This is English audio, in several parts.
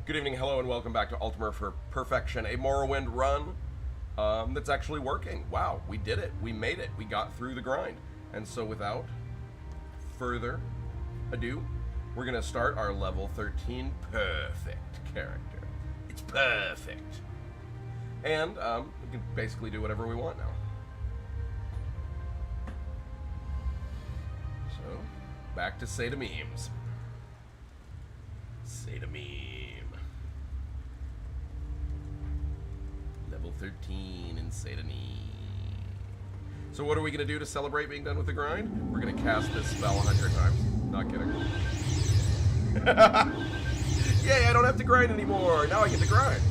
Good evening, hello, and welcome back to Altmer for Perfection, a Morrowind run that's actually working. Wow, we did it. We made it. We got through the grind. And so without further ado, we're going to start our level 13 perfect character. It's perfect. And we can basically do whatever we want now. So, back to Say the Memes. Say the Meme. Level 13 in Say the Meme. So what are we going to do to celebrate being done with the grind? We're going to cast this spell 100 times. Not kidding. Yay, I don't have to grind anymore. Now I get to grind.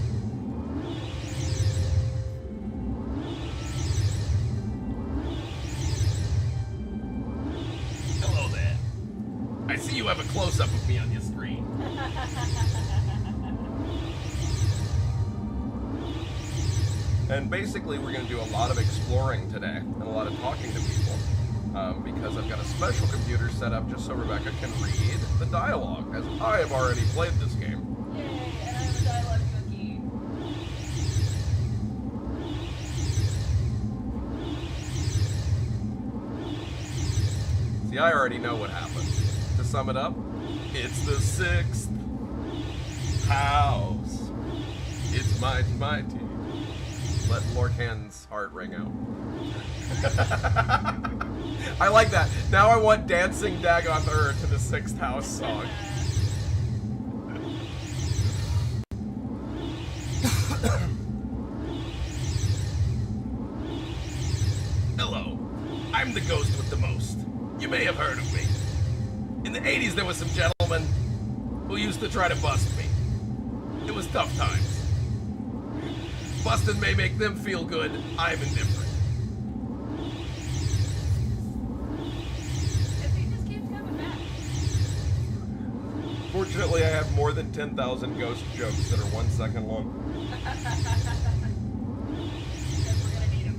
Hello there. I see you have a close-up of me on your screen. And basically, we're going to do a lot of exploring today and a lot of talking to people because I've got a special computer set up just so Rebecca can read the dialogue, as I have already played this game. Yay, and I'm a dialogue cookie. See, I already know what happened. To sum it up, it's the 6th house. It's mighty. Let Lorcan's heart ring out. I like that. Now I want Dancing Dagoth Ur to the 6th house song. Hello, I'm the ghost with the most. You may have heard of me. In the 80s there was some gentlemen who used to try to bust me. It was tough times. Busting may make them feel good. I'm indifferent. Because he just keeps coming back. Fortunately, I have more than 10,000 ghost jokes that are 1 second long. Because we're gonna need him.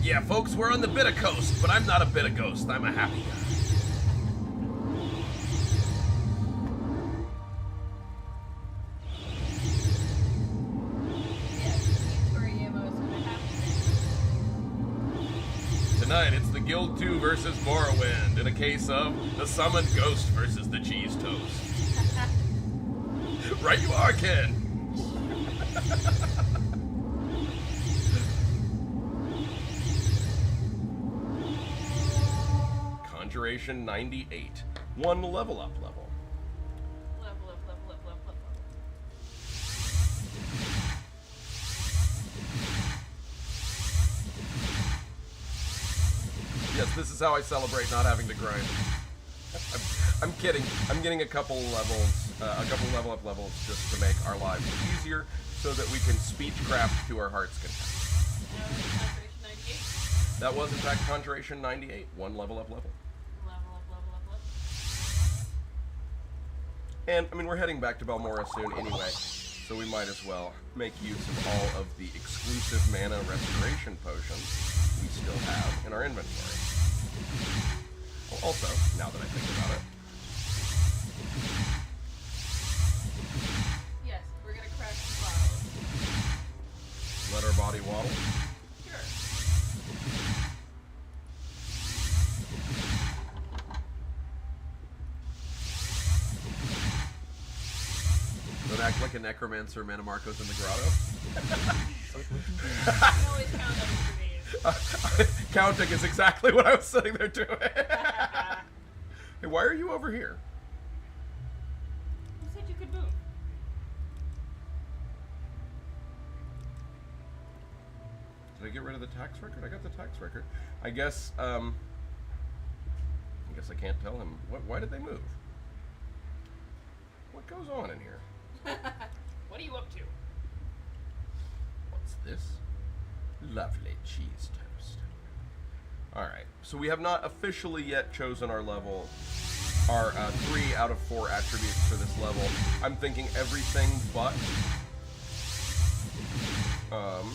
Yeah, folks, we're on the bitter coast, but I'm not a bitter ghost. I'm a happy guy. Tonight, it's the Guild 2 versus Morrowind in a case of the summoned ghost versus the cheese toast. Right you are, Ken. Conjuration 98. 1 level up level. Level up. Yes, this is how I celebrate not having to grind. I'm kidding. I'm getting a couple levels, a couple level up levels just to make our lives easier so that we can speechcraft to our heart's content. Conjuration 98. That was, in fact, Conjuration 98. 1 level up level. Level up. And, I mean, we're heading back to Balmora soon anyway, so we might as well make use of all of the exclusive mana restoration potions we still have in our inventory. Well, also, now that I think about it, Yes, we're gonna crack some bottles. let our body waddle. Sure. Don't act like a necromancer, Manamarco's in the grotto. You can always count up for these. Counting is exactly what I was sitting there doing. Hey, why are you over here? You said you could move. Did I get rid of the tax record? I got the tax record. I guess I can't tell him. Why did they move? What goes on in here? What are you up to? What's this? Lovely cheese toast. Alright, so we have not officially yet chosen our level are 3 out of 4 attributes for this level. I'm thinking everything but I'm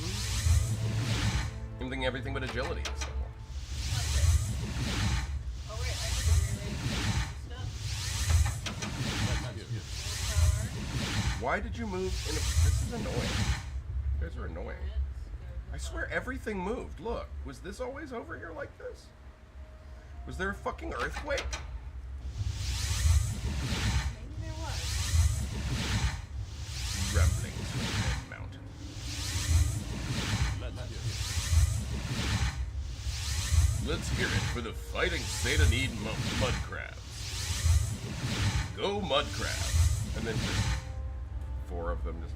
thinking everything but agility this level. Oh wait, I have to rearrange stuff. Why did you move in a... This is annoying. You guys are annoying. I swear everything moved. Look, was this always over here like this? Was there a fucking earthquake? Maybe there was. Rumblings from Red Mountain. Let's hear it for the fighting Satanine mud crabs. Go mud crabs. And then just 4 of them just...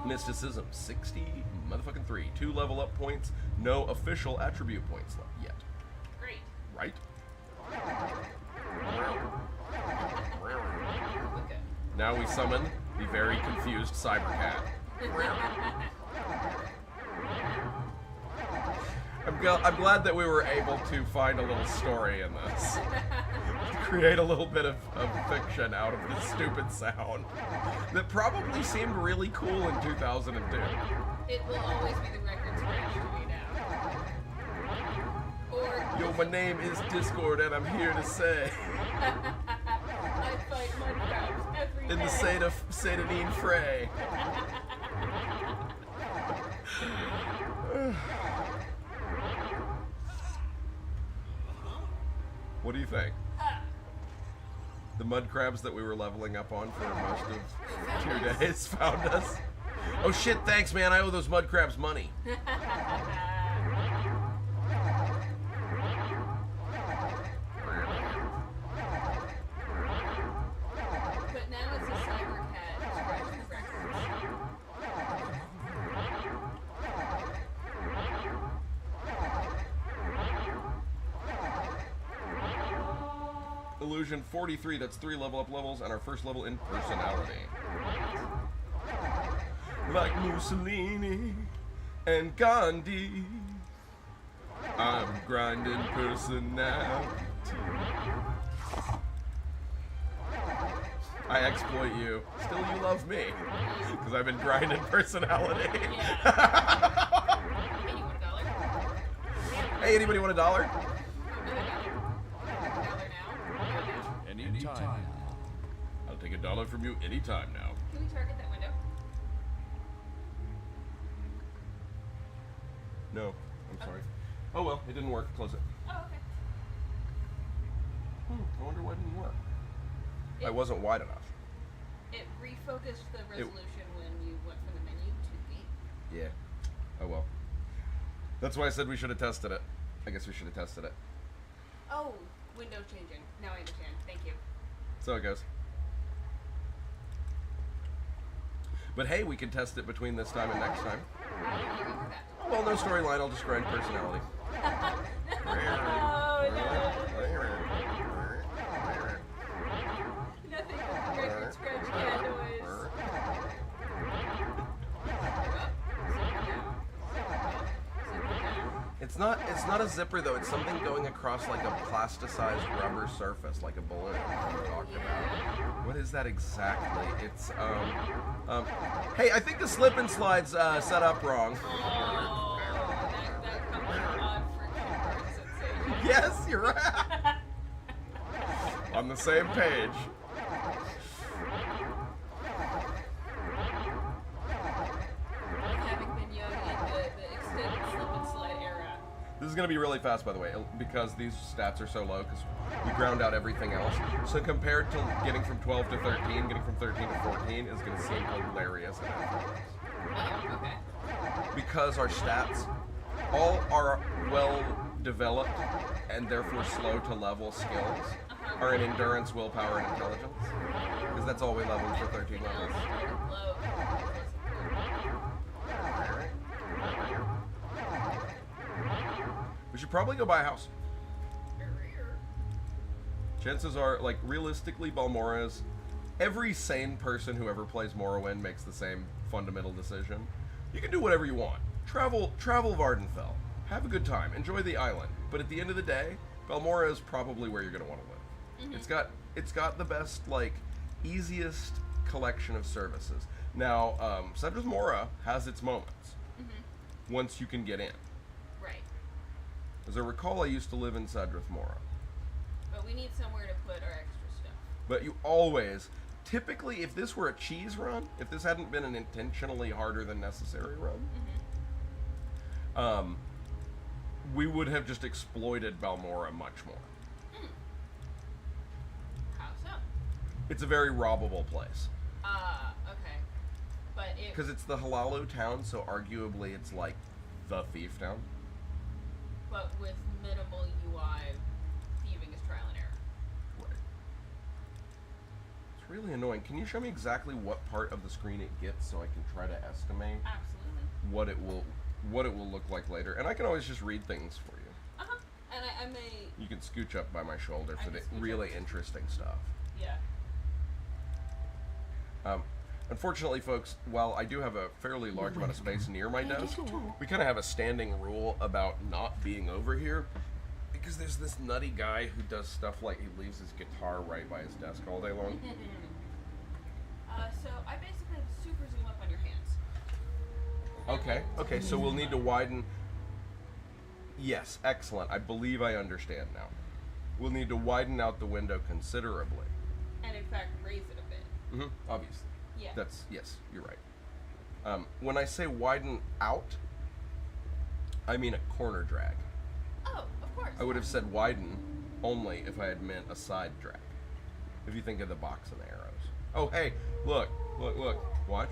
Mysticism, 60 motherfucking 3. 2 level up points, no official attribute points left yet. Great. Right? Okay. Now we summon the very confused Cyber Cat. I'm glad that we were able to find a little story in this. Create a little bit of fiction out of this stupid sound that probably seemed really cool in 2002. It will always be the record scratch to me now. Or Yo, my name is Discord and I'm here to say I fight mud crabs every day. in the Satanine fray. What do you think? The mud crabs that we were leveling up on for most of 2 days found us. Oh shit, thanks man, I owe those mud crabs money. But now it's a cyber cat scratching records. Illusion 43, that's 3 level up levels, and our first level in personality. Like Mussolini and Gandhi, I'm grinding personality. I exploit you. Still you love me. Because I've been grinding personality. Yeah. Hey, you want $1? Hey, anybody want $1? $1 now? Anytime. I'll take $1 from you anytime now. Can we target that window? No, I'm sorry. Oh well, it didn't work. Close it. Oh, okay. I wonder why it didn't work. I wasn't wide enough. It refocused the resolution when you went from the menu to the... Yeah. Oh well. That's why I said we should have tested it. I guess we should have tested it. Oh, window changing. Now I understand. Thank you. So it goes. But hey, we can test it between this time and next time. I will remember that. Oh, well, no storyline. I'll just grind personality. Oh, no. Nothing but the record scratch cat noise. It's not a zipper though. It's something going across like a plasticized rubber surface, like a balloon we talked about. What is that exactly? It's Hey, I think the slip and slide's set up wrong. Oh, that comes from odd friction burn sensation. Yes, you're right. On the same page. Having been young in the extended slip and slide era. This is going to be really fast, by the way, because these stats are so low, because we ground out everything else. So compared to getting from 12 to 13, getting from 13 to 14 is going to seem hilarious. Oh, okay. Because our stats all are well developed and therefore slow to level skills are in endurance, willpower, and intelligence. Because that's all we leveled for 13 levels. Started low. We should probably go buy a house. Chances are, like, realistically, Balmora's, every sane person who ever plays Morrowind makes the same fundamental decision. You can do whatever you want. travel Vardenfell. Have a good time. Enjoy the island. But at the end of the day, Balmora is probably where you're going to want to live. It's got the best, like, easiest collection of services. Now, Cedrith Mora has its moments once you can get in. Right. As I recall, I used to live in Cedrith Mora. But we need somewhere to put our extra stuff. But you always, typically, if this were a cheese run, if this hadn't been an intentionally harder than necessary run, we would have just exploited Balmora much more. How so? It's a very robbable place. Okay. But it... Because it's the Halalu town, so arguably it's like the thief town. But with minimal UI, thieving is trial and error. Right. It's really annoying. Can you show me exactly what part of the screen it gets so I can try to estimate Absolutely. what it will look like later? And I can always just read things for you. And I may... You can scooch up by my shoulder I for can the scooch really up. interesting stuff. Yeah. Unfortunately, folks, while I do have a fairly large amount of space near my desk, we kind of have a standing rule about not being over here, because there's this nutty guy who does stuff like he leaves his guitar right by his desk all day long. So I basically have to super zoom up on your hands. Okay, so we'll need to widen... Yes, excellent. I believe I understand now. We'll need to widen out the window considerably. And in fact, raise it a bit. Obviously. Yeah. Yes, you're right. When I say widen out, I mean a corner drag. Oh, of course. I would have said widen only if I had meant a side drag. If you think of the box and the arrows. Oh, hey, look. Watch.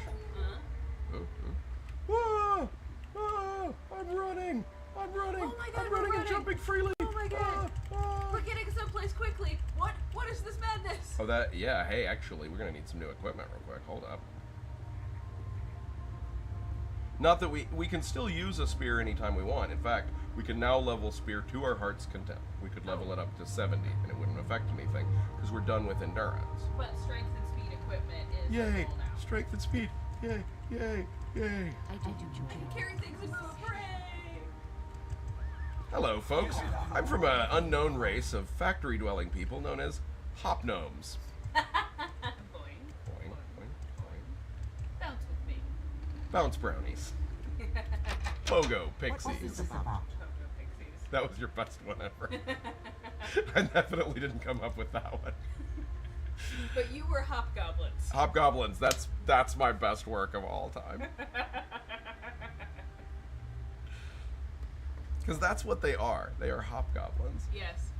Whoa! Ah, I'm running! Oh my God, I'm we're running and jumping freely! Oh my God! We're getting someplace quickly! What is this madness? Oh, hey, actually, we're gonna need some new equipment real quick. Hold up. Not that we can still use a spear anytime we want. In fact, we can now level spear to our heart's content. We could level it up to 70, and it wouldn't affect anything, because we're done with endurance. But strength and speed equipment is Yay! the goal now. Strength and speed! Yay! I do Carry things and move! Hooray! Hello, folks. I'm from an unknown race of factory-dwelling people known as hop gnomes. Boing. Boing, boing, boing. Bounce with me. Bounce brownies. Pogo pixies. Pogo pixies. That was your best one ever. I definitely didn't come up with that one. But you were hobgoblins. Hobgoblins, that's my best work of all time. Because that's what they are. They are hobgoblins. Yes.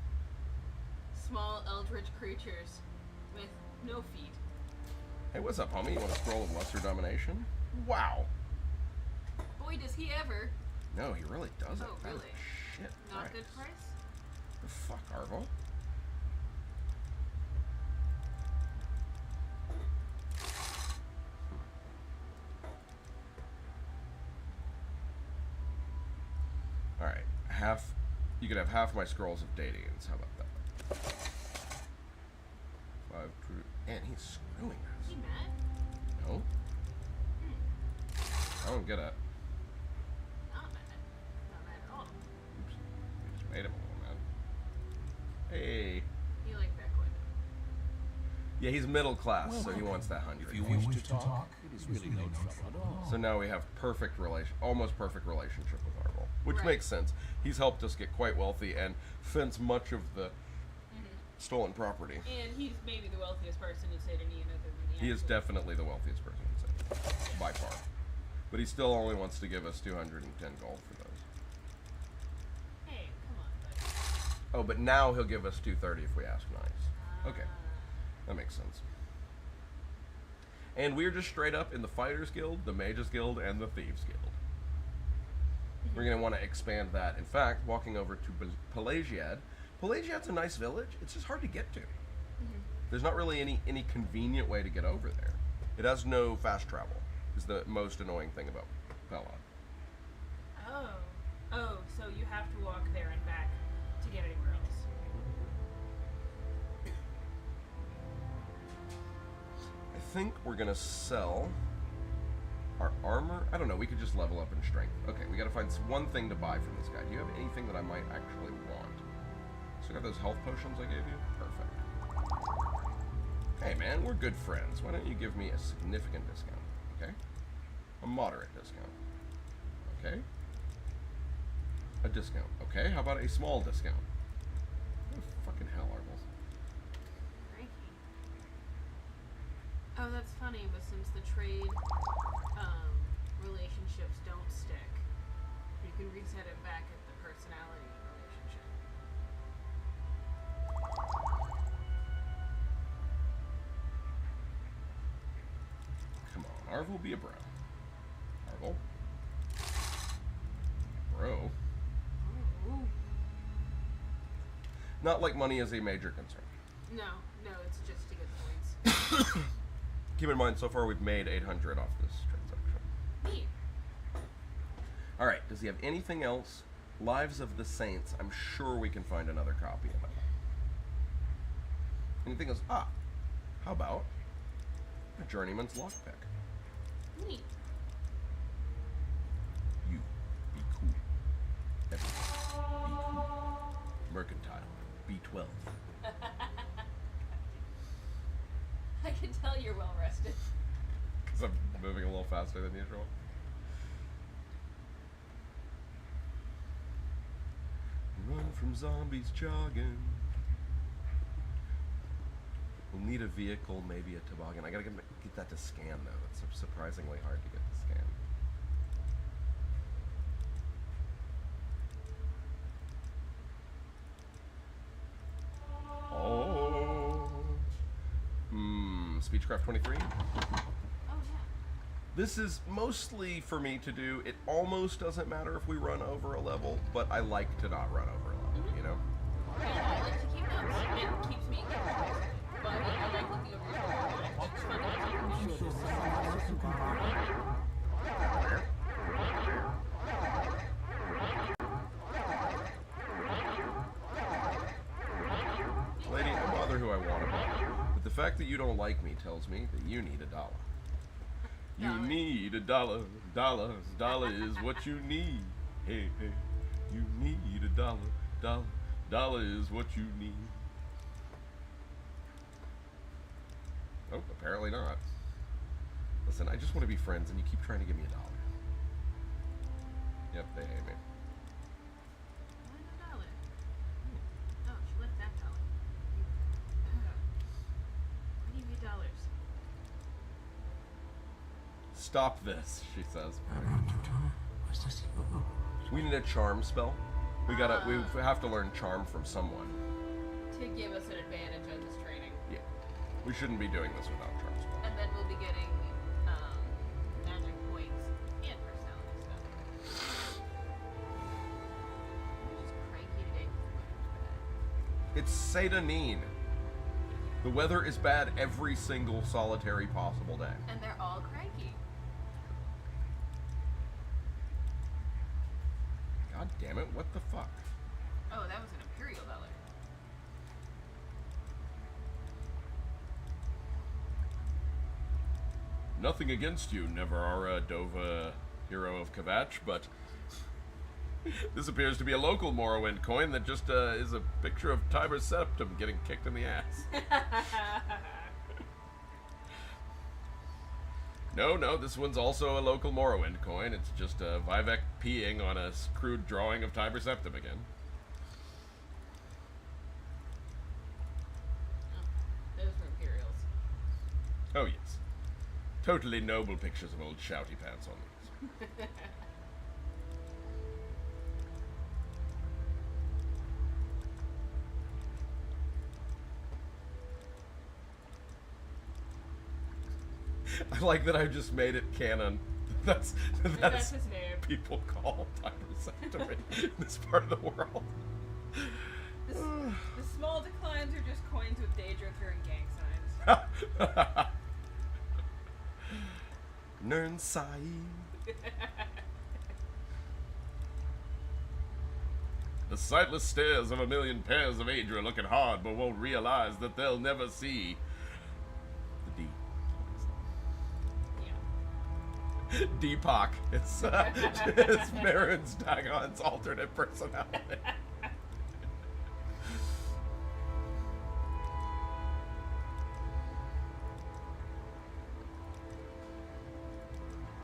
Small eldritch creatures with no feet. Hey, what's up, homie? You want to scroll of lesser domination? Wow. Boy, does he ever. No, he really doesn't. Oh, That is really? a shit Not price. good price? The fuck, Arvel? Alright, you could have half my scrolls of Dadians. How about that? 5 true. And he's screwing us. Is he mad? No? I don't get it. Not mad. Not mad at all. Oops. We just made him a little mad. Hey. You like Beckwith. Yeah, he's middle class, so he wants that 100. If you wish to talk, it is really no trouble at all. So now we have almost perfect relationship with Arvel, which Right. makes sense. He's helped us get quite wealthy and fence much of the stolen property. And he's maybe the wealthiest person in Sadanian other than the He is actual- definitely the wealthiest person in City, by far. But he still only wants to give us 210 gold for those. Hey, come on, buddy. Oh, but now he'll give us 230 if we ask nice. Okay, that makes sense. And we're just straight up in the Fighters Guild, the Mages Guild, and the Thieves Guild. We're going to want to expand that. In fact, walking over to Pelagiad. Pelagiad's a nice village. It's just hard to get to. There's not really any convenient way to get over there. It has no fast travel. Is the most annoying thing about Pella. Oh, so you have to walk there and back to get anywhere else. I think we're going to sell Our armor? I don't know. We could just level up in strength. Okay, we gotta find one thing to buy from this guy. Do you have anything that I might actually want? So I got those health potions I gave you? Perfect. Hey man, we're good friends. Why don't you give me a significant discount? Okay? A moderate discount. Okay? A discount. Okay, how about a small discount? What the fucking hell are those? Frankie. Oh, that's funny, but since the trade relationships don't stick, you can reset it back at the personality relationship. Come on, Arvel, be a bro. Arvel. Bro. Ooh. Not like money is a major concern. No, it's just to get points. Keep in mind, so far we've made 800 off this transaction. Neat. Alright, does he have anything else? Lives of the Saints. I'm sure we can find another copy of it. Anything else? Ah, how about a Journeyman's Lockpick? Neat. You, be cool. Everyone, be cool. Mercantile, B12. I can tell you're well rested. Because I'm moving a little faster than usual. Run from zombies jogging. We'll need a vehicle, maybe a toboggan. I gotta get that to scan though. That's surprisingly hard to get to scan. Oh. Speechcraft 23. Oh yeah. This is mostly for me to do. It almost doesn't matter if we run over a level, but I like to not run over a level, you know? Yeah, I like to keep notes. It keeps me interested. But I like looking over your shoulder. It's Lady, I bother who I want to bother. But the fact that you don't like me tells me that you need a dollar. You need a dollar. Dollar is what you need. Hey, hey. You need a dollar. Dollar is what you need. Oh, apparently not. Listen, I just want to be friends, and you keep trying to give me a dollar. Yep, they hate me. Why no dollar? Oh, she left that dollar. I need $8. Stop this, she says. We need a charm spell. We have to learn charm from someone. To give us an advantage on this training. Yeah. We shouldn't be doing this without charm spell. And then we'll be getting magic points and personality stuff. I'm just cranky today because It's Satanine. The weather is bad every single solitary possible day. and they're all cranky. God damn it, what the fuck? Oh, that was an Imperial dollar. Nothing against you, Neverara Dova, hero of Kavach, but this appears to be a local Morrowind coin that just is a picture of Tiber Septim getting kicked in the ass. No, this one's also a local Morrowind coin. It's just Vivek peeing on a crude drawing of Tiber Septim again. Oh, those were Imperials. Oh yes. Totally noble pictures of old shouty pants on these. I like that I just made it canon. That's That's his name. people call Tiber Septim in this part of the world. The small declines are just coins with Daedra and gang signs. Nern Sai. The sightless stares of a million pairs of Adra looking hard but won't realize that they'll never see the D. Yeah. Deepak. It's Marin's Dagon's alternate personality.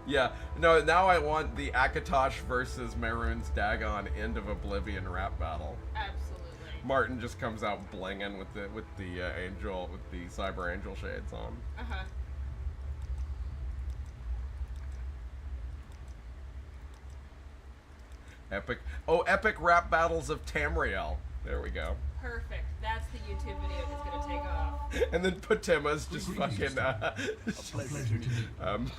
Yeah, no, now I want the Akatosh versus Maroon's Dagon End of Oblivion rap battle. Absolutely. Martin just comes out blinging with the angel, with the cyber angel shades on. Uh-huh. Epic rap battles of Tamriel. There we go. Perfect. That's the YouTube video that's gonna take off. And then Patima's just fucking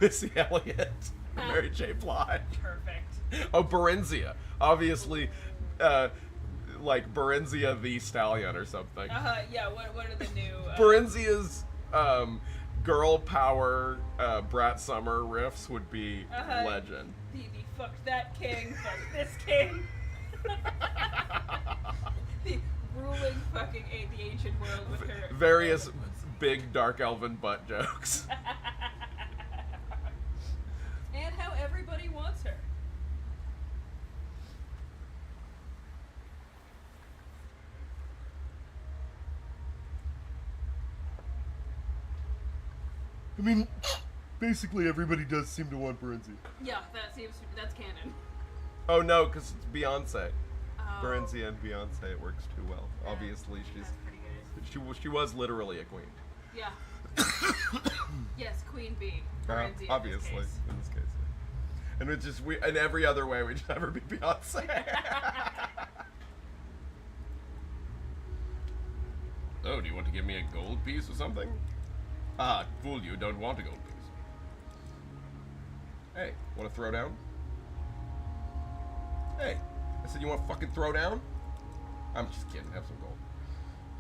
Missy Elliott, Mary J. Blige. Perfect. Oh, Berenzia. Obviously, like Berenzia the Stallion or something. Yeah, what are the new... Berenzia's girl power Brat Summer riffs would be legend. The fuck that king, fuck this king. The ruling fucking the ancient world with her... Various big dark elven butt jokes. And how everybody wants her. I mean, basically everybody does seem to want Berenzia. Yeah, that's canon. Oh no, because it's Beyonce. Oh. Berenzia and Beyonce, it works too well. Yeah, Obviously, that's pretty good. she was literally a queen. Yeah. Yes, Queen Bee. Berenzia Obviously, in this case. And it's just in every other way, we just have her be Beyonce. Oh, do you want to give me a gold piece or something? Ah, fool you, don't want a gold piece. Hey, want to throw down? Hey, I said you want to fucking throw down? I'm just kidding, have some gold.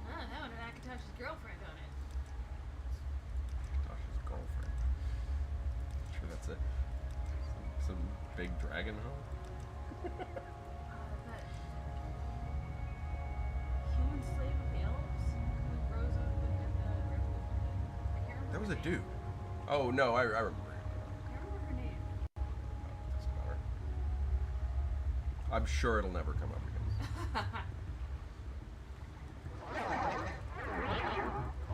Oh, that one had Akatosh's girlfriend on it. Akatosh's girlfriend. Sure that's it. Some big dragon hoe? Human slave of the elves? Who grows up and then the rift of the... I can't remember That was her a name. dude. Oh no, I remember. I can't remember her name. Doesn't matter. I'm sure it'll never come up again. I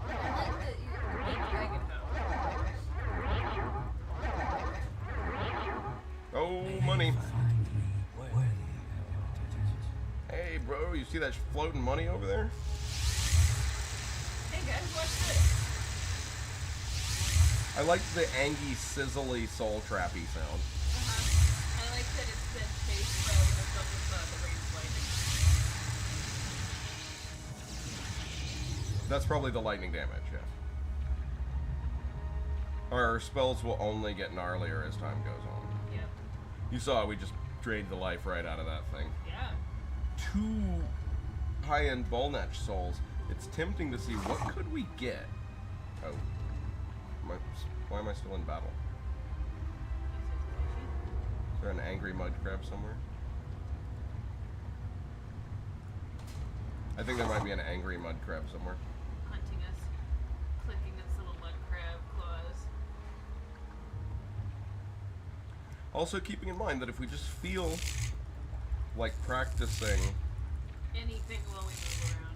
like that you're a big dragon hoe. Oh, money. Hey, bro, you see that floating money over there? Hey guys, watch this. I like the angy, sizzly, soul trappy sound. I like that it's been chased by the stuff with the raised lightning. That's probably the lightning damage, yeah. Our spells will only get gnarlier as time goes on. Yep. You saw we just drained the life right out of that thing. Yeah. 2 high-end Bolnetch souls. It's tempting to see what could we get. Oh. Why am I still in battle? Is there an angry mud crab somewhere? I think there might be an angry mud crab somewhere. Hunting us. Clicking its little mud crab claws. Also keeping in mind that if we just feel like practicing... Anything while we move around.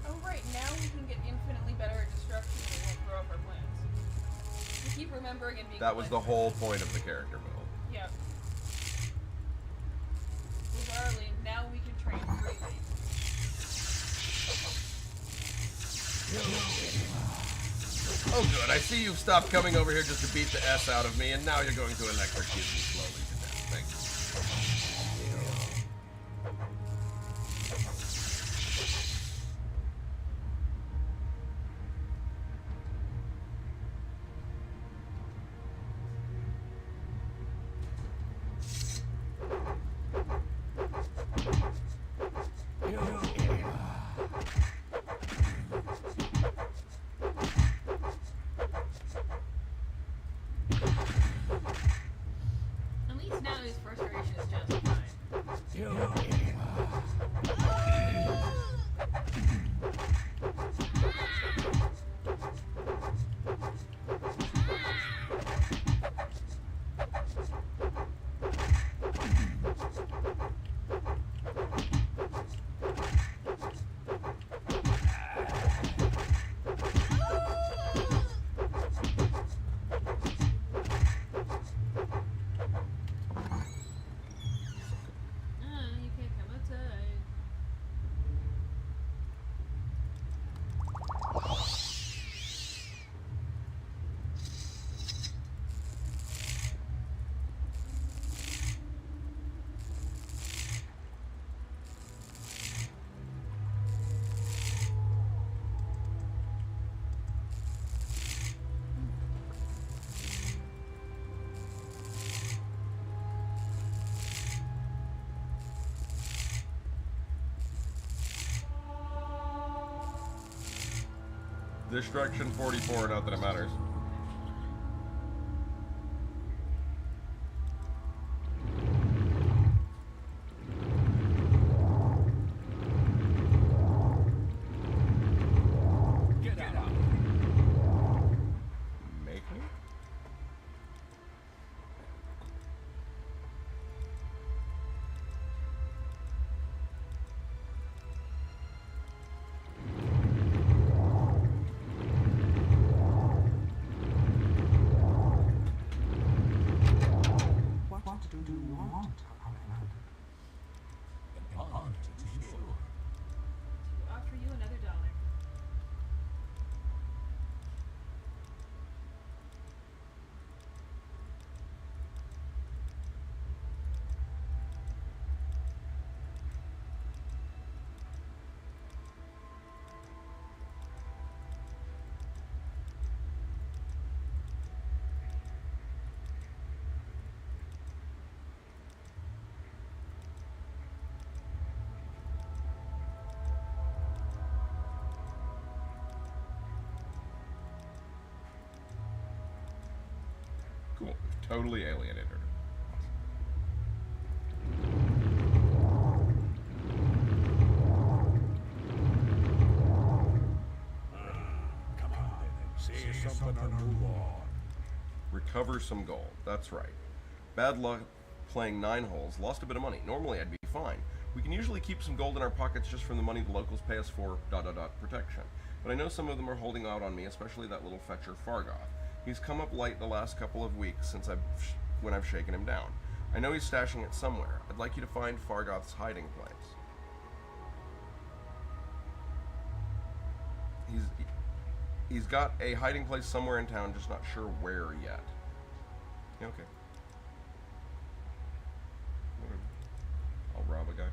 Oh right, now we can get infinitely better at destruction and we won't throw up our plants. We keep remembering and being... That was the whole point of the character build. Yep. Bizarrely, now we can train breathing. Oh good, I see you've stopped coming over here just to beat the S out of me, and now you're going to electrocute me slowly to death. Thank you. Destruction 44, not that it matters. Get out. Make me? What do you want, Altmer? An honor to be sure. To offer you another $1. Cool. We've totally alienated her. Come on, say something or move on. Recover some gold. That's right. Bad luck playing 9 holes. Lost a bit of money. Normally I'd be fine. We can usually keep some gold in our pockets just from the money the locals pay us for ... protection. But I know some of them are holding out on me, especially that little fetcher Fargoth. He's come up light the last couple of weeks since when I've shaken him down. I know he's stashing it somewhere. I'd like you to find Fargoth's hiding place. He's got a hiding place somewhere in town, just not sure where yet. Yeah, okay. Whatever. I'll rob a guy.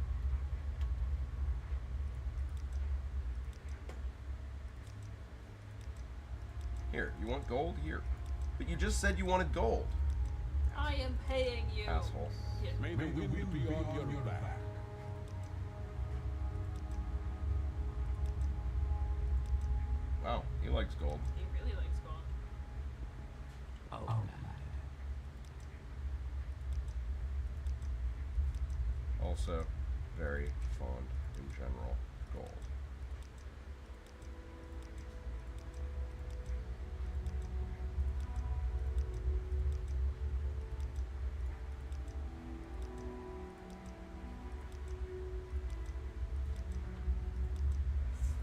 Here, you want gold? Here. But you just said you wanted gold. I am paying you. Asshole. Yeah. May the wind be on your back. Wow, he likes gold. He really likes gold. Altmer. Also, very fond in general gold.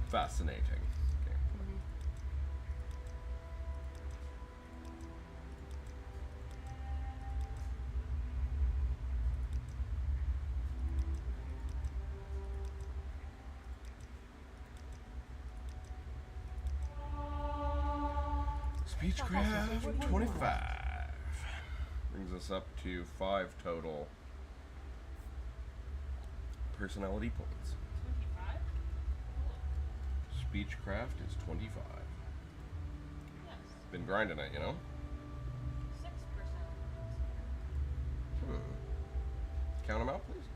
Fascinating gameplay. Speechcraft 25 brings us up to 5 total personality points. 25? Cool. Speechcraft is 25. Yes. Been grinding it, you know? 6%. Count them out, please.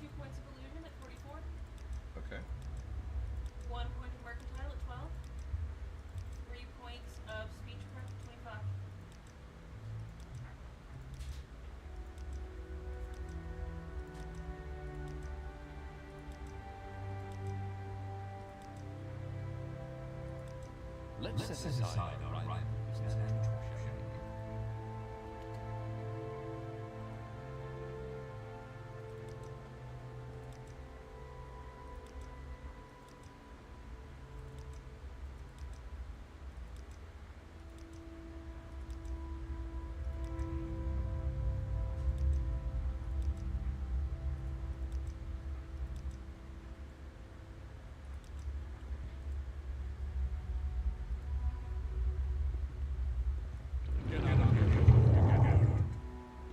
2 points of illusion at 44. Okay. 1 point of mercantile at 12. 3 points of speechcraft at 25. Let's set aside our rivalries and shame.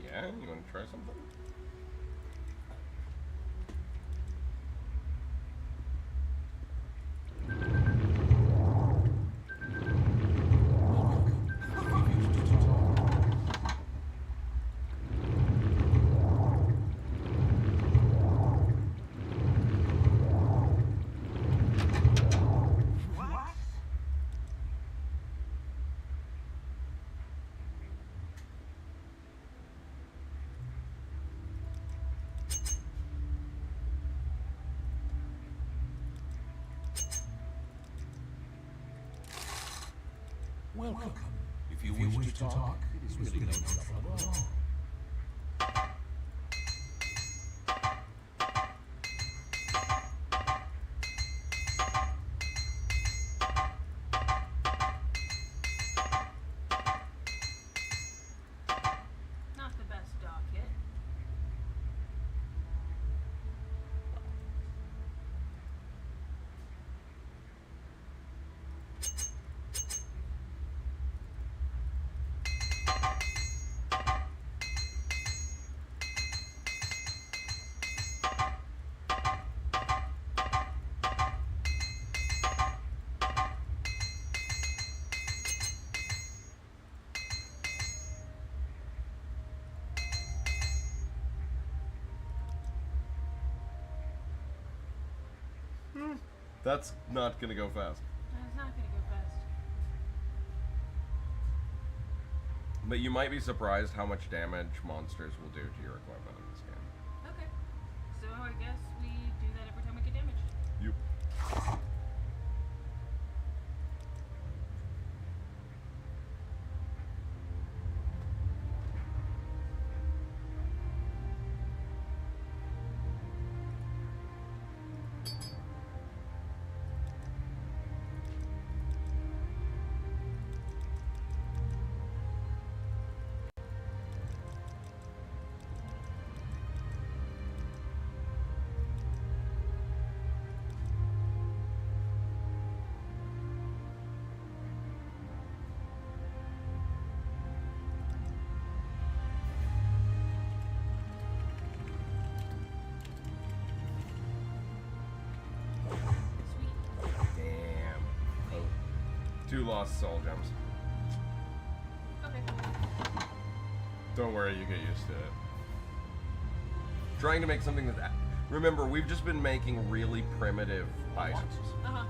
Yeah, you want to try something? Welcome. If you wish to talk, it is really no trouble at all. Not the best docket. That's not gonna go fast. It's not gonna go fast. But you might be surprised how much damage monsters will do to your equipment in this game. Okay. So I guess we do that every time we get damaged. Yep. Sweet. Damn. Oh. 2 lost soul gems. Okay. Don't worry, you get used to it. Trying to make something that... Remember, we've just been making really primitive items. Uh-huh.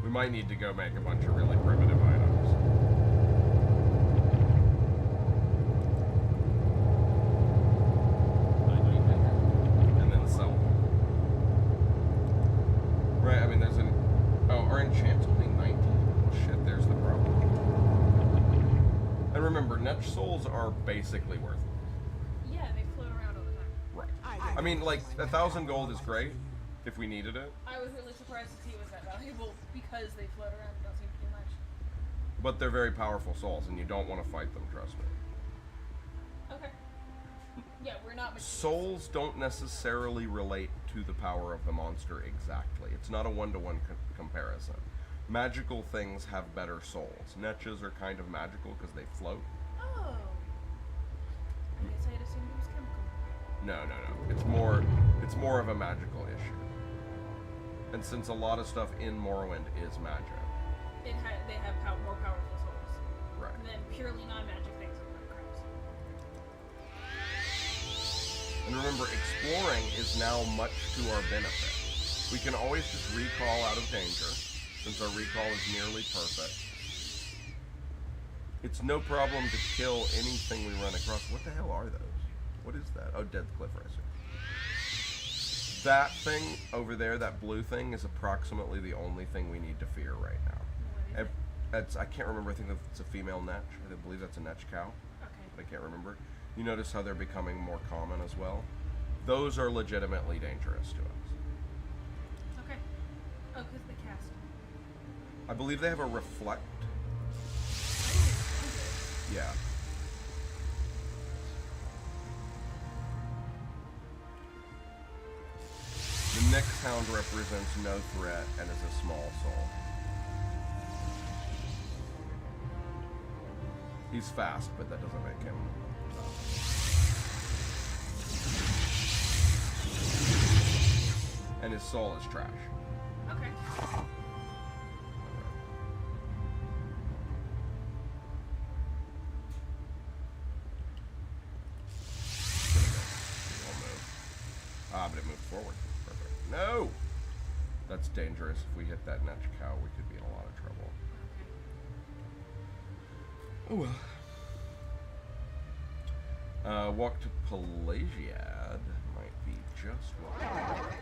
We might need to go make a bunch of really primitive items. And then sell them. Right, I mean, there's an... Oh, our enchant's only 19. Shit, there's the problem. And remember, Netch souls are basically worthless. Yeah, they float around all the time. Right. I mean, like, 1,000 gold is great if we needed it, I was really surprised to see it was that valuable because they float around and don't seem to do much. but they're very powerful souls, and you don't want to fight them, trust me. Okay. Yeah, we're not magicians. Souls don't necessarily relate to the power of the monster exactly. It's not a one-to-one comparison. Magical things have better souls. Netches are kind of magical because they float. Oh. I guess I had assumed it was chemical. No. It's more of a magical issue. And since a lot of stuff in Morrowind is magic. They have more powerful souls Right. than purely non-magic things like crabs. And remember, exploring is now much to our benefit. We can always just recall out of danger, since our recall is nearly perfect. It's no problem to kill anything we run across. What the hell are those? What is that? Oh, dead cliff racer. That thing over there, that blue thing, is approximately the only thing we need to fear right now. What is it? I can't remember. I think it's a female netch. I believe that's a netch cow. Okay. But I can't remember. You notice how they're becoming more common as well? Those are legitimately dangerous to us. Okay. Oh, because they cast. I believe they have a reflect. Oh, Yeah. The Nyx Hound represents no threat and is a small soul. He's fast, but that doesn't make him tough. And his soul is trash. okay. But it moved forward. Perfect. No! That's dangerous. If we hit that netch cow, we could be in a lot of trouble. Okay. Oh well. Walk to Pelagiad might be just right.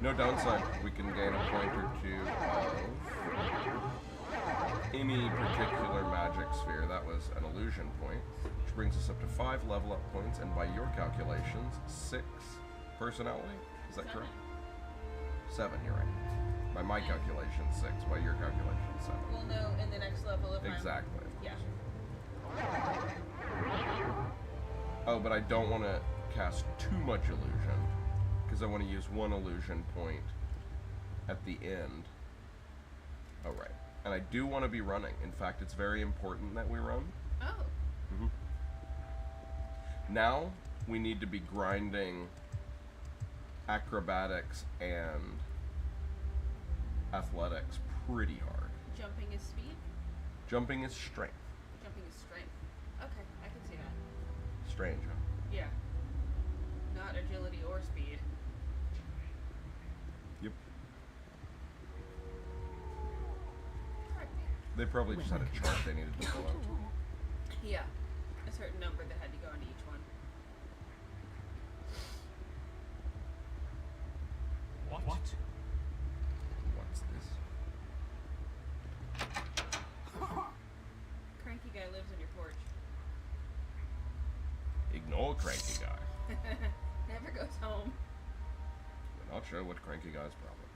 No downside. We can gain a point or two of any particular magic sphere. That was an illusion point, which brings us up to 5 level up points, and by your calculations, 6 personality. Is that correct? 7, you're right. By my calculation, 6. By your calculation, 7. We'll know in the next level if Exactly. Yeah. Oh, but I don't want to cast too much illusion, because I want to use 1 illusion point at the end. Oh, right. And I do want to be running. In fact, it's very important that we run. Oh. Mm-hmm. Now, we need to be grinding acrobatics and athletics pretty hard. Jumping is speed? Jumping is strength. Jumping is strength. Okay, I can see that. Strange, huh? Yeah. Not agility or speed. Yep. Correct. They probably just had a chart they needed to fill out. Yeah. A certain number that had to go into each one. What? What's this? Cranky guy lives on your porch. Ignore Cranky Guy. Never goes home. We're not sure what Cranky Guy's problem is.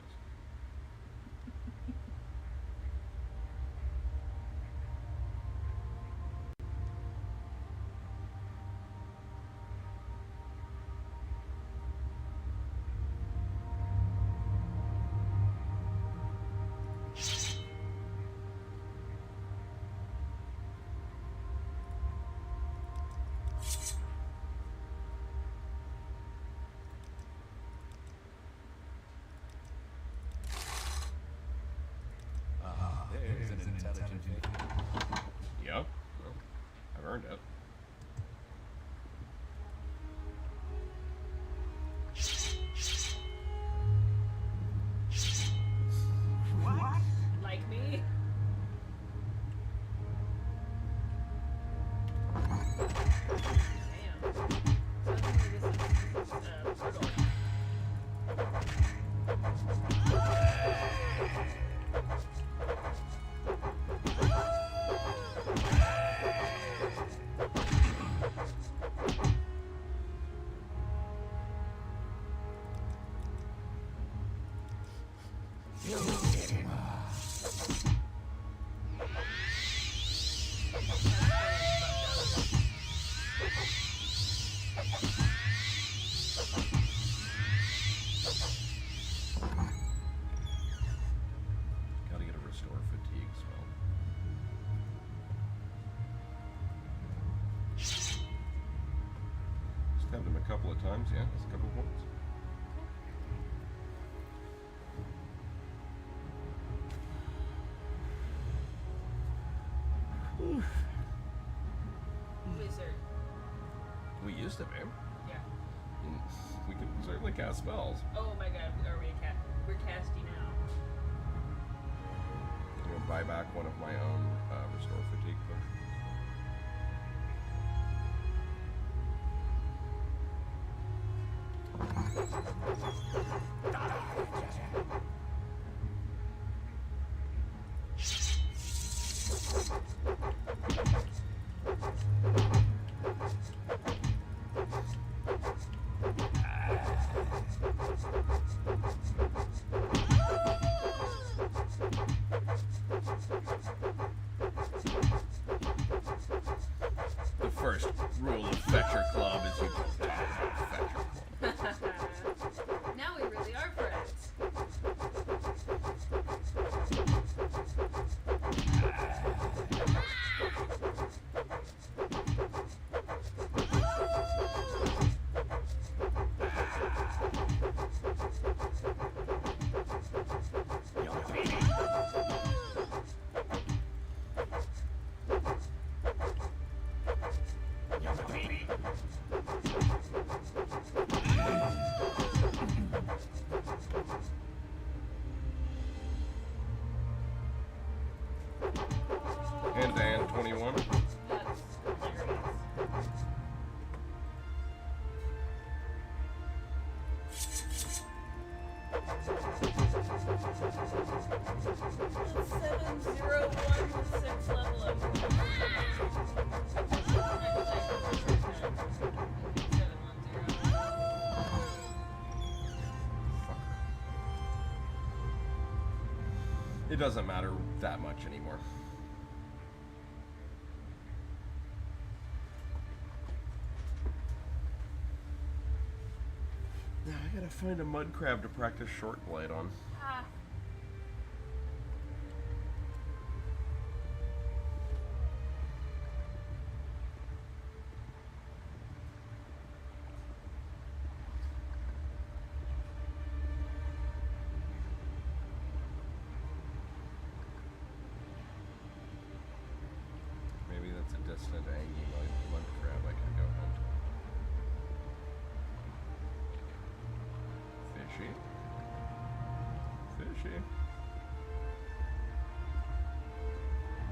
There's an intelligent figure. Yeah? Well, I've earned it. What? Like me? Damn. Sounds like this is brutal. Gotta get a restore fatigue spell. Stabbed him a couple of times, yeah, that's a couple of points. Wizard. We used to be. Yeah. And we can certainly cast spells. Oh my god, are we we're casting now. I'm gonna buy back one of my own restore fatigue potions. The first rule of Fetcher Club is you don't have a Fetcher Club. Now we really It doesn't matter that much anymore. Now I gotta find a mud crab to practice short blade on. Ah. Maybe that's a distant angry mud crab I can go hunt. Fishy. Fishy.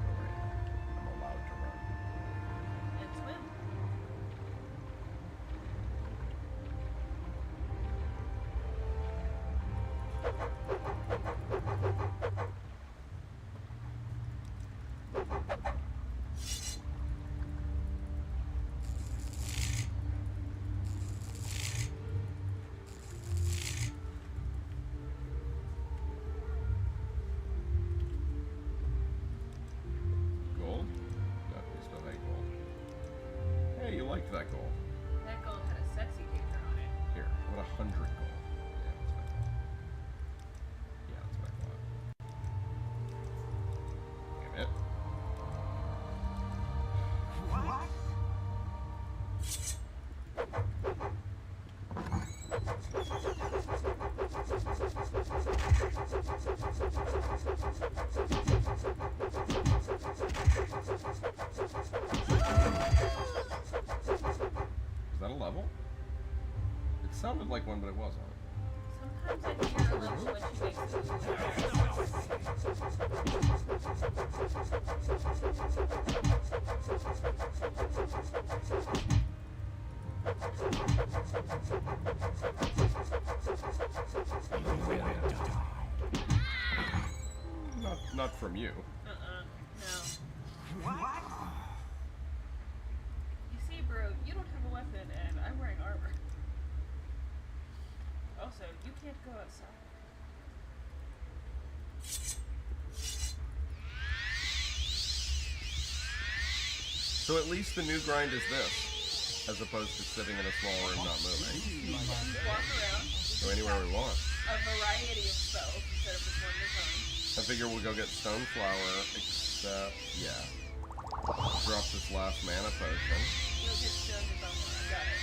Alright. I'm allowed to run. And swim. Gold? No, we still had gold. Hey, you liked that gold. That gold had a sexy picture on it. Here, what 100 gold? Yeah, that's what I thought. Give it. What? Is that a level? It sounded like one, but it wasn't. Sometimes I hear a level when she makes Not from you. No. What? You see, bro, you don't have a weapon, and I'm wearing armor. Also, you can't go outside. So at least the new grind is this, as opposed to sitting in a small room not moving. You walk around. Go anywhere we want. A variety of spells instead of just one design. I figure we'll go get stone flower, except, yeah. Drop this last mana potion. You'll get stone with Altmer. Got it.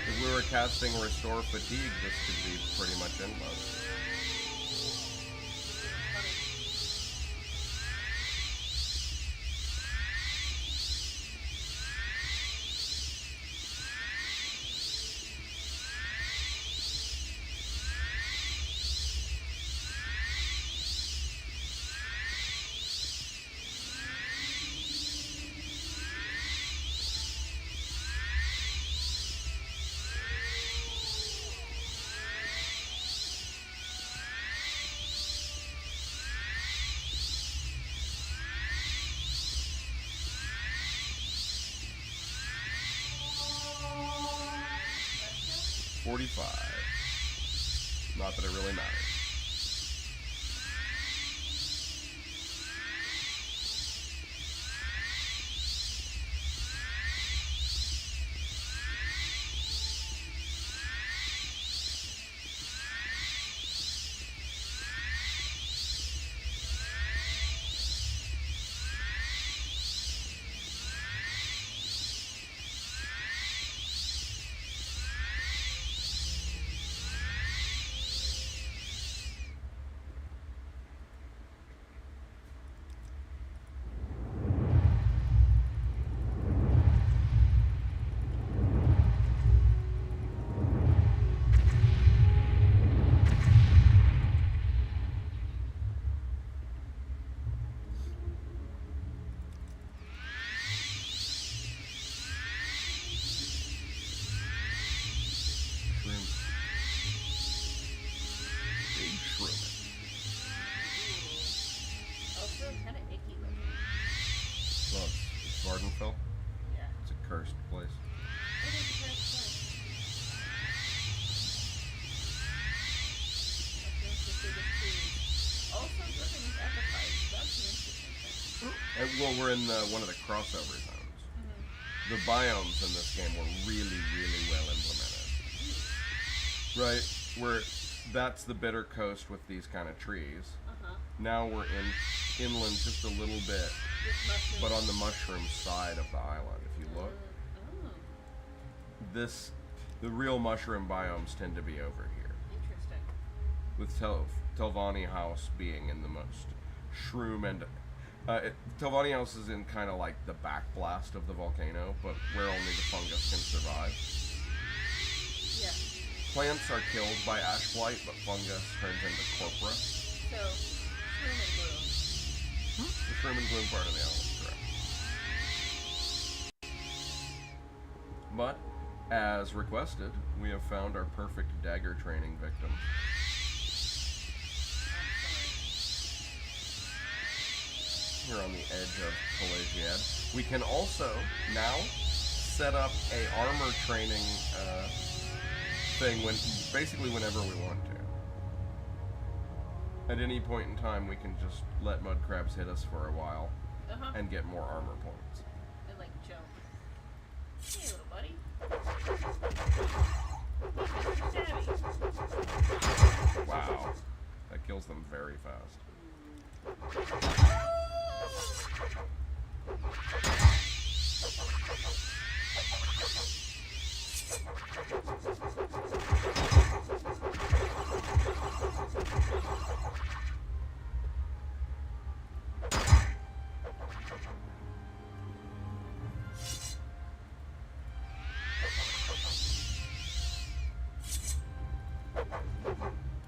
If we were casting Restore Fatigue, this could be pretty much endless. $45. Not that it really matters. Yeah. It's a cursed place. It is a cursed place. well, we're in one of the crossover zones. The biomes in this game were really, really well implemented. Right? That's the bitter coast with these kind of trees. Now we're inland just a little bit, but on the mushroom side of the island. If you look, the real mushroom biomes tend to be over here. Interesting. With Telvanni House being in the most shroom and Telvanni House is in kind of like the backblast of the volcano, but where only the fungus can survive. Yeah. Plants are killed by ash blight, but fungus turns into corpora. So, shroom and gloom. The shroom and gloom part of the island, correct. But, as requested, we have found our perfect dagger training victim. Here on the edge of Pelagiad. We can also now set up a armor training thing basically whenever we want to. At any point in time, we can just let mud crabs hit us for a while and get more armor points. And like jump. Hey, little buddy. Wow, that kills them very fast.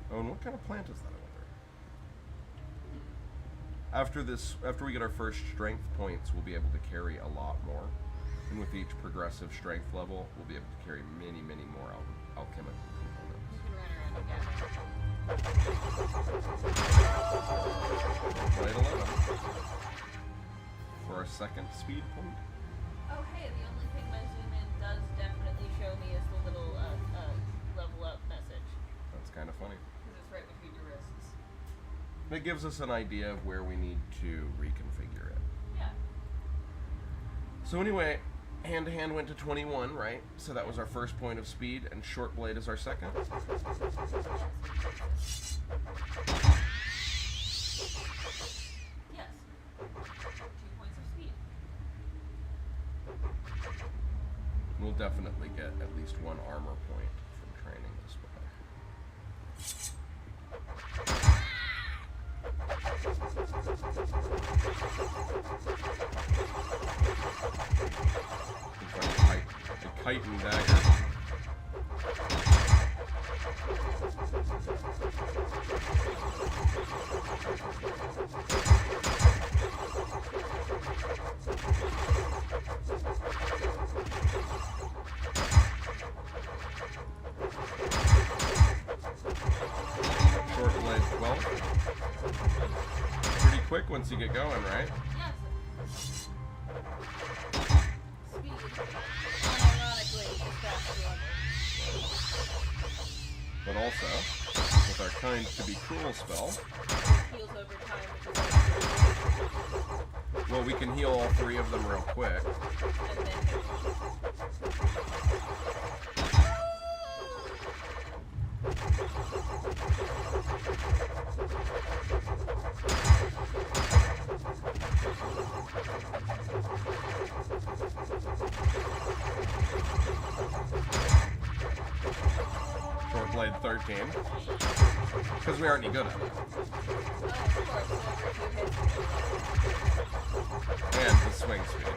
Oh, and what kind of plant is that over there? After we get our first strength points, we'll be able to carry a lot more. And with each progressive strength level, we'll be able to carry many, many more alchemical components. You can run around again. Right 11. For our second speed point. Oh, hey, the only thing my zoom in does definitely show me is the little level up message. That's kind of funny. Because it's right between your wrists. It gives us an idea of where we need to reconfigure it. Yeah. So anyway, hand-to-hand went to 21, right? So that was our first point of speed, and short blade is our second. Yes. 2 points of speed. We'll definitely get at least 1 armor point from training this way. It's like a kite and dagger. Short blade 12. Pretty quick once you get going, right? Yes. Speed. Unironically, is fast level. But also, with our kind to be cruel spell, Heals over time, which well, we can heal all 3 of them real quick. is and then Short blade 13. Because we aren't any good at it. of course, And the swing speed.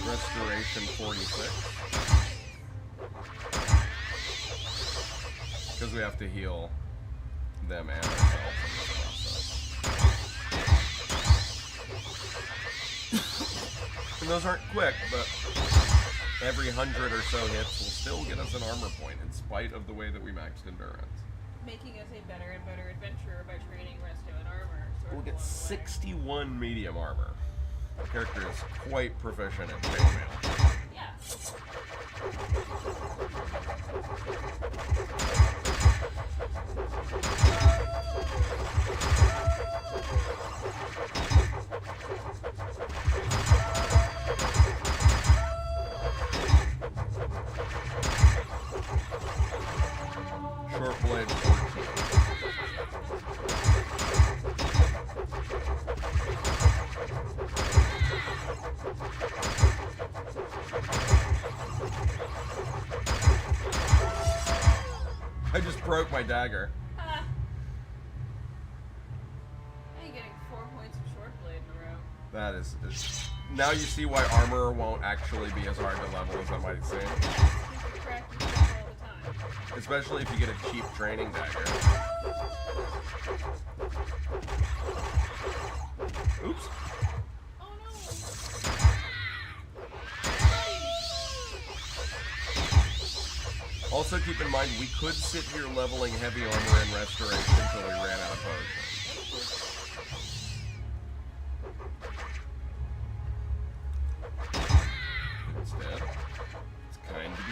Restoration 46. Because we have to heal them and ourselves in this process. And those aren't quick, but every 100 or so hits will still get us an armor point in spite of the way that we maxed endurance. making us a better and better adventurer by training resto and armor. Sort We'll of get along the way. 61 medium armor. The character is quite proficient in chainmail. Yeah. Short blade 14. I just broke my dagger. Ah. Now you're getting 4 points of short blade in a row. That is. Now you see why armor won't actually be as hard to level as it might seem. You practice this all the time. Especially if you get a cheap training dagger. Oops. Oh no! Also keep in mind, we could sit here leveling heavy armor and restoration until we ran out of potions. Instead, it's kind to be.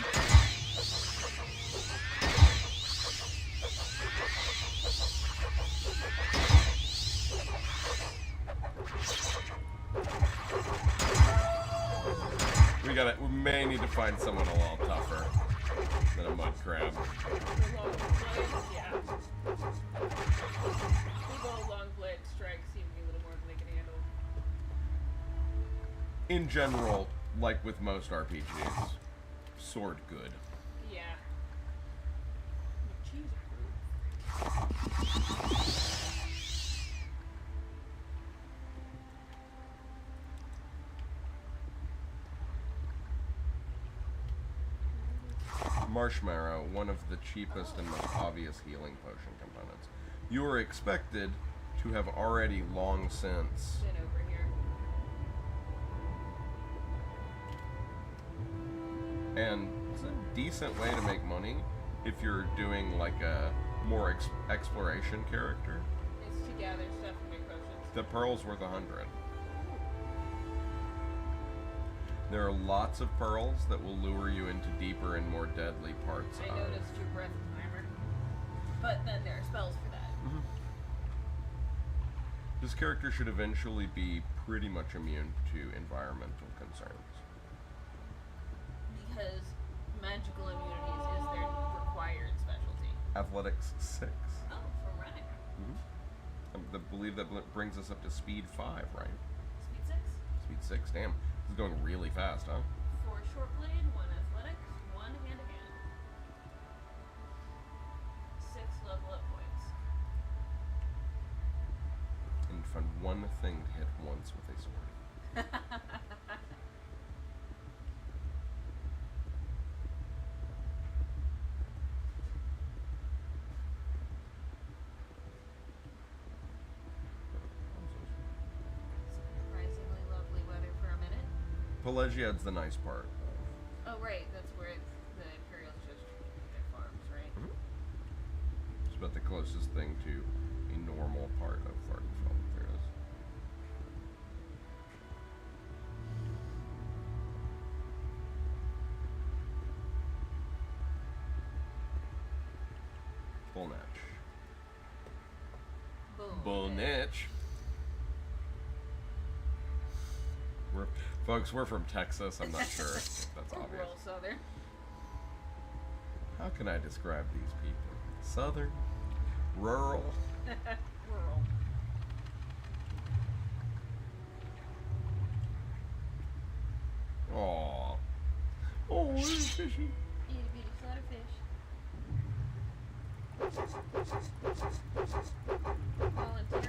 We may need to find someone a little tougher than a mud crab. The long blade, yeah. Big old long blade strikes seem to be a little more than they can handle. In general, like with most RPGs, sword good. Yeah. McCheese approved. Marshmallow, one of the cheapest and most obvious healing potion components. You are expected to have already long since Been over here. and it's a decent way to make money if you're doing like a more exploration character. It's to gather stuff and make potions. The pearl's worth 100. There are lots of pearls that will lure you into deeper and more deadly parts I of. noticed your breath timer. But then there are spells for that. This character should eventually be pretty much immune to environmental concerns. Because magical immunities is their required specialty. Athletics 6. Oh, for running. I believe that brings us up to speed 5, right? Speed 6? Speed 6. Damn, this is going really fast, huh? 4 short blade, 1 athletics, 1 hand to hand. 6 level up points. And find one thing to hit once with a sword. Surprisingly lovely weather for a minute. Pelagiad's the nice part. Oh, right, that's where the Imperials just their farms, right? It's about the closest thing to a normal part of Vardenfell that there is. Bullnatch. Boom. Bullnatch. Folks, we're from Texas. I'm not sure if that's We're obvious. real southern. How can I describe these people? Southern, rural. Rural. Aww. Oh, it's fishy. Itty bitty flutter fish. Volunteer.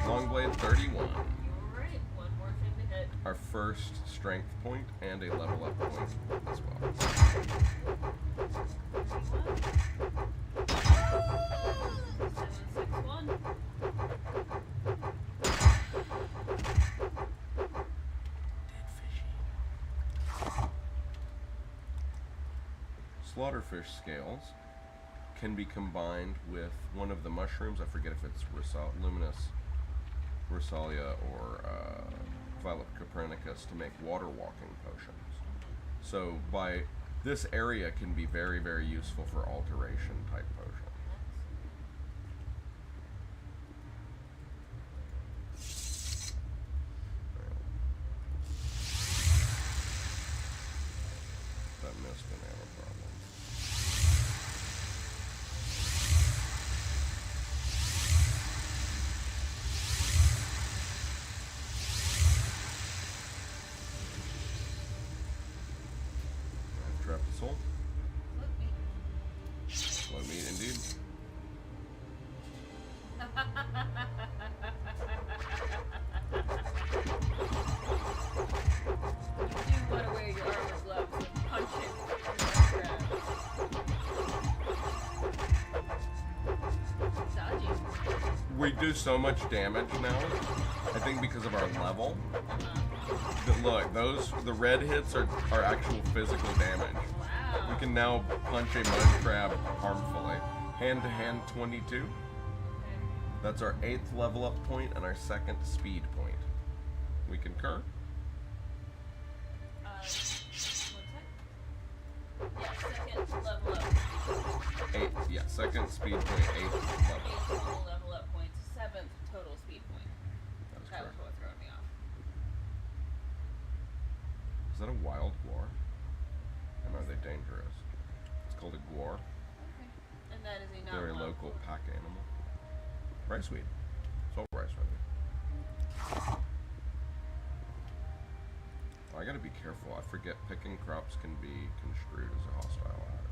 Longblade 31. Alright, 1 more thing to hit. Our first strength point and a level up point as well. 761. Slaughterfish scales can be combined with one of the mushrooms. I forget if it's luminous Rosalia or Violet Copernicus to make water walking potions. So by this area can be very, very useful for alteration type potions. That missed banana problem. I've trapped the soul. Look me. Slow meat indeed. You do want to wear your armor gloves and punch it. Dodgy. We do so much damage now, I think because of our level. But look, the red hits are actual physical damage. Wow. We can now punch a mud crab harmfully. Hand to hand 22. That's our 8th level up point and our 2nd speed point. We concur. What's that? Yeah, 2nd level up. 8, yeah, 2nd speed point, 8th level. 8th total level up points, 7th total speed point. That is That was correct. what threw me off. Is that a wild guar? And are they dangerous? It's called a guar. Okay. And that is a Very non-wild local boar. pack animal. Riceweed. Salt rice, rather. I gotta be careful. I forget picking crops can be construed as a hostile act.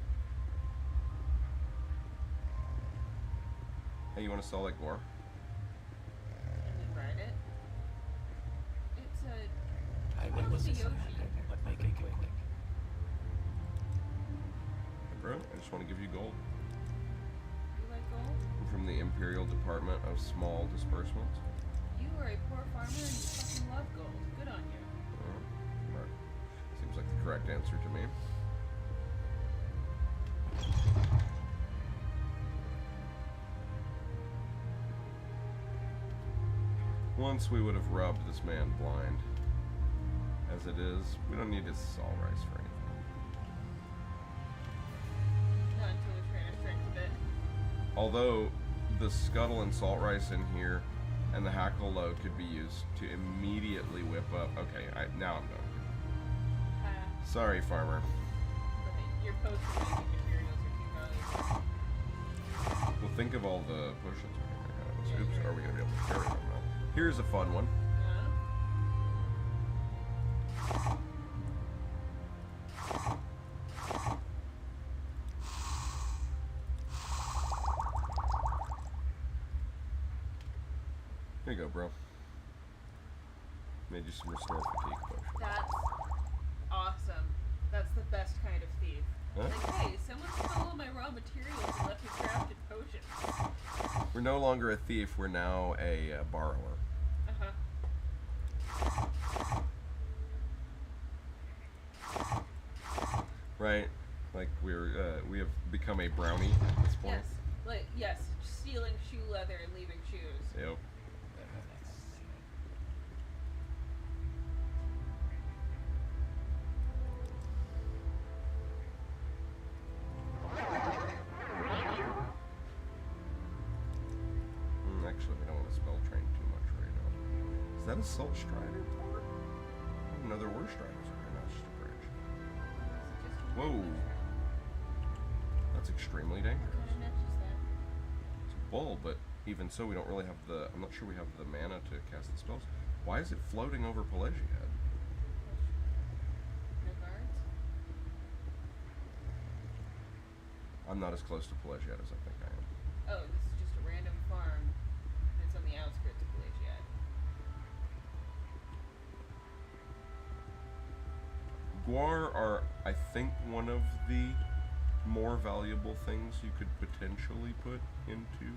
Hey, you want to sell that guar? And then ride it. It's a... I What will was the listen, Yoshi? but make it quick. Hey, bro, I just want to give you gold. You like gold? From the Imperial Department of Small Disbursements. You are a poor farmer and you fucking love gold. Good on you. Right. Seems like the correct answer to me. Once we would have rubbed this man blind. As it is, we don't need his salt rice for anything. Not until we train our strength a bit. Although the scuttle and salt rice in here and the hackle load could be used to immediately whip up. Okay, now I'm done. Sorry, farmer. But your post-making materials are too valuable. Well, think of all the potions we can make out of this. Oops, are we going to be able to carry them now? Here's a fun one. Here you go, bro. Made you some restore fatigue potion. That's awesome. That's the best kind of thief. Huh? Like, hey, someone stole all my raw materials and left me crafted potions. We're no longer a thief, we're now a borrower. Uh-huh. Right? Like we have become a brownie at this point. Yes. Like, yes, stealing shoe leather and leaving shoes. Yep. Actually, we don't want to spell train too much right now. Is that a Salt Strider port? I didn't know there were Striders over here. No, it's just a bridge. Whoa. That's extremely dangerous. What kind of match is that? It's a bull, but even so, we don't really have the... I'm not sure we have the mana to cast the spells. Why is it floating over Pelagiad? No guards? I'm not as close to Pelagiad as I think I am. Oh, this is just a random farm. It's on the outskirts of Pelagiad. Guar are, I think, one of the more valuable things you could potentially put into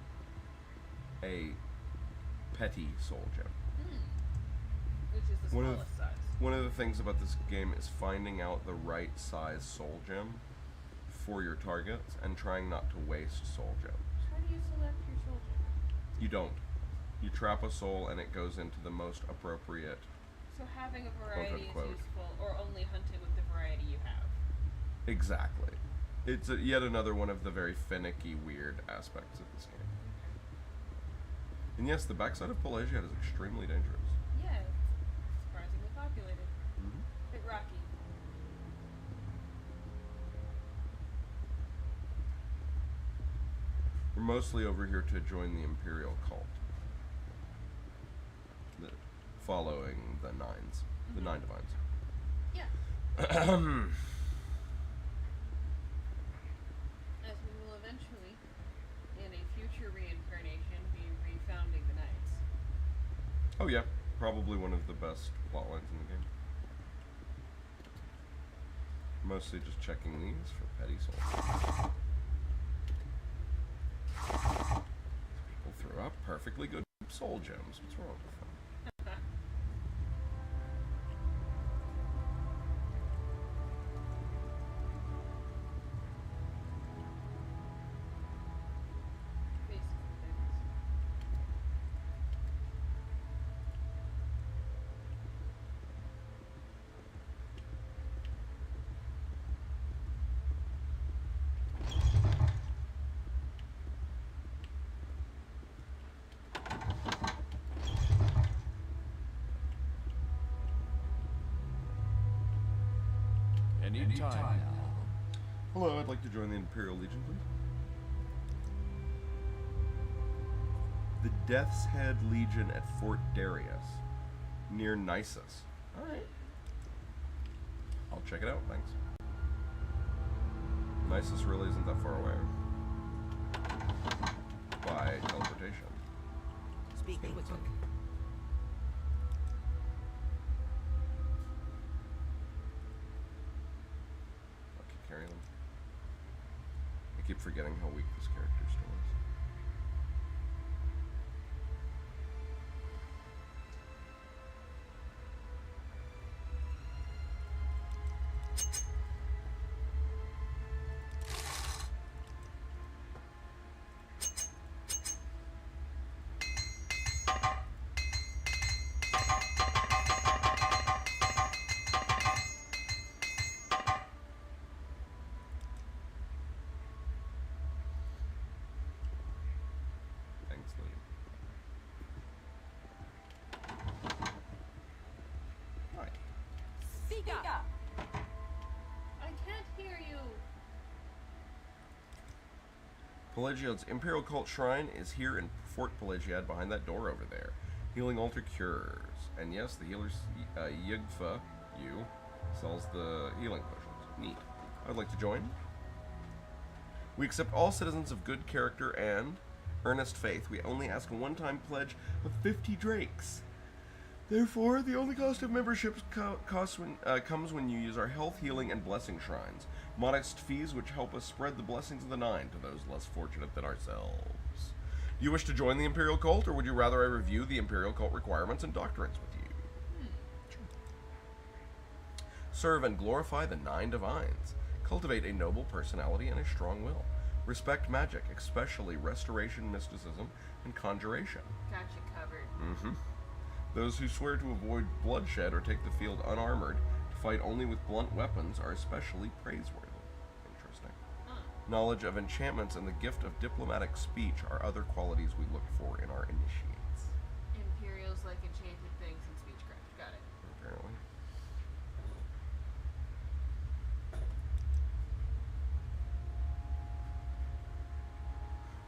a petty soul gem. Which is the One of smallest size. One of the things about this game is finding out the right size soul gem for your targets and trying not to waste soul gems. How do you select your soldier? You don't. You trap a soul and it goes into the most appropriate. So having a variety is Quote, unquote. useful, or only hunting with the variety you have. Exactly. It's yet another one of the very finicky, weird aspects of this game. And yes, the backside of Pelagiad is extremely dangerous. Yeah, it's surprisingly populated. Mm-hmm. Bit rocky. We're mostly over here to join the Imperial cult. Following the Nines. The Nine Divines. Yeah. As we will eventually, in a future reincarnation, be refounding the Knights. Oh yeah, probably one of the best plotlines in the game. Mostly just checking these for petty souls. People threw up perfectly good soul gems. What's wrong with them? Basic things. Anytime now. Hello, I'd like to join the Imperial Legion, please. The Death's Head Legion at Fort Darius, near Nisus. Alright. I'll check it out, thanks. Nisus really isn't that far away. By teleportation. Speaking with them. I can carry them. I keep forgetting how weak this character still is. Thanks, Lee. Hi. Speak up. I can't hear you. Pelagiad's Imperial Cult Shrine is here in Fort Pelagiad behind that door over there. Healing Altar Cures. And yes, the healer Yigfa, sells the healing potions. Neat. I'd like to join. We accept all citizens of good character and earnest faith. We only ask a one-time pledge of 50 drakes. Therefore, the only cost of membership comes when you use our health, healing, and blessing shrines. Modest fees which help us spread the blessings of the Nine to those less fortunate than ourselves. Do you wish to join the Imperial Cult, or would you rather I review the Imperial Cult requirements and doctrines with you? Sure. Serve and glorify the Nine Divines. Cultivate a noble personality and a strong will. Respect magic, especially restoration, mysticism, and conjuration. Got you covered. Mm-hmm. Those who swear to avoid bloodshed or take the field unarmored, to fight only with blunt weapons, are especially praiseworthy. Interesting. Knowledge of enchantments and the gift of diplomatic speech are other qualities we look for in our initiates. Imperials like enchanted things and speechcraft. Got it. Apparently.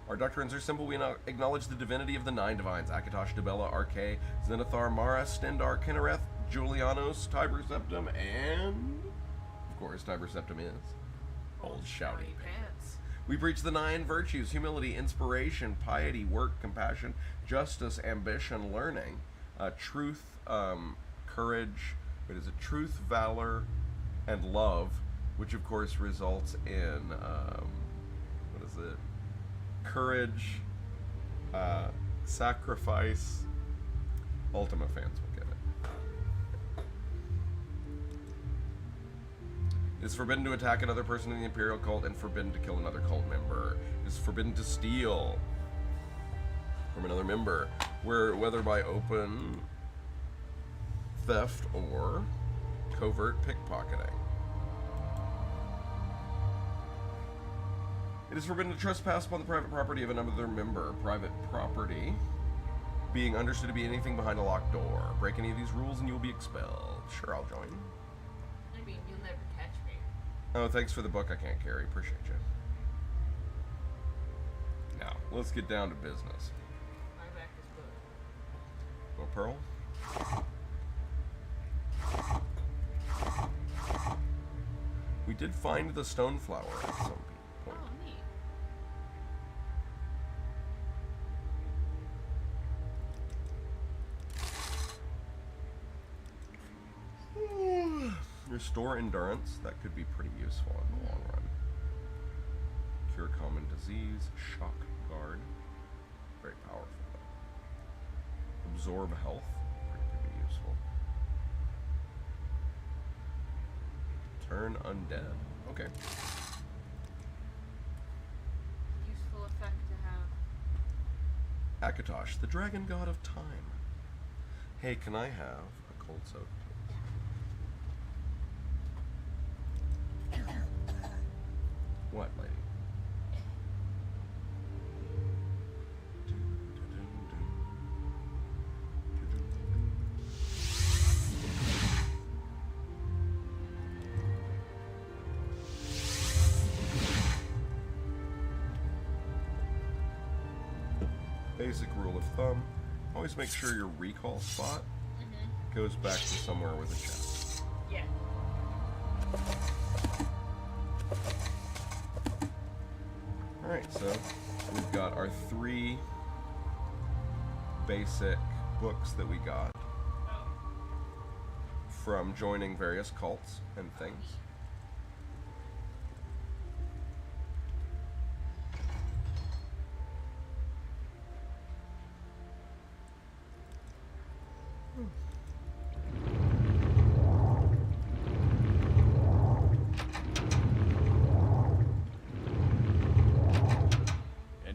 Our doctrines are simple. We acknowledge the divinity of the Nine Divines: Akatosh, Dibella, Arche, Zenithar, Mara, Stendar, Kinnereth, Julianos, Tiber Septim, and of course Tiber Septim is Old Shouty Pants. We preach the nine virtues: humility, inspiration, piety, work, compassion, justice, ambition, learning, truth, courage, truth, valor, and love, which of course results in courage, sacrifice. Ultima fans will get it. It is forbidden to attack another person in the Imperial cult and forbidden to kill another cult member. It is forbidden to steal from another member, whether by open theft or covert pickpocketing. It is forbidden to trespass upon the private property of another member. Private property being understood to be anything behind a locked door. Break any of these rules and you will be expelled. Sure, I'll join. I mean, you'll never catch me. Oh, thanks for the book I can't carry. Appreciate you. Now, let's get down to business. Buy back this book. Well, Pearl? We did find the stone flower at some point. Oh, neat. Restore endurance. That could be pretty useful in the long run. Cure common disease. Shock guard. Very powerful. Absorb health. Could be useful. Turn undead. Okay. Useful effect to have. Akatosh, the dragon god of time. Hey, can I have a cold soak, please? What, lady? Basic rule of thumb, always make sure your recall spot goes back to somewhere with a chest. Yeah. Alright, so we've got our 3 basic books that we got from joining various cults and things.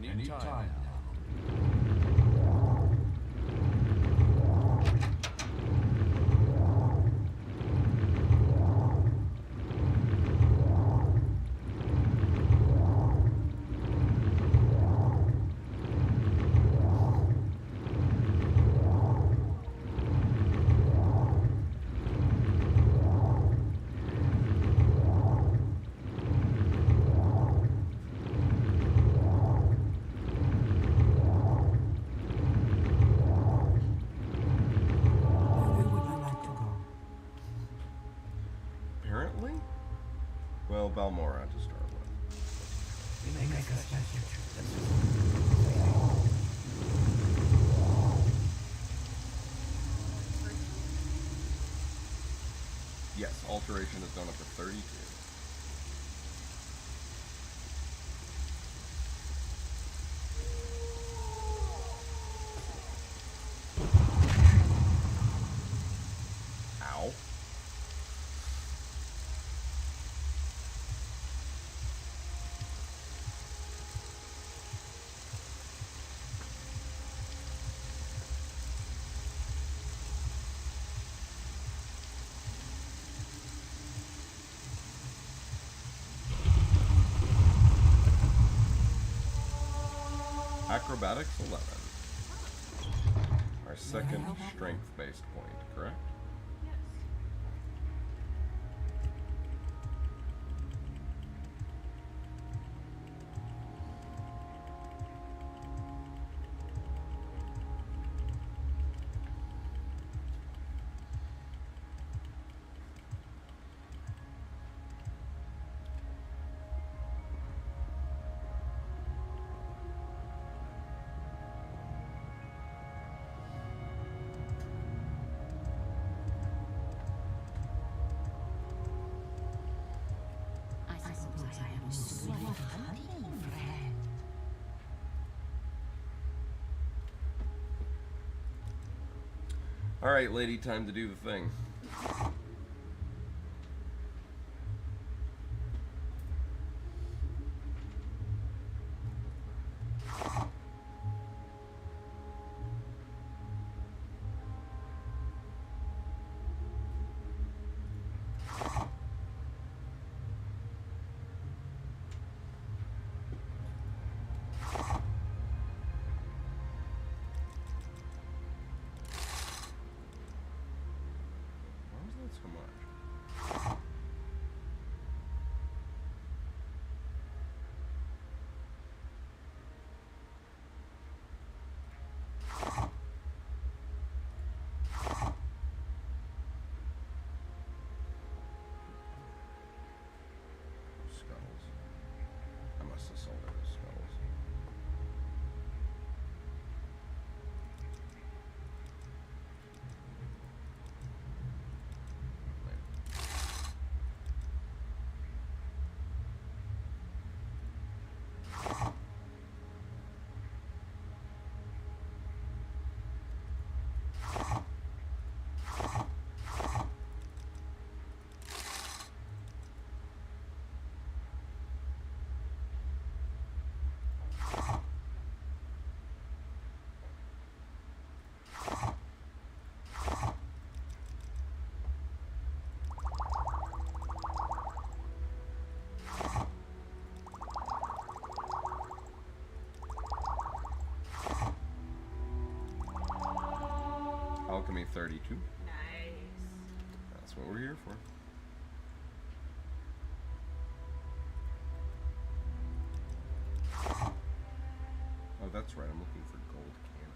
Anytime now. Apparently? Well, Balmora to start with. You make a special Yes, alteration has gone up to 32. Ow. Acrobatics 11. Our second strength-based point, correct? Yes. I suppose I am a sweet hunting friend. Alright, lady, time to do the thing. Alchemy 32. Nice. That's what we're here for. Oh, that's right. I'm looking for gold cannon.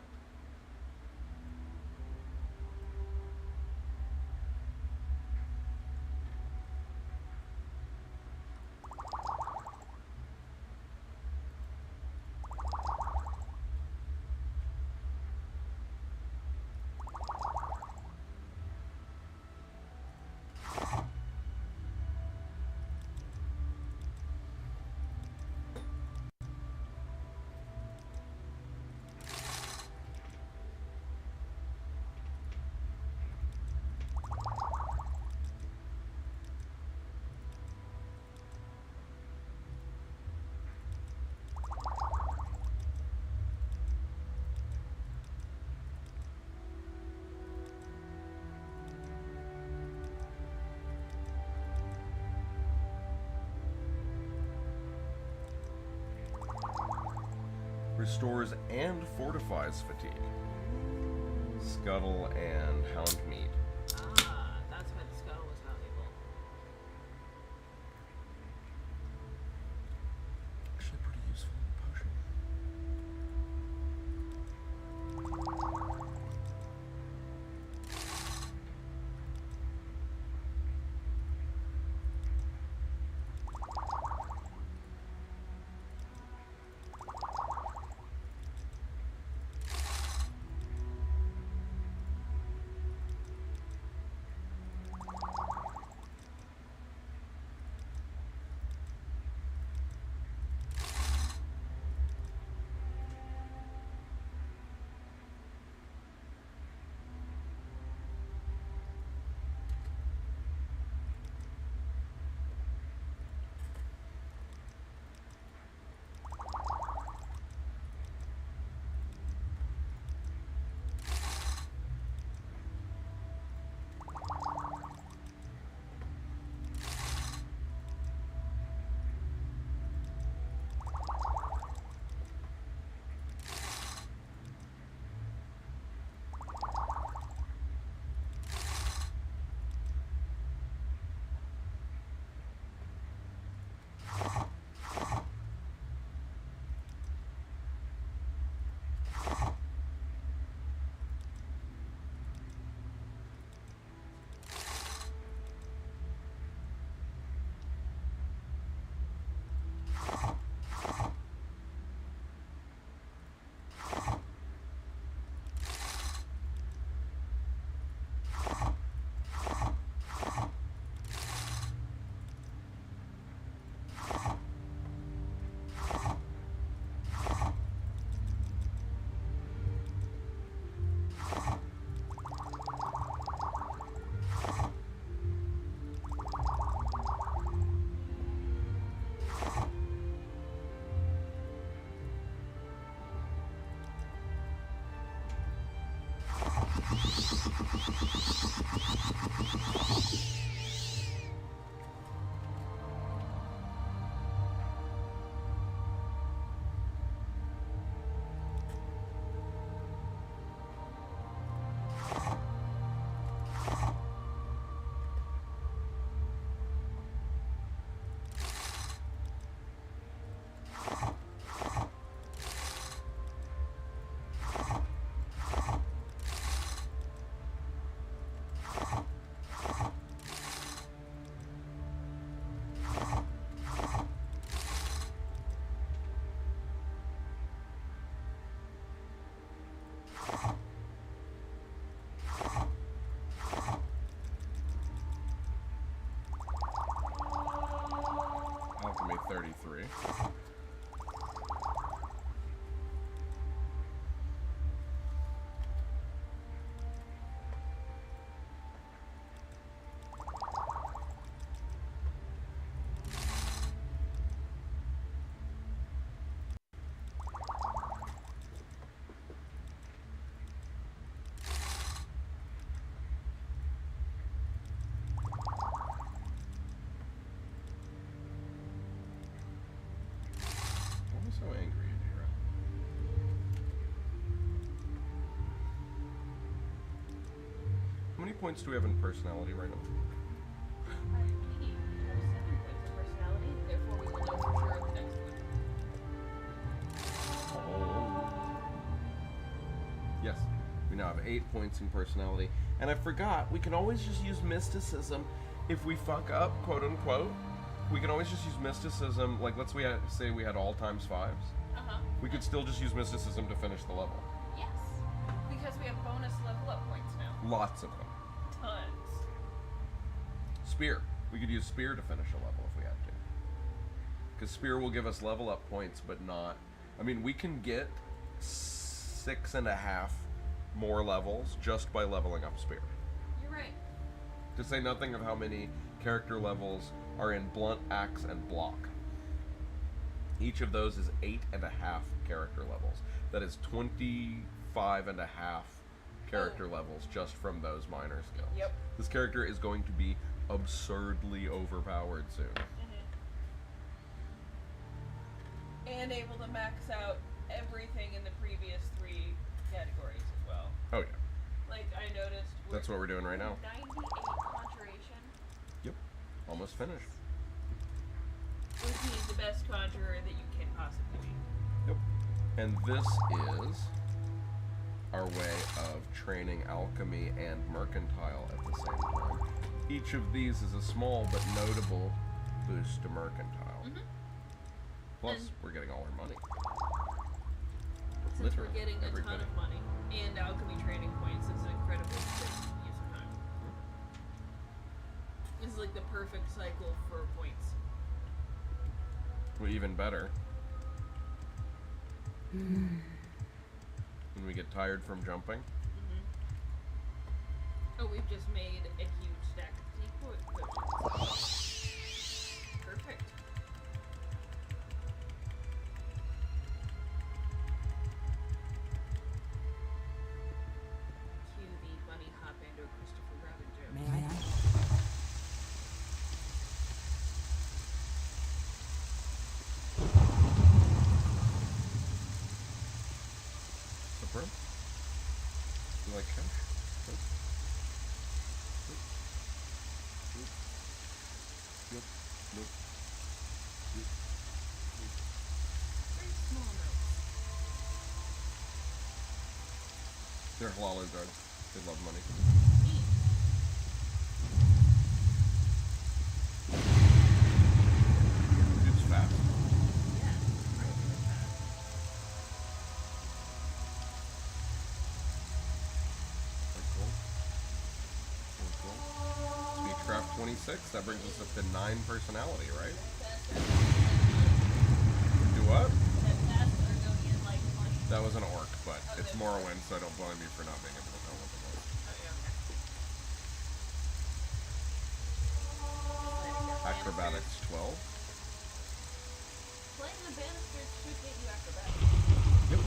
Restores and fortifies fatigue. Scuttle and Hound Meat. Ah, that's why the skull was valuable. Actually, pretty useful potion. points do we have in personality right now? I believe we have 7 points of personality, therefore we will know for sure in the next one. Oh. Yes, we now have 8 points in personality. And I forgot, we can always just use mysticism if we fuck up, quote unquote. We can always just use mysticism, like let's say we had all times 5s. Uh-huh. We could still just use mysticism to finish the level. Yes. Because we have bonus level up points now. Lots of them. Tons. Spear. We could use spear to finish a level if we had to. Because spear will give us level up points, but not... I mean, we can get 6.5 more levels just by leveling up spear. You're right. To say nothing of how many character levels are in blunt, axe, and block. Each of those is 8.5 character levels. That is 25.5 character levels just from those minor skills. Yep. This character is going to be absurdly overpowered soon. And able to max out everything in the previous 3 categories as well. Oh yeah. Like, I noticed... That's what we're doing right now. 98 conjuration. Yep. Almost finished. Which means the best conjurer that you can possibly be. Yep. And this is our way of training alchemy and mercantile at the same time. Each of these is a small but notable boost to mercantile. Mm-hmm. Plus, And we're getting all our money. since Literally, we're getting a every ton penny. of money, and alchemy training points is an incredibly quick use of time. This is like the perfect cycle for points. Well, even better. When we get tired from jumping. Oh, we've just made a huge stack of potions. Perfect. Cue the bunny hop and or Christopher Robin joke. May I ask? Supper? You like cash? Yep. Yep. Nope. Very small notes. They're halal guards. They love money. Neat. It's fast. Yeah, right like that. Like cool. Speedcraft 26. That brings us up to 9 personality, right? Do what? That fast Argonian like money. That was an orc, but it's Morrowind, so don't blame me for not being able to know what it was. Oh, yeah, okay. Acrobatics 12. Playing the banisters should get you acrobatics. Yep.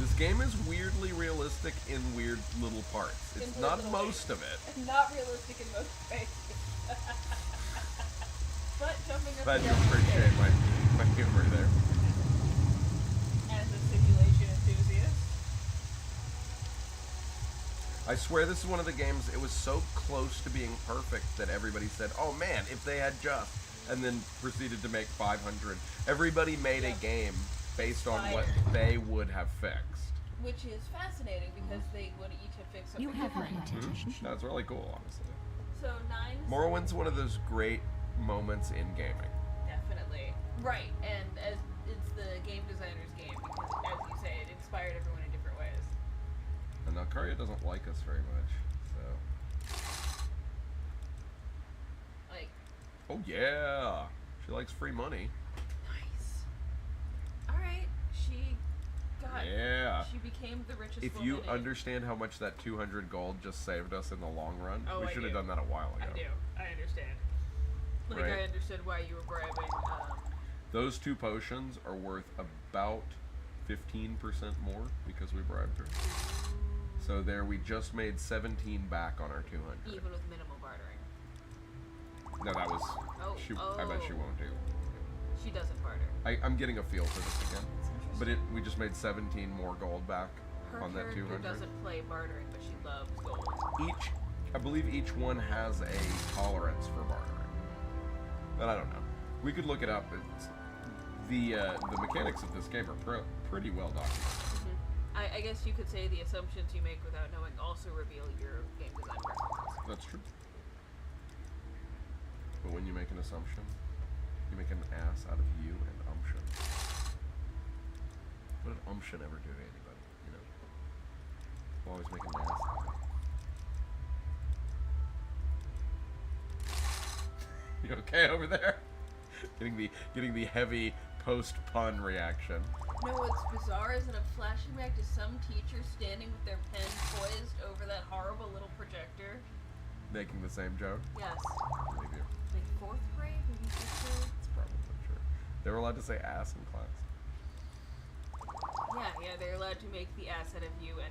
This game is weirdly realistic in weird little parts. It's In not little most ways. of it. Not realistic in most ways. But jumping up Glad and you down the appreciate stairs my humor there. as a simulation enthusiast. I swear this is one of the games, it was so close to being perfect that everybody said, oh man, if they had just, and then proceeded to make 500. Everybody made a game based on what they would have fixed. Which is fascinating because they would each have fixed something You have my different. attention. That's really cool, honestly. So 9. Morrowind's one of those great moments in gaming. Definitely. Right, and as it's the game designer's game because, as you say, it inspired everyone in different ways. And Alcaria doesn't like us very much, so... Like, Oh yeah! She likes free money. nice. Alright, she got... Yeah! She became the richest If woman you in- understand how much that 200 gold just saved us in the long run, Oh, we I should have do. done that a while ago. I do. I understand. Like, Right. I understood why you were bribing, Those 2 potions are worth about 15% more because we bribed her. So there, we just made 17 back on our 200. even with minimal bartering. No, that was... Oh, I bet she oh. won't do. She doesn't barter. I'm getting a feel for this again. But we just made 17 more gold back Her on that character 200. doesn't play bartering, but she loves gold. I believe each one has a tolerance for bartering. But I don't know. We could look it up. It's, the mechanics of this game are pretty well documented. I guess you could say the assumptions you make without knowing also reveal your game design preferences. That's true. But when you make an assumption, you make an ass out of you and umption. What did umption ever do to anybody? You know, we'll always make an ass out of you. You okay over there? Getting the heavy post-pun reaction. No, what's bizarre is that I'm flashing back to some teacher standing with their pen poised over that horrible little projector. Making the same joke? Yes. I believe you. Like 4th grade, maybe 5th grade? It's probably true. They were allowed to say ass in class. Yeah, they're allowed to make the ass out of you and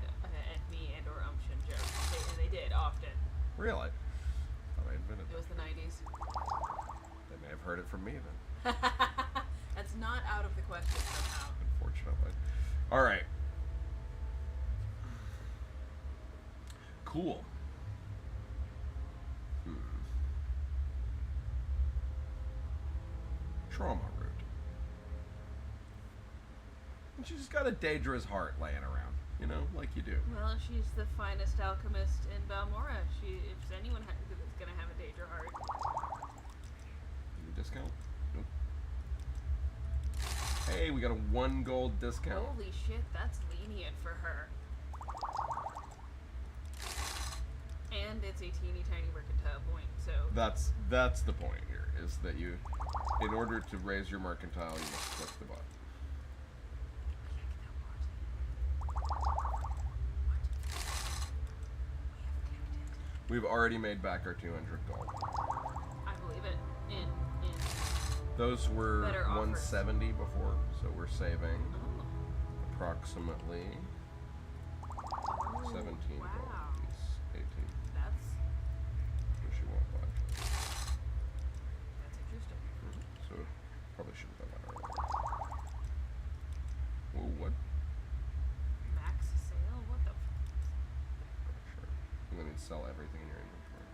me and or umption jokes. And they did often. Really? Thought I invented It was the 90s. They may have heard it from me then. That's not out of the question somehow. Unfortunately. All right. Cool. Trauma root. And she just got a Daedra's heart laying around, you know, like you do. Well, she's the finest alchemist in Balmora. If anyone is gonna have a Daedra heart. Any discount? Nope. Hey, we got a 1 gold discount. Holy shit, that's lenient for her. And it's a teeny tiny mercantile point, so That's the point here, is that you, in order to raise your mercantile, you must click the button. We've already made back our 200 gold. I believe it. In Those were Better offers. 170 before, so we're saving oh. approximately 17 wow. gold piece. 18. That's What she want by. interesting. So probably should have done that earlier. Whoa, what? Max sale? What the Sure. I'm gonna need to sell everything in your inventory.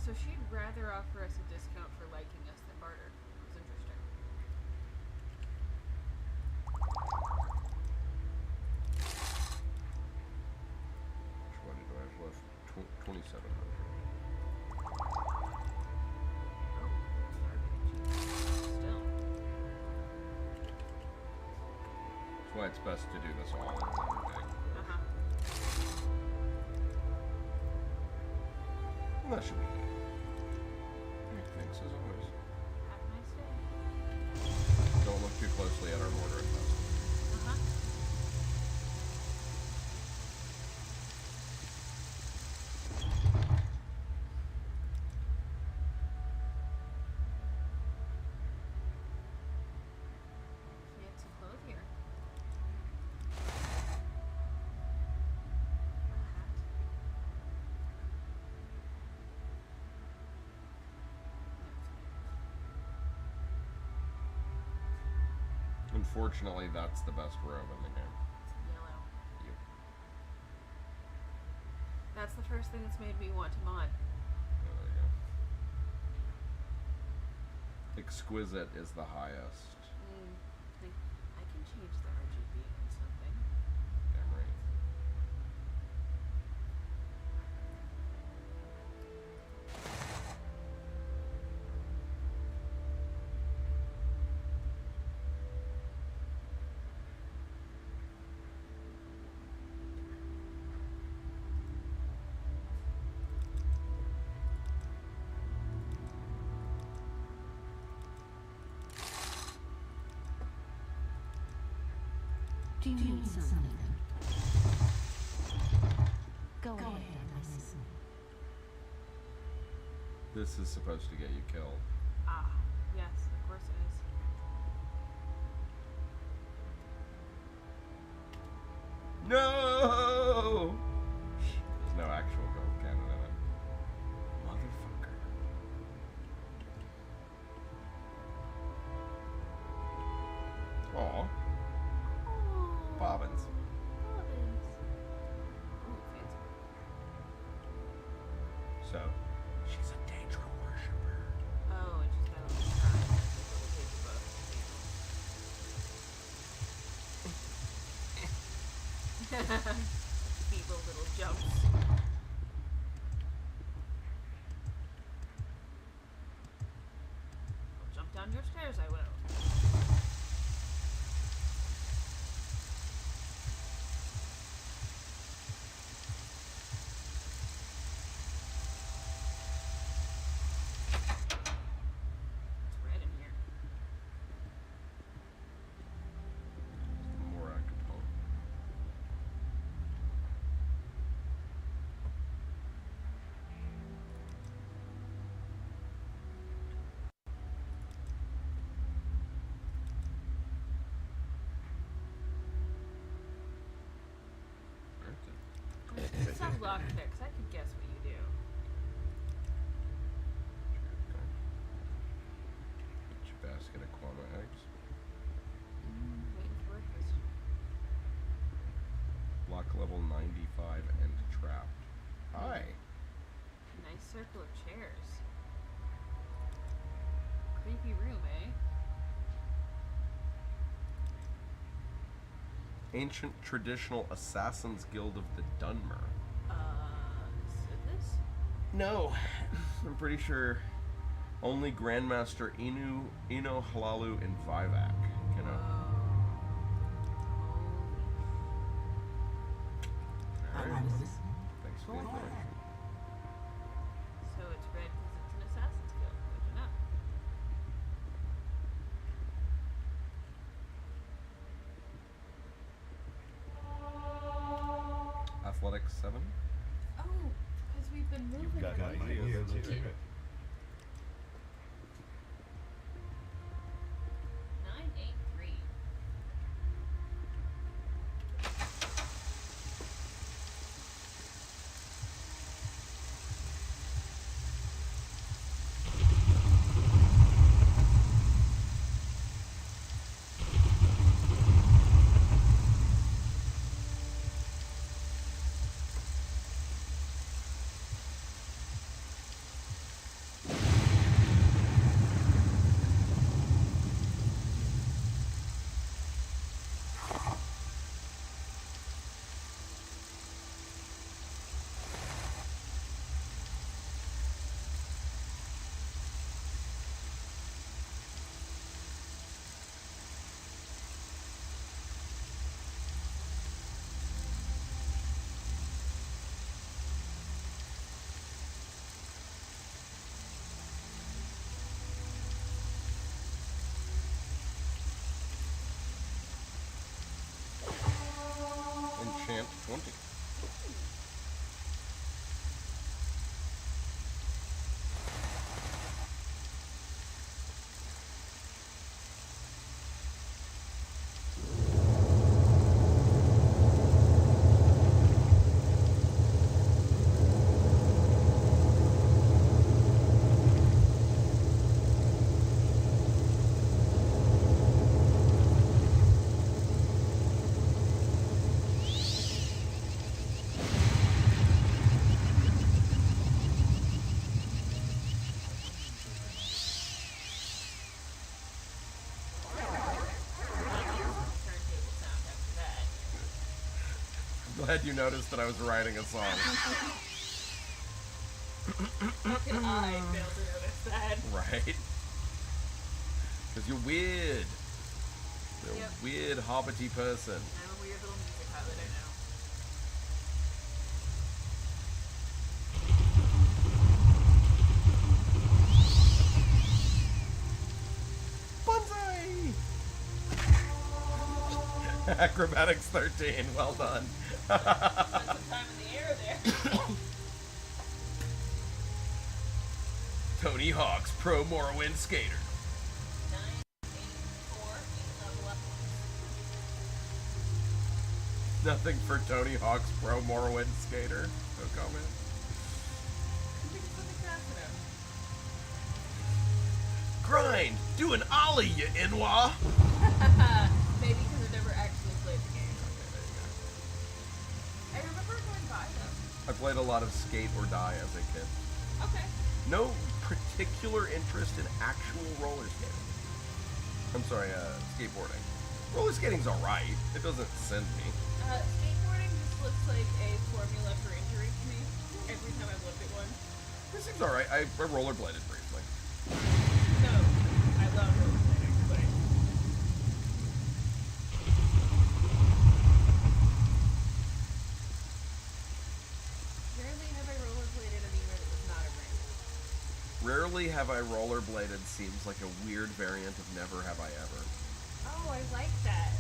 So she'd rather offer us a discount for liking us than barter. It's interesting. Which one do I have left? 2,700. Still. That's why it's best to do this all in one day. Well, that should be good. Thanks as always. Have a nice day. Don't look too closely at our mortar and pestle. Fancy clothier. Unfortunately, that's the best robe in the game. It's yellow. Yep. That's the first thing that's made me want to mod. There you go. Exquisite is the highest. I can change the RGB in something. Damn right. Do you need something? Go ahead, I listen. This is supposed to get you killed. Ah, yes, of course it is. No! There's no actual gold cannon in it. Motherfucker. Aw. Bobbins. So, she's a Daedra worshiper. Oh, and she's got a little shrine. Feeble little jumps. I'll jump down your stairs, I will. It's red in here. More Acapone. Stop lockpicks. I could guess what you do. Get your basket of Quama eggs. Waiting for this. Block level 95 and trapped. Hi. Nice circle of chairs. Creepy room, eh? Ancient Traditional Assassins Guild of the Dunmer. Is this? No. I'm pretty sure only Grandmaster Inu Halalu and Vivak can open. Alright. Thanks for the information. So it's red because it's an assassin's guild. Good to know. Athletics 7. Oh, because we've been moving. You've got ideas too. 983. Enchant 20. Turntable sound after that. Glad you noticed that I was writing a song. How could I fail to notice that? Right? Because you're weird. You're Yep. a weird hobbity person. I'm a weird little music habit, I know. Bonsai! Acrobatics 13, well done. Spent some time in the air there. Tony Hawk's Pro Morrowind Skater. 984, level up. Nothing for Tony Hawk's Pro Morrowind skater. No comment. I think it's something fast enough. Grind! Do an ollie, you Inwa! Maybe because I've never actually played the game. Okay, there you go. I remember going by them. I played a lot of Skate or Die as a kid. Okay. No particular interest in actual roller skating. I'm sorry, skateboarding. Roller skating's alright. It doesn't send me. Skateboarding just looks like a formula for injury to me. Every time I've looked at one. This seems alright. I rollerbladed briefly. No, I love rollerblading, but rarely have I rollerbladed anywhere that was not a ramp. Rarely have I rollerbladed seems like a weird variant of Never Have I Ever. Oh, I like that.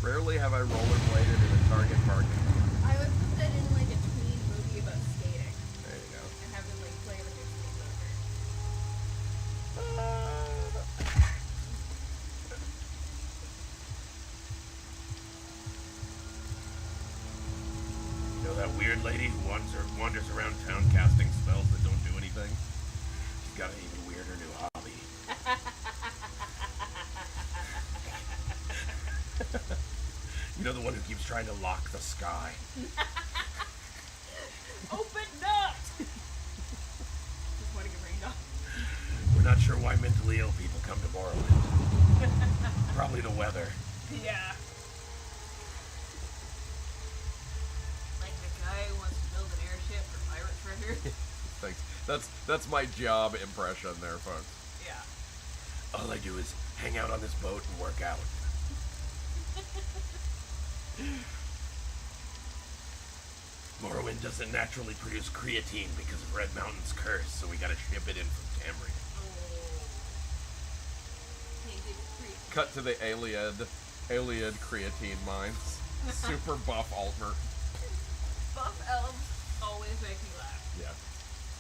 Rarely have I rollerbladed in a Target parking lot. I would put that in like a tween movie about skating There you go. and have them like play with their skateboarder. You know that weird lady who wanders around town casting spells that don't do anything? She's got an even weirder new hobby. You know the one who keeps trying to lock the sky? Open up! Just want to get rained on. We're not sure why mentally ill people come to Morrowind. Probably the weather. Yeah. Like the guy who wants to build an airship for pirate treasure. Thanks. That's my job impression there, folks. Yeah. All I do is hang out on this boat and work out. Morrowind doesn't naturally produce creatine because of Red Mountain's curse, so we gotta ship it in from Tamriel. Cut to the Iliad creatine mines. Super buff Altmer. Buff elves always make me laugh. Yeah,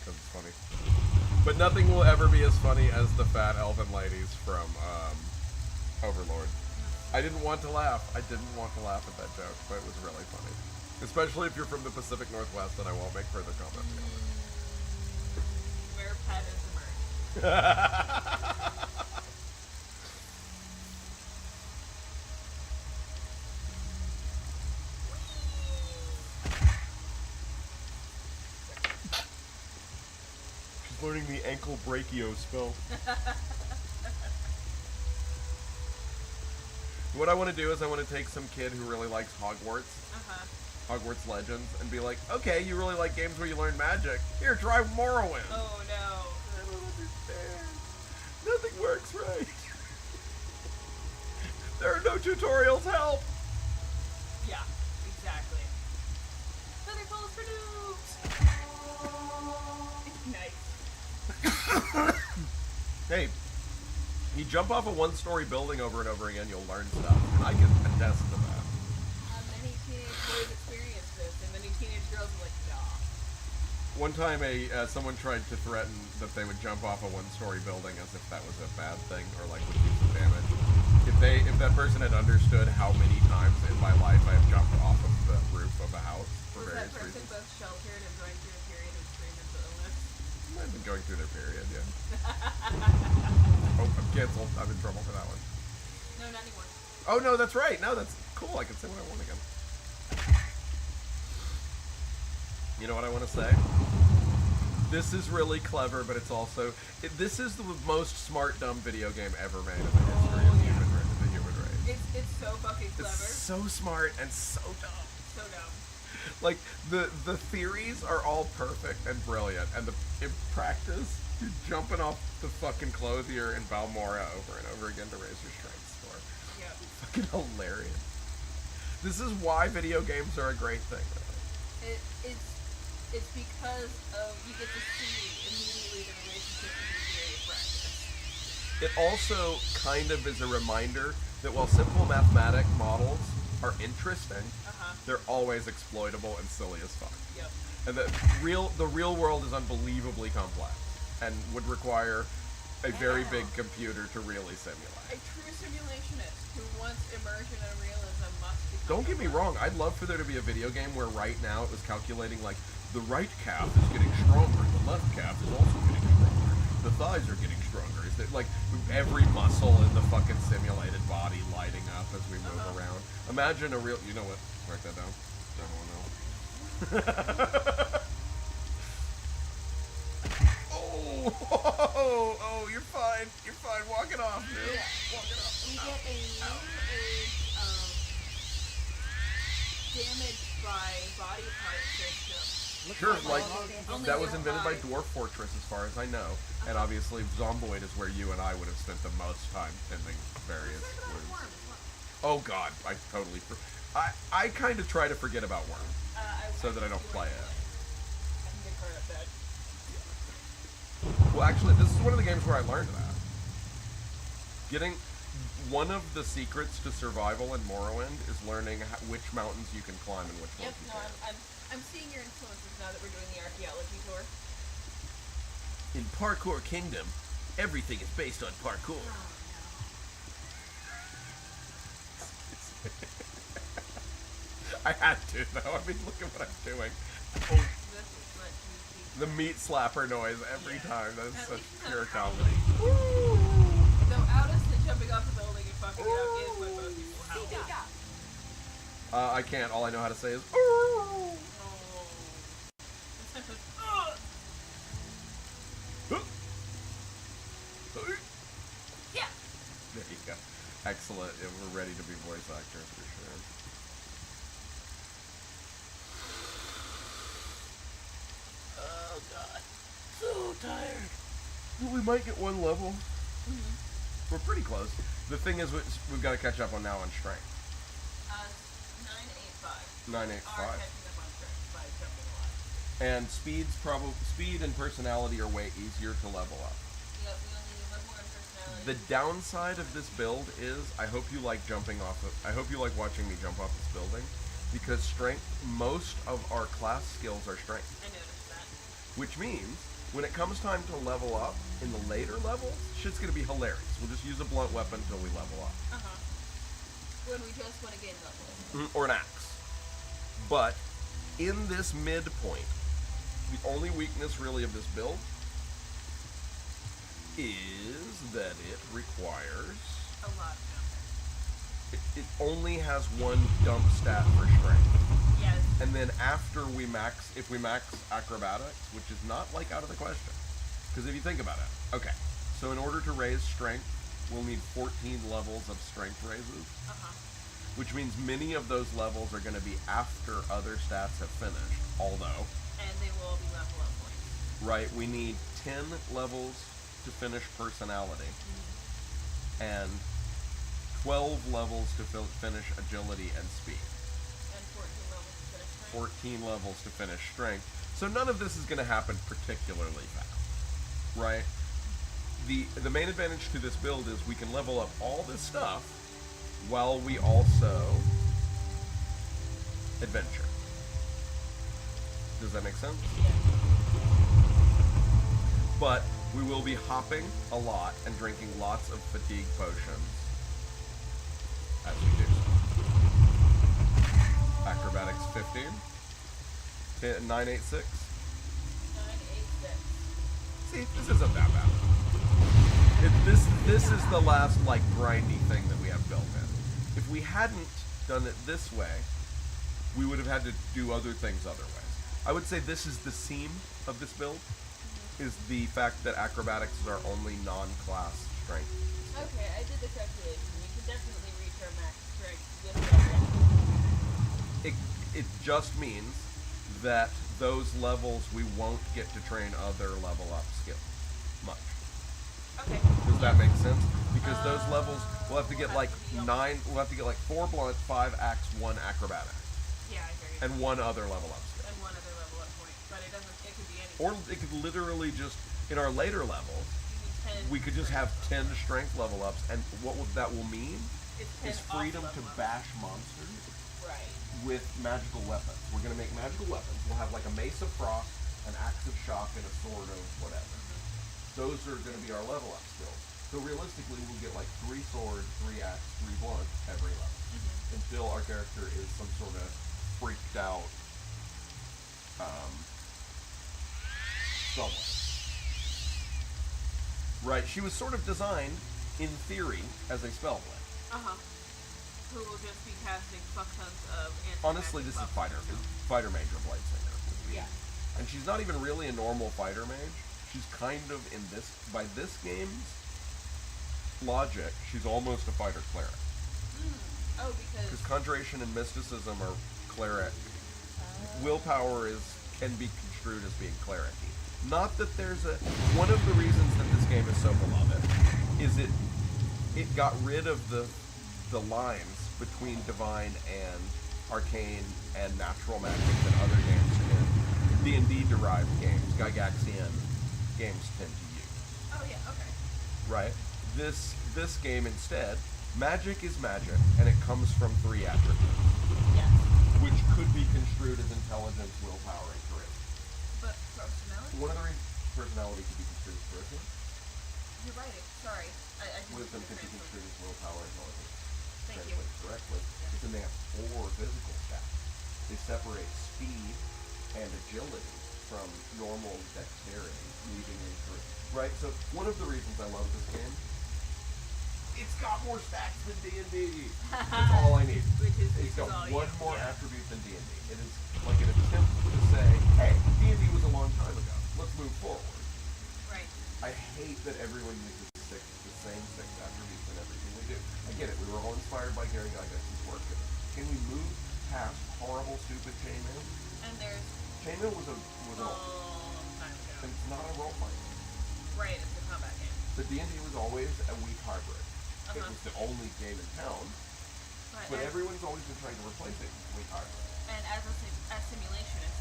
because it's funny. But nothing will ever be as funny as the fat elven ladies from Overlord. I didn't want to laugh. I didn't want to laugh at that joke, but it was really funny. Especially if you're from the Pacific Northwest, and I won't make further comment beyond it. Where Pat is She's learning the ankle brachio spell. What I want to do is I want to take some kid who really likes Hogwarts, Hogwarts Legends, and be like, okay, you really like games where you learn magic. Here, try Morrowind. Oh no. I don't understand. Nothing works right. There are no tutorials. Help. Yeah, exactly. Feather falls for noobs! Nice. Hey, you jump off a one-story building over and over again, you'll learn stuff. And I can attest to that. Many teenage boys experience this, and many teenage girls are like, nah. One time, someone tried to threaten that they would jump off a one-story building as if that was a bad thing, or like would do some damage. If that person had understood how many times in my life I have jumped off of the roof of a house for Was that various person reasons. both sheltered and going through a period of extreme mental illness? I've been going through their period, yeah. Oh, I'm canceled. I'm in trouble for that one. No, not anymore. Oh no, that's right. No, that's cool. I can say what I want again. You know what I want to say? This is really clever, but it's also... this is the most smart, dumb video game ever made in the history of the human race. It's so fucking clever. It's so smart and so dumb. So dumb. Like, the theories are all perfect and brilliant, and in practice, you're jumping off the fucking clothier in Balmora over and over again to raise your strength score. Yep. Fucking hilarious. This is why video games are a great thing, really. It's because of you get to see immediately the relationship between theory and practice. It also kind of is a reminder that while simple mathematic models are interesting, they're always exploitable and silly as fuck. Yep. And the real world is unbelievably complex and would require a very big computer to really simulate. A true simulationist who wants immersion and realism must be. Don't get me wrong, I'd love for there to be a video game where right now it was calculating, like, the right calf is getting stronger, the left calf is also getting stronger, the thighs are getting stronger. Is that, like, every muscle in the fucking simulated body lighting up as we move around. Imagine a real, you know what, write that down. Don't want to know. Oh, you're fine. You're fine. Walk it off, dude. Walk it off. We get a new age damaged by body part system. Sure, like, Only that was we're invented by fine. Dwarf Fortress as far as I know. And obviously Zomboid is where you and I would have spent the most time tending various wounds. Oh god, I totally I kind of try to forget about Worm. So that I don't play it. I can get caught up bad. Well, actually, this is one of the games where I learned that. Getting one of the secrets to survival in Morrowind is learning which mountains you can climb and which Yep, ones you no, can't. I'm seeing your influences now that we're doing the archaeology tour. In Parkour Kingdom, everything is based on parkour. I had to, though. I mean, look at what I'm doing. This is what you The meat slapper noise every time. That is At such least it's not pure howling. comedy. Though Aldous and jumping off the building and fucking it up is what most people howl. I can't. All I know how to say is. Oh. Yeah. There you go. Excellent. Yeah, we're ready to be voice actors for sure. Oh god. So tired. We might get one level. We're pretty close. The thing is, we've got to catch up on now on strength. 985. 985. Are catching up on strength by jumping a lot. And speed and personality are way easier to level up. Yep, we only need one more in personality. The downside of this build is I hope you like I hope you like watching me jump off this building, because strength, most of our class skills are strength. I noticed that. Which means when it comes time to level up in the later levels, shit's gonna be hilarious. We'll just use a blunt weapon until we level up. When we just want to gain level. Or an axe. But in this midpoint, the only weakness really of this build is that it requires... A lot of jumping. It only has one dump stat for strength. Yes. And then after if we max acrobatics, which is not like out of the question. Because if you think about it, okay, so in order to raise strength, we'll need 14 levels of strength raises. Which means many of those levels are going to be after other stats have finished, although... And they will all be level up points. Right, we need 10 levels to finish personality. And 12 levels to finish agility and speed. And 14 levels to finish strength. 14 levels to finish strength. So none of this is going to happen particularly fast, right? The main advantage to this build is we can level up all this stuff while we also adventure. Does that make sense? Yes. But we will be hopping a lot and drinking lots of fatigue potions as we do so. Acrobatics 15. 986. 986. See, this isn't that bad. This is the last, like, grindy thing that we have built in. If we hadn't done it this way, we would have had to do other things other ways. I would say this is the seam of this build, is the fact that acrobatics are only non-class strength. Okay, I did the calculation. We could definitely reach our max strength with that. It just means that those levels we won't get to train other level up skills much. Okay. Does that make sense? Because those levels, we'll have to get like 4 blunt, 5 axe, 1 acrobatic, Yeah, I hear you. and 1 other level up skill. And one other level up point. But it doesn't, it could be anything. Or it could literally just, in our later levels, You need 10 we could just have strength 10 strength level ups, and what that will mean It's 10 is freedom off to level up. bash monsters Right. with magical weapons. We're going to make magical weapons. We'll have like a mace of frost, an axe of shock, and a sword of whatever. those are going to be our level up skills. So realistically, we'll get like 3 sword, 3 axe, 3 blunt every level. Until our character is some sort of freaked out someone. Right, she was sort of designed, in theory, as a spellblade. Who will just be casting fuck tons of Honestly, this is fighter mage or blade singer. Yeah. And she's not even really a normal fighter mage. She's kind of by this game's logic, she's almost a fighter cleric. Oh, because Conjuration and mysticism are cleric. Willpower can be construed as being cleric-y. Not that there's one of the reasons that this game is so beloved is it got rid of the lines between divine and arcane and natural magic that other games in D&D derived games, Gygaxian games tend to use. oh yeah, okay. Right? This game instead, magic is magic, and it comes from 3 attributes, Yes. which could be construed as intelligence, willpower, and charisma. But personality? One of the reasons personality could be construed as charisma, You're right. Sorry. I didn't wisdom could be translate. construed as willpower, intelligence. Thank you. Translated correctly. It's then they have 4 physical stats. They separate speed and agility from normal dexterity, leaving in charisma. Right? So one of the reasons I love this game, it's got more stats than D&D. That's all I need. It's got one more attribute than D&D. It is like an attempt to say, hey, D&D was a long time ago. Let's move forward. Right. I hate that everyone uses the same 6 attributes in everything we do. I get it. We were all inspired by Gary Gygax's work. Can we move past horrible, stupid chainmail? And there's Chainmail was an Long time ago. it's not a role playing. Right, it's a combat game. So D&D was always a weak hybrid. It Uh-huh. was the only game in town, but everyone's always been trying to replace it with weak hybrid. and as simulationist,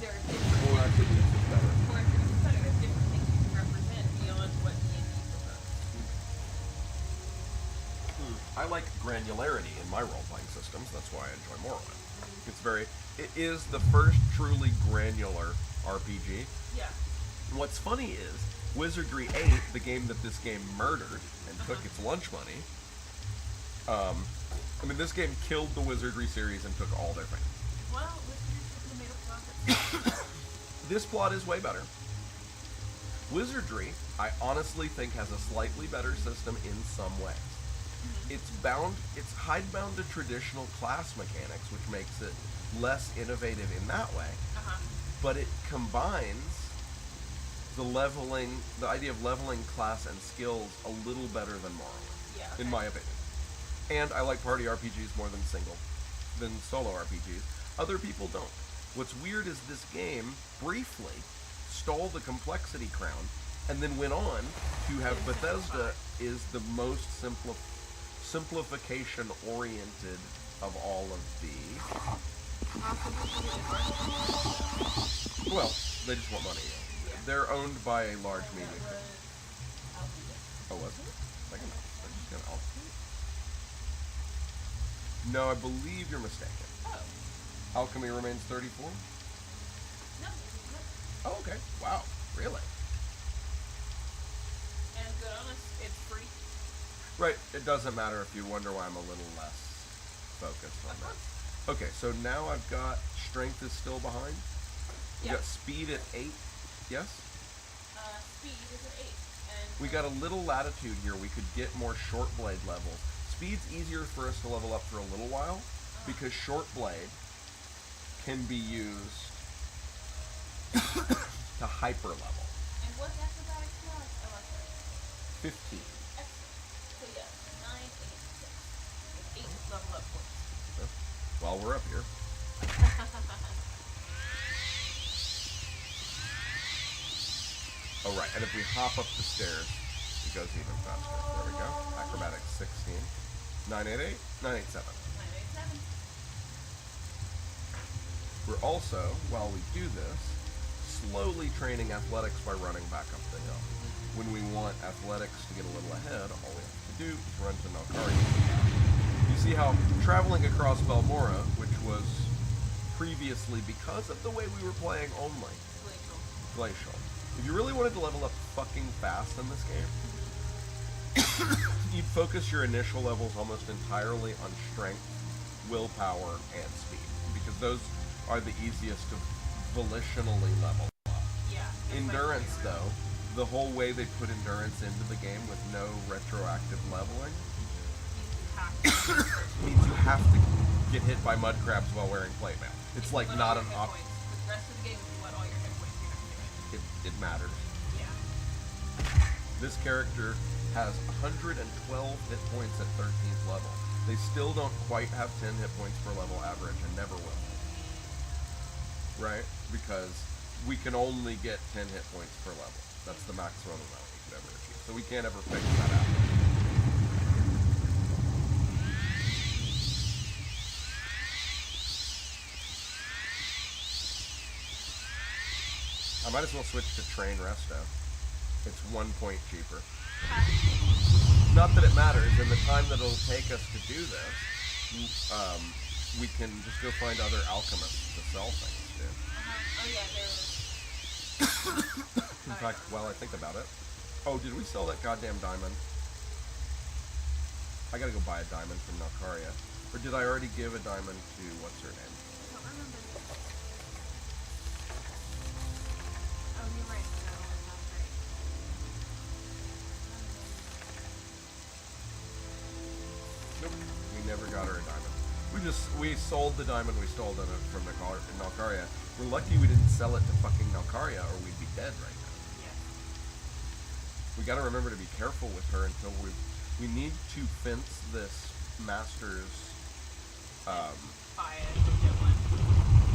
there are different More attributes is better. more attributes better. There's different things you can represent beyond what D&D proposes. I like granularity in my role-playing systems. That's why I enjoy Morrowind. It is the first truly granular RPG. Yeah. What's funny is, Wizardry 8, the game that this game murdered and took its lunch money, this game killed the Wizardry series and took all their fans. Well, Wizards could have made a profit. This plot is way better. Wizardry, I honestly think, has a slightly better system in some ways. It's hidebound to traditional class mechanics, which makes it less innovative in that way. But it combines the idea of leveling class and skills a little better than Morrowind, Yeah. in my opinion. And I like party RPGs more than solo RPGs. Other people don't. What's weird is this game briefly stole the complexity crown and then went on to have Bethesda is the most simplification oriented of all of the. Well, they just want money. They're owned by a large media company. Oh, was it? I just got Altmer. No, I believe you're mistaken. Oh. Alchemy remains 34? No. Oh, okay. Wow. Really? And good on us, it's free. Right. It doesn't matter if you wonder why I'm a little less focused on that. Okay, so now I've got strength is still behind. We got speed at 8. Yes? Speed is at 8. And We got a little latitude here. We could get more short blade levels. Speed's easier for us to level up for a little while because short blade can be used to hyper level. And what's acrobatics now? Oh, I'm sorry. 15. Excellent. So yes, 9, 8, 6. 8 level up points. While we're up here. Oh, right. And if we hop up the stairs, it goes even faster. There we go. Acrobatics 16. 988, 987. 987. We're also, while we do this, slowly training athletics by running back up the hill. When we want athletics to get a little ahead, all we have to do is run to Nalkari. You see how traveling across Belmora, which was previously, because of the way we were playing only, Glacial. If you really wanted to level up fucking fast in this game, you'd focus your initial levels almost entirely on strength, willpower, and speed, because those are the easiest to volitionally level up. Yeah. that's Endurance, my favorite. though, the whole way they put endurance into the game with no retroactive leveling means you have to get hit by mud crabs while wearing plate mail. It's like Want not all an your hit option. points. The rest of the game, if you want all your hit points, you're not gonna do It matters. it. Yeah. This character has 112 hit points at 13th level. They still don't quite have 10 hit points per level average and never will. Right? Because we can only get 10 hit points per level. That's the maximum amount we could ever achieve. So we can't ever fix that out. I might as well switch to train resto. It's 1 point cheaper. Not that it matters. In the time that it'll take us to do this, we can just go find other alchemists to sell things to. Oh yeah, there was. In fact, while I think about it, oh, did we sell that goddamn diamond? I gotta go buy a diamond from Nalcaria. Or did I already give a diamond to what's her name? I don't remember. Oh, you're right. No, that's not right. Nope. We never got her a diamond. We sold the diamond we stole from Nalcaria. We're lucky we didn't sell it to fucking Nalcaria, or we'd be dead right now. Yeah. We gotta remember to be careful with her until we need to fence this master's, Buy it. Get one.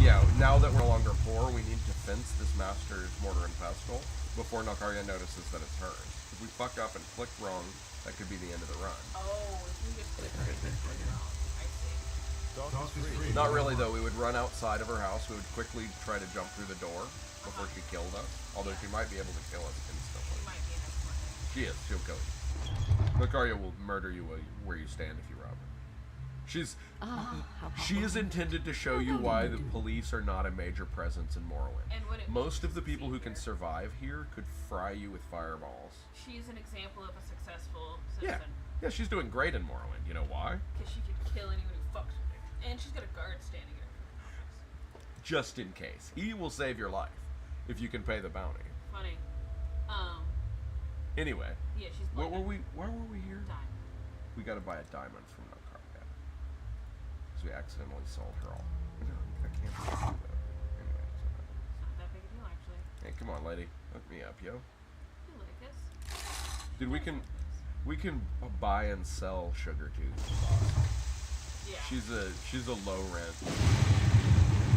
yeah, now that we're no longer poor, we need to fence this master's mortar and pestle before Nalcaria notices that it's hers. If we fuck up and click wrong, that could be the end of the run. Oh, if we just click right and click wrong. I see. Not really, though. We would run outside of her house. We would quickly try to jump through the door before she killed us. Although she might be able to kill us It instantly. might be an excellent thing. She is. She'll kill you. Nalcaria will murder you where you stand if you rob her. She is intended to show you why the police are not a major presence in Morrowind. And what it Most of means the to people see who can her. survive here could fry you with fireballs. She's an example of a successful Yeah. citizen. Yeah, she's doing great in Morrowind. You know why? Because she could kill anyone who fucks with her. And she's got a guard standing at her. Just in case. He will save your life if you can pay the bounty. Funny. Anyway, Yeah, she's why blooded. were we here? Diamond. We gotta buy a diamond from Nalcaria. Because we accidentally sold her all. No, I can't do that. Anyway, Not that big a deal, actually. hey, come on, lady. Hook me up, yo. You like us? Dude, we can buy and sell sugar too. Yeah. She's a low rent.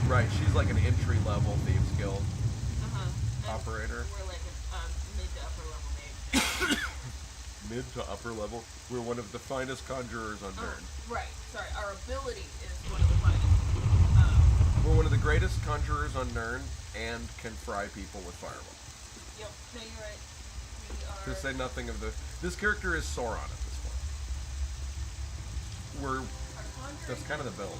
Right, she's like an entry level Thieves Guild And operator. We're like a mid to upper level mage. Mid to upper level. We're one of the finest conjurers on Nern. Right. Sorry. Our ability is one of the finest. We're one of the greatest conjurers on Nern and can fry people with fireball. Yep. No, you're right. We are. To say nothing of this character is Sauron at this point. Our That's kind of the build.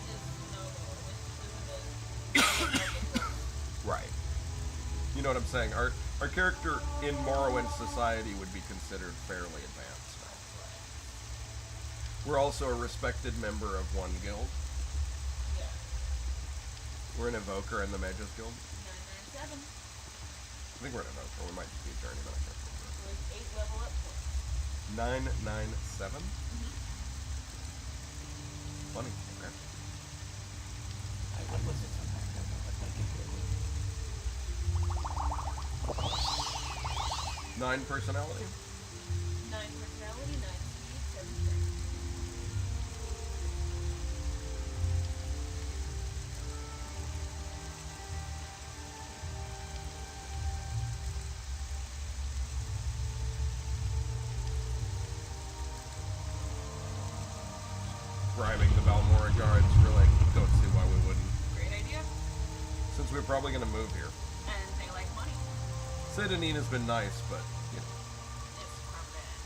Right. You know what I'm saying? Our character in Morrowind society would be considered fairly advanced. We're also a respected member of one guild. Yeah. We're an evoker in the Mages Guild. 997. I think we're an evoker. We might just be a journeyman. I can't remember. With 8 level up points. 997? Funny. Okay. I would listen sometimes. That's my computer. 9 personality? 9 personality, 9 speed, 7 strength. Bribing the Balmora guards, really don't see why we wouldn't. Great idea. Since we're probably going to move here. And they like money. Sedanine has been nice, but, you know. It's permanent.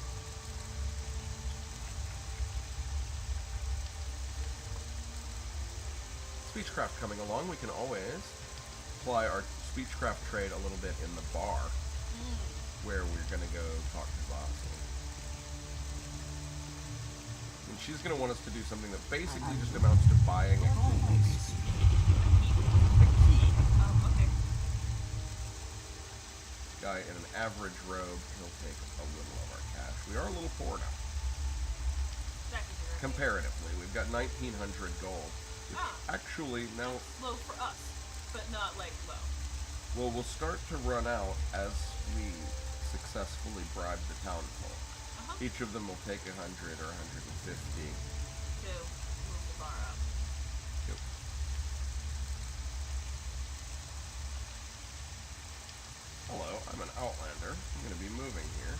Speechcraft coming along, we can always apply our speechcraft trade a little bit in the bar, where we're gonna go talk to Bossy. And she's gonna want us to do something that basically just amounts to buying a key. A key. Okay. Guy in an average robe, he'll take a little of our cash. We are a little poor now. That could be right. Comparatively, we've got 1,900 gold. Which actually, now, Low for us, but not like low. well, we'll start to run out as we successfully bribe the townfolk. Each of them will take 100 or 150. To move the bar up. Yep. Hello, I'm an outlander. I'm going to be moving here.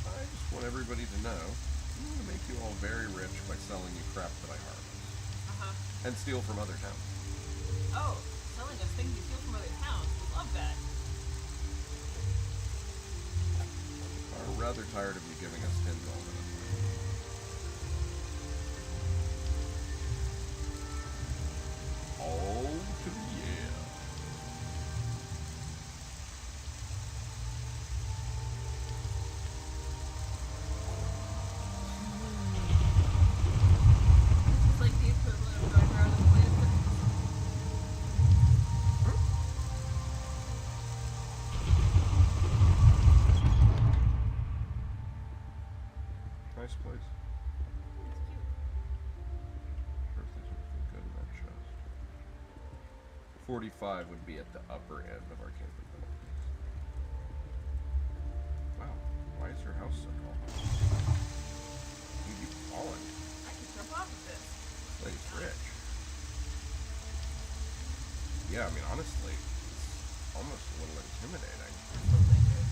I just want everybody to know I'm going to make you all very rich by selling you crap that I harvest. And steal from other towns. Oh, selling us things you steal from other towns. We love that. I'm rather tired of you giving us 10 gold at a time. All to the yeah. It's like the equivalent of going around and playing with Nice place. It's cute. Sure if there's anything good in that chest. 45 would be at the upper end of our capabilities. Wow, why is your house so tall? You'd be falling. I can jump off of this. This lady's rich. Yeah, I mean, honestly, it's almost a little intimidating. I still think this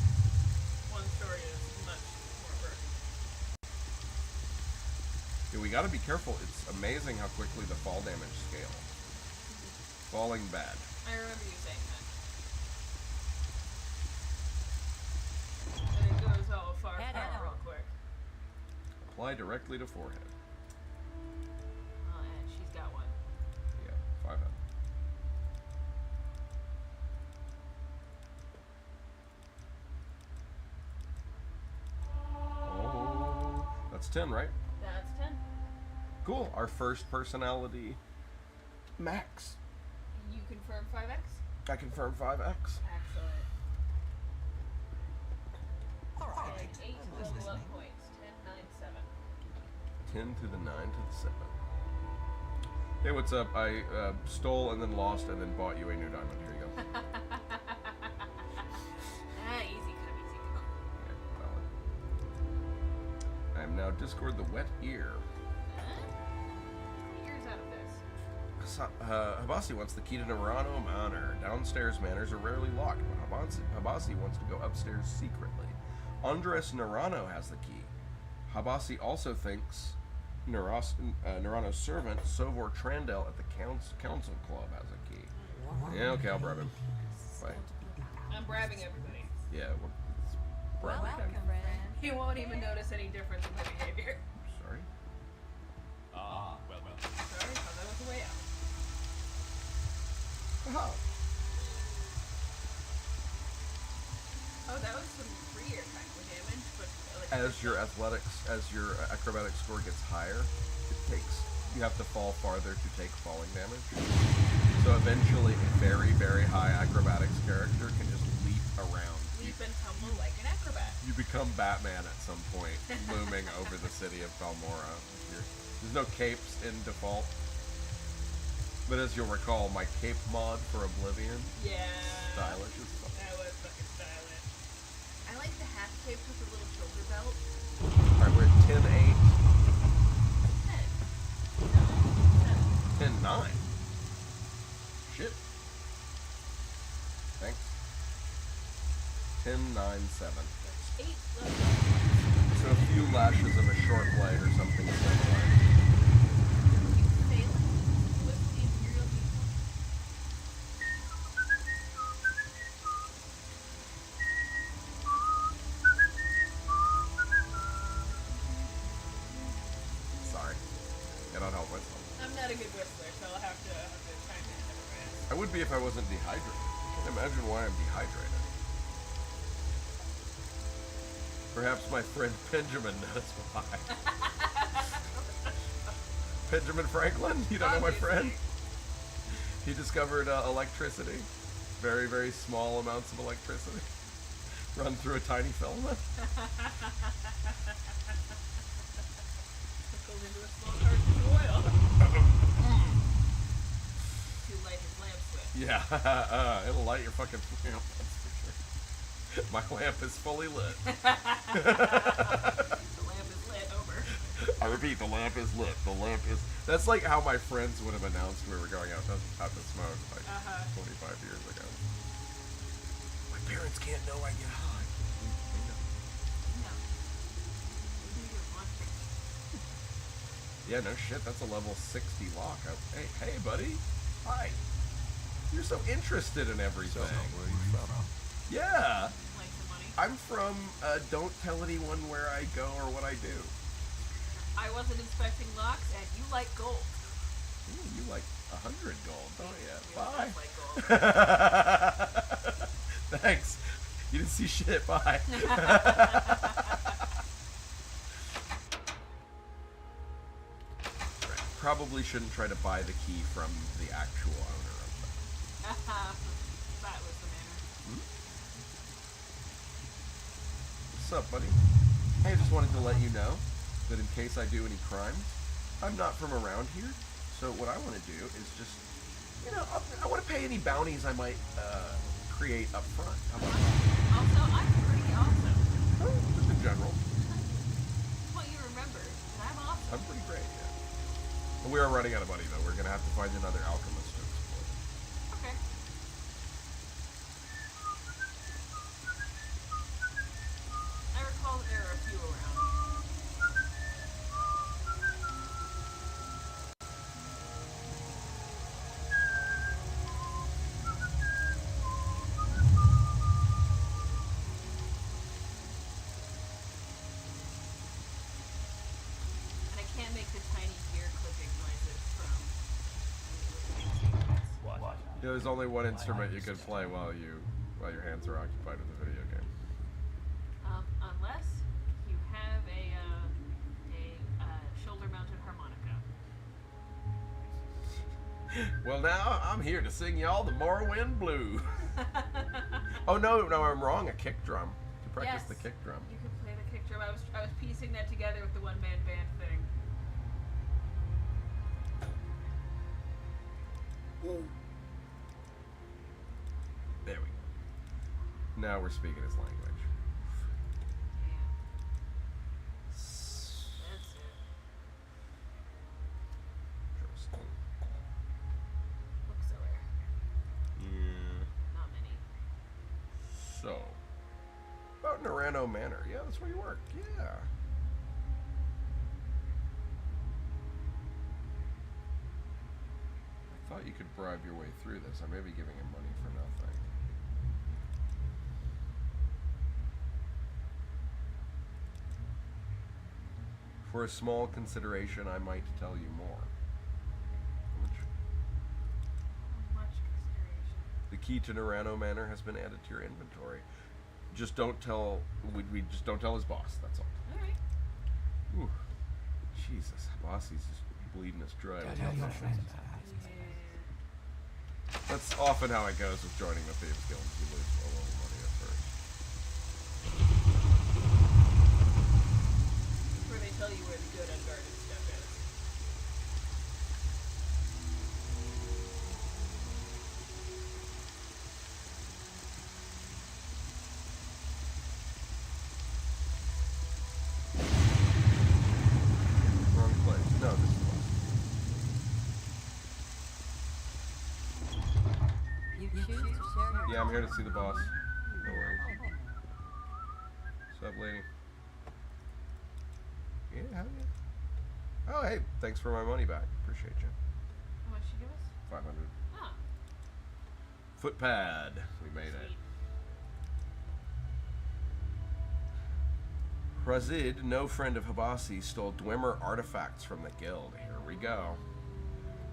one story is much more worth. Yeah, we gotta be careful. It's amazing how quickly the fall damage scales. Falling bad. I remember you saying that. And it goes all far real quick. Apply directly to forehead. Oh, and she's got one. Yeah, 5 head. Oh, that's 10, right? That's 10. Cool. Our first personality max. You confirm 5x? I confirm 5x. Excellent. Alright. 8 level up points. 10, 9, 7. 10 to the 9 to the 7. Hey, what's up? I stole and then lost and then bought you a new diamond. Here you go. Easy come, easy come. Yeah, valid. I am now Discord the wet ear. Ears out of this. Habasi wants the key to Narano Manor. Downstairs manors are rarely locked, but Habasi wants to go upstairs secretly. Andres Narano has the key. Habasi also thinks Narano's servant, Sovor Trandel at the council club, has a key. Yeah, okay, I'll bribe him. Bye. I'm bribing everybody. Yeah, we'll bribe him. Welcome, friend. He won't even notice any difference in my behavior. Sorry. Ah, well. Sorry, thought that was the way out. Oh. Oh, that was some freer kind of damage, but like As your acrobatic score gets higher, you have to fall farther to take falling damage. So eventually a very, very high acrobatics character can just leap around. leap and tumble like an acrobat. You become Batman at some point, looming over the city of Palmora. There's no capes in default. But as you'll recall, my cape mod for Oblivion, Yeah. stylish as fuck. That was fucking stylish. I like the half cape with the little shoulder belt. Alright, we're at 10-8. 10. 10-9. Shit. Thanks. 10-9-7. 8 levels. So a few lashes of a short blade or something similar. Fail with the Imperial people. Sorry. Cannot help myself. I'm not a good whistler, so I'll have to chime in every minute. I would be if I wasn't dehydrated. Imagine why I'm dehydrated. Perhaps my friend Benjamin knows why. Benjamin Franklin? You don't know my friend? He discovered electricity. Very, very small amounts of electricity. Run through a tiny filament. It goes into a small carton of oil. To light his lamp switch. Yeah, it'll light your fucking lamp, that's for sure. My lamp is fully lit. The lamp is lit over. I repeat, the lamp is lit. The lamp is... That's like how my friends would have announced we were going out to smoke like 25 years ago. My parents can't know I get high. They know. No. Maybe you're monster. Yeah, no shit. That's a level 60 lock. Hey, buddy. Hi. You're so interested in everything. So, where are you from? Yeah. Like some money. I'm from Don't Tell Anyone Where I Go or What I Do. I wasn't inspecting locks, and you like gold. Ooh, you like 100 gold, don't you? We Bye. both like gold. Thanks. You didn't see shit. Bye. Probably shouldn't try to buy the key from the actual owner of that. That was the manner. What's up, buddy? Hey, I just wanted to let you know that in case I do any crimes, I'm not from around here. So what I want to do is just, you know, I want to pay any bounties I might create up front. How about that? Also, I'm pretty awesome. Oh, just in general. Just want you to remember that I'm awesome. I'm pretty great, yeah. But we are running out of money, though. We're going to have to find another alchemist to explore. Okay. I recall that there are a few around. And I can't make the tiny gear clicking noises from. What? Yeah, there's only one instrument you can play while your hands are occupied with the video game. Unless you have a shoulder-mounted harmonica. Well, now I'm here to sing y'all the Morrowind Blue. Oh no, I'm wrong. A kick drum. To practice Yes. the kick drum. You can play the kick drum. I was piecing that together with the one-man band thing. There we go. Now we're speaking his language. Yeah. That's it. Interesting. Looks so rare. Yeah. Not many. So, about Narano Manor. Yeah, that's where you work. Yeah. I thought you could bribe your way through this. I may be giving him money for nothing. For a small consideration, I might tell you more. How much? Much consideration. The key to Narano Manor has been added to your inventory. Just don't tell. We just don't tell his boss. That's all. All right. Ooh, Jesus, Bossy's just bleeding us dry. Gotta tell your friends. Yeah. That's often how it goes with joining the Thieves Guild. You lose a little money at first. Where they tell you where the good unguarded stuff is. Wrong place. No, this is the boss. You choose to share your Yeah, I'm here to see the boss. No worries. What's up, lady? Yeah, hell yeah. Oh, hey, thanks for my money back. Appreciate you. How much did you give us? 500. Ah, Footpad. We made it. sweet. Razid, no friend of Habasi, stole Dwemer artifacts from the guild. Here we go.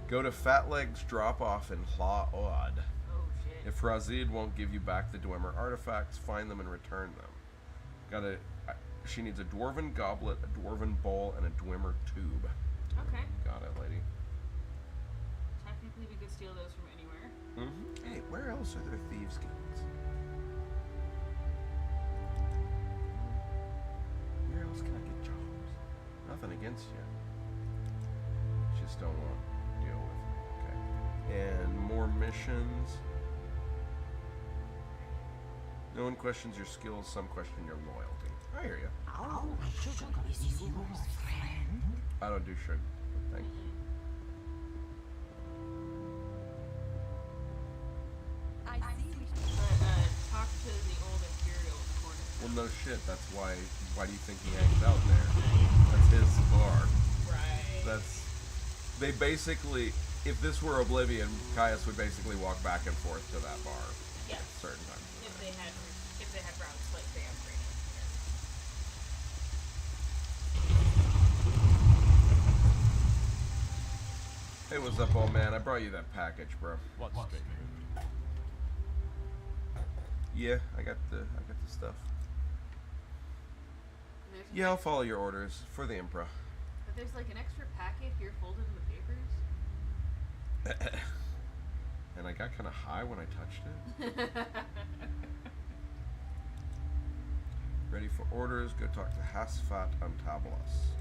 Go to Fatleg's drop-off in Hla Oad. Oh shit. If Razid won't give you back the Dwemer artifacts, find them and return them. She needs a dwarven goblet, a dwarven bowl, and a Dwemer tube. Okay. Got it, lady. Technically, we could steal those from anywhere. Mm-hmm. Hey, where else are there thieves' guilds? Where else can I get jobs? Nothing against you. Just don't want to deal with it. Okay. And more missions. No one questions your skills, some question your loyalty. I hear you. Oh, sugar is yours, friend. I don't do sugar. Thank you. I see. But talk to the old Imperial in the corner. Well, no shit. That's why. Why do you think he hangs out there? That's his bar. Right. They basically, if this were Oblivion, Caius would basically walk back and forth to that bar. Yes. At certain times. If they had routes like they upgraded. Hey, what's up, old man? I brought you that package, bro. What's strange? Yeah, I got the stuff. Yeah, I'll follow your orders for the Emperor. But there's like an extra packet here folded in the papers. And I got kind of high when I touched it. Ready for orders? Go talk to Hasfat Antabolos.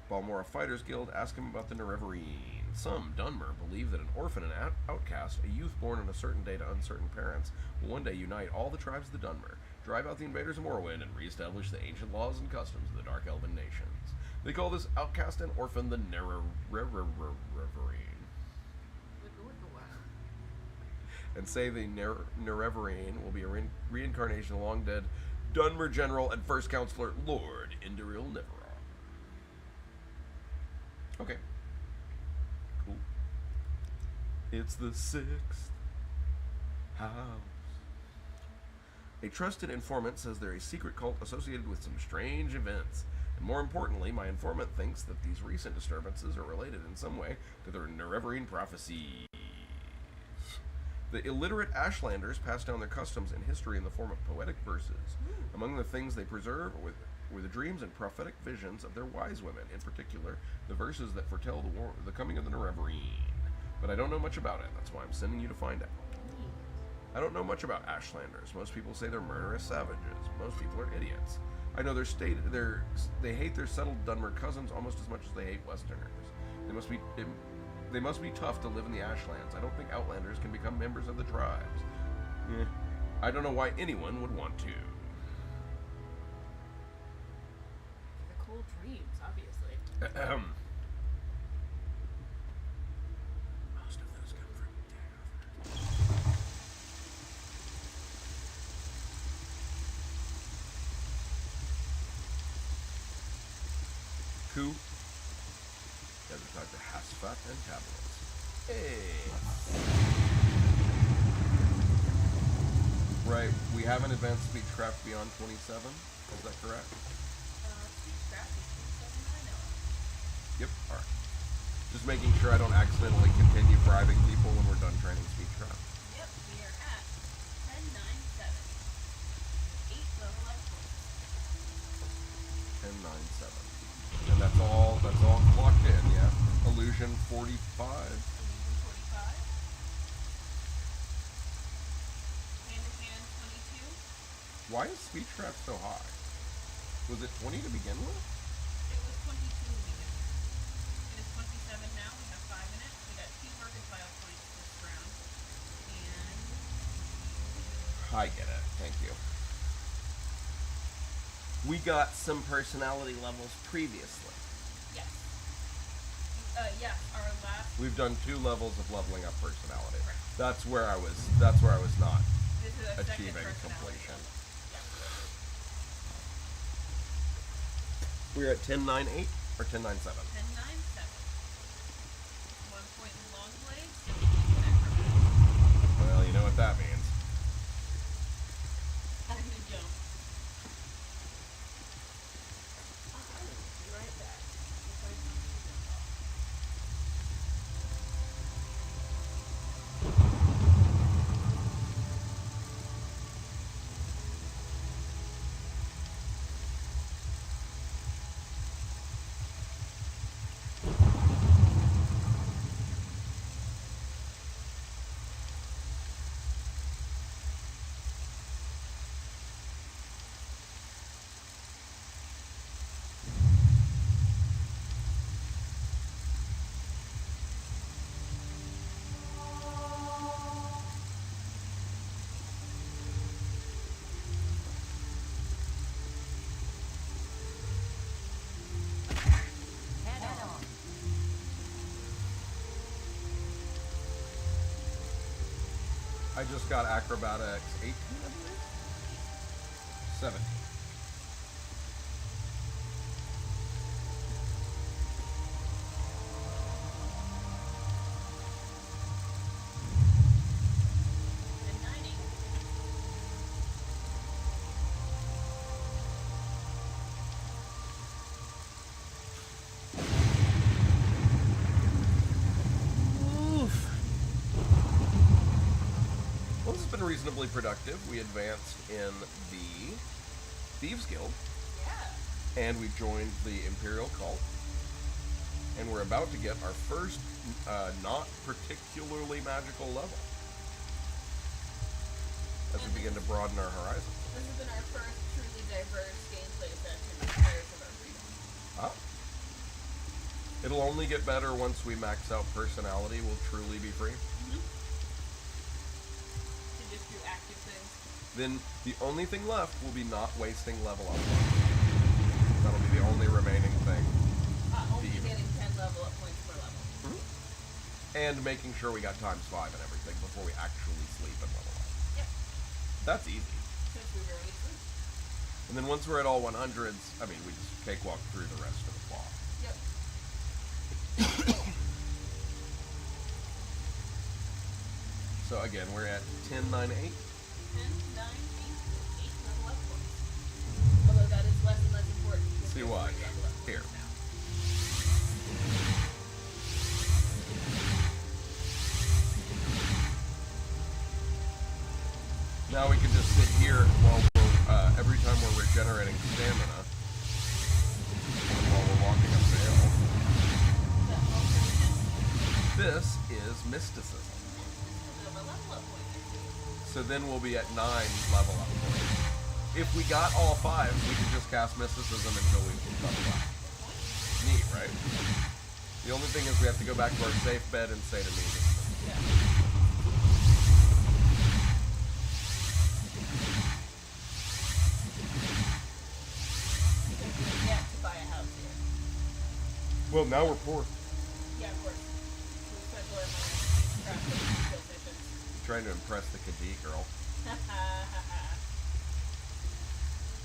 Balmora Fighters Guild, ask him about the Nerevarine. Some, Dunmer, believe that an orphan and outcast, a youth born on a certain day to uncertain parents, will one day unite all the tribes of the Dunmer, drive out the invaders of Morrowind, and reestablish the ancient laws and customs of the Dark Elven nations. They call this outcast and orphan the Nerevarine. And say the Nerevarine will be a reincarnation of the long-dead Dunmer General and First Counselor, Lord Induril Neveron. Okay. Cool. It's the 6th house. A trusted informant says they're a secret cult associated with some strange events. And more importantly, my informant thinks that these recent disturbances are related in some way to the Nerevarine prophecies. The illiterate Ashlanders pass down their customs and history in the form of poetic verses. Among the things they preserve were the dreams and prophetic visions of their wise women, in particular, the verses that foretell the coming of the Nerevarine. But I don't know much about it, that's why I'm sending you to find out. I don't know much about Ashlanders. Most people say they're murderous savages. Most people are idiots. I know they hate their settled Dunmer cousins almost as much as they hate Westerners. They must be tough to live in the Ashlands. I don't think Outlanders can become members of the tribes. I don't know why anyone would want to. The cool dreams, obviously. Most of those come from death. Who? Got to talk to Hasfat and Tabolos. Hey. Right, we haven't advanced speechcraft beyond 27. Is that correct? Speechcraft is 27 that I know of. Yep. All right. Just making sure I don't accidentally continue bribing people when we're done training speechcraft. Yep, we are at 1097. 8 level up points. 1097. And that's all clocked in, yeah? Illusion 45. Illusion 45. Hand-to-hand 22. Why is speechcraft so high? Was it 20 to begin with? It was 22 to begin with. It is 27 now. We have 5 in it. We got 2 mercantile points this round. And I get it. Thank you. We got some personality levels previously. yes. Yeah, our last. We've done 2 levels of leveling up personality. Right. That's where I was not This is a second achieving personality completion. level. We're at 1098 or 1097? 1097. 1 point in long blade, 6 points in acrobatics. Well, you know what that means. I'm gonna jump. Be right back. I just got acrobatics 18, I believe. 17. And 90. Well, this has been reasonably productive. We advanced in the Thieves Guild, Yeah. and we joined the Imperial Cult, and we're about to get our first not particularly magical level as we begin to broaden our horizons. This has been our first truly diverse gameplay session in Pirates of our Freedom. Ah. It'll only get better once we max out personality. We'll truly be free. To just do active things. Then the only thing left will be not wasting level up. That'll be the only remaining thing. Only Even. getting 10 level up points per level. And making sure we got ×5 and everything before we actually sleep and level up. Yep. That's easy. Since we rarely sleep. And then once we're at all 100s, I mean, we just cakewalk through the rest of the plot. Yep. So again, we're at 10, 9, 8. 10, 9, 8, 8 level up points. Although that is less and less important. because See we're what? 3 level up points Here. now. Now we can just sit here while we're, every time we're regenerating stamina, while we're walking up the hill. Is that alteration? This is mysticism. This is a level up point, I see. So then we'll be at 9 level up points. If we got all 5, we can just cast mysticism until we level up. Neat, right? The only thing is we have to go back to our safe bed and say to me, Yeah. Because we're yet to buy a house here. well, now we're poor. Yeah, of course. We spent all our money on crafting and skill missions. Trying to impress the Khajiit girl.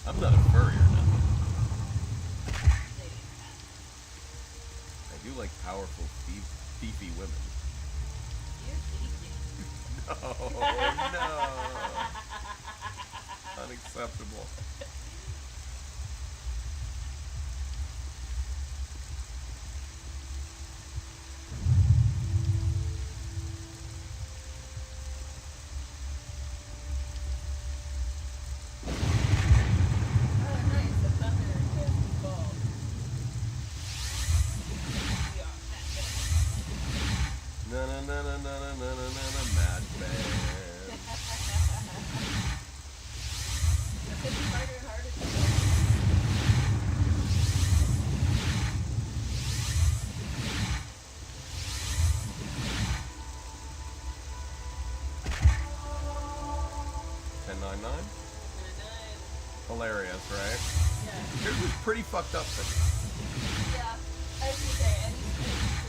I'm not a furry or nothing. I do like powerful, thiefy women. Oh, no. Unacceptable. Na na na na na na na na na mad band. Hilarious, right? Yeah. Yours is pretty fucked up for me. Yeah. As you say, any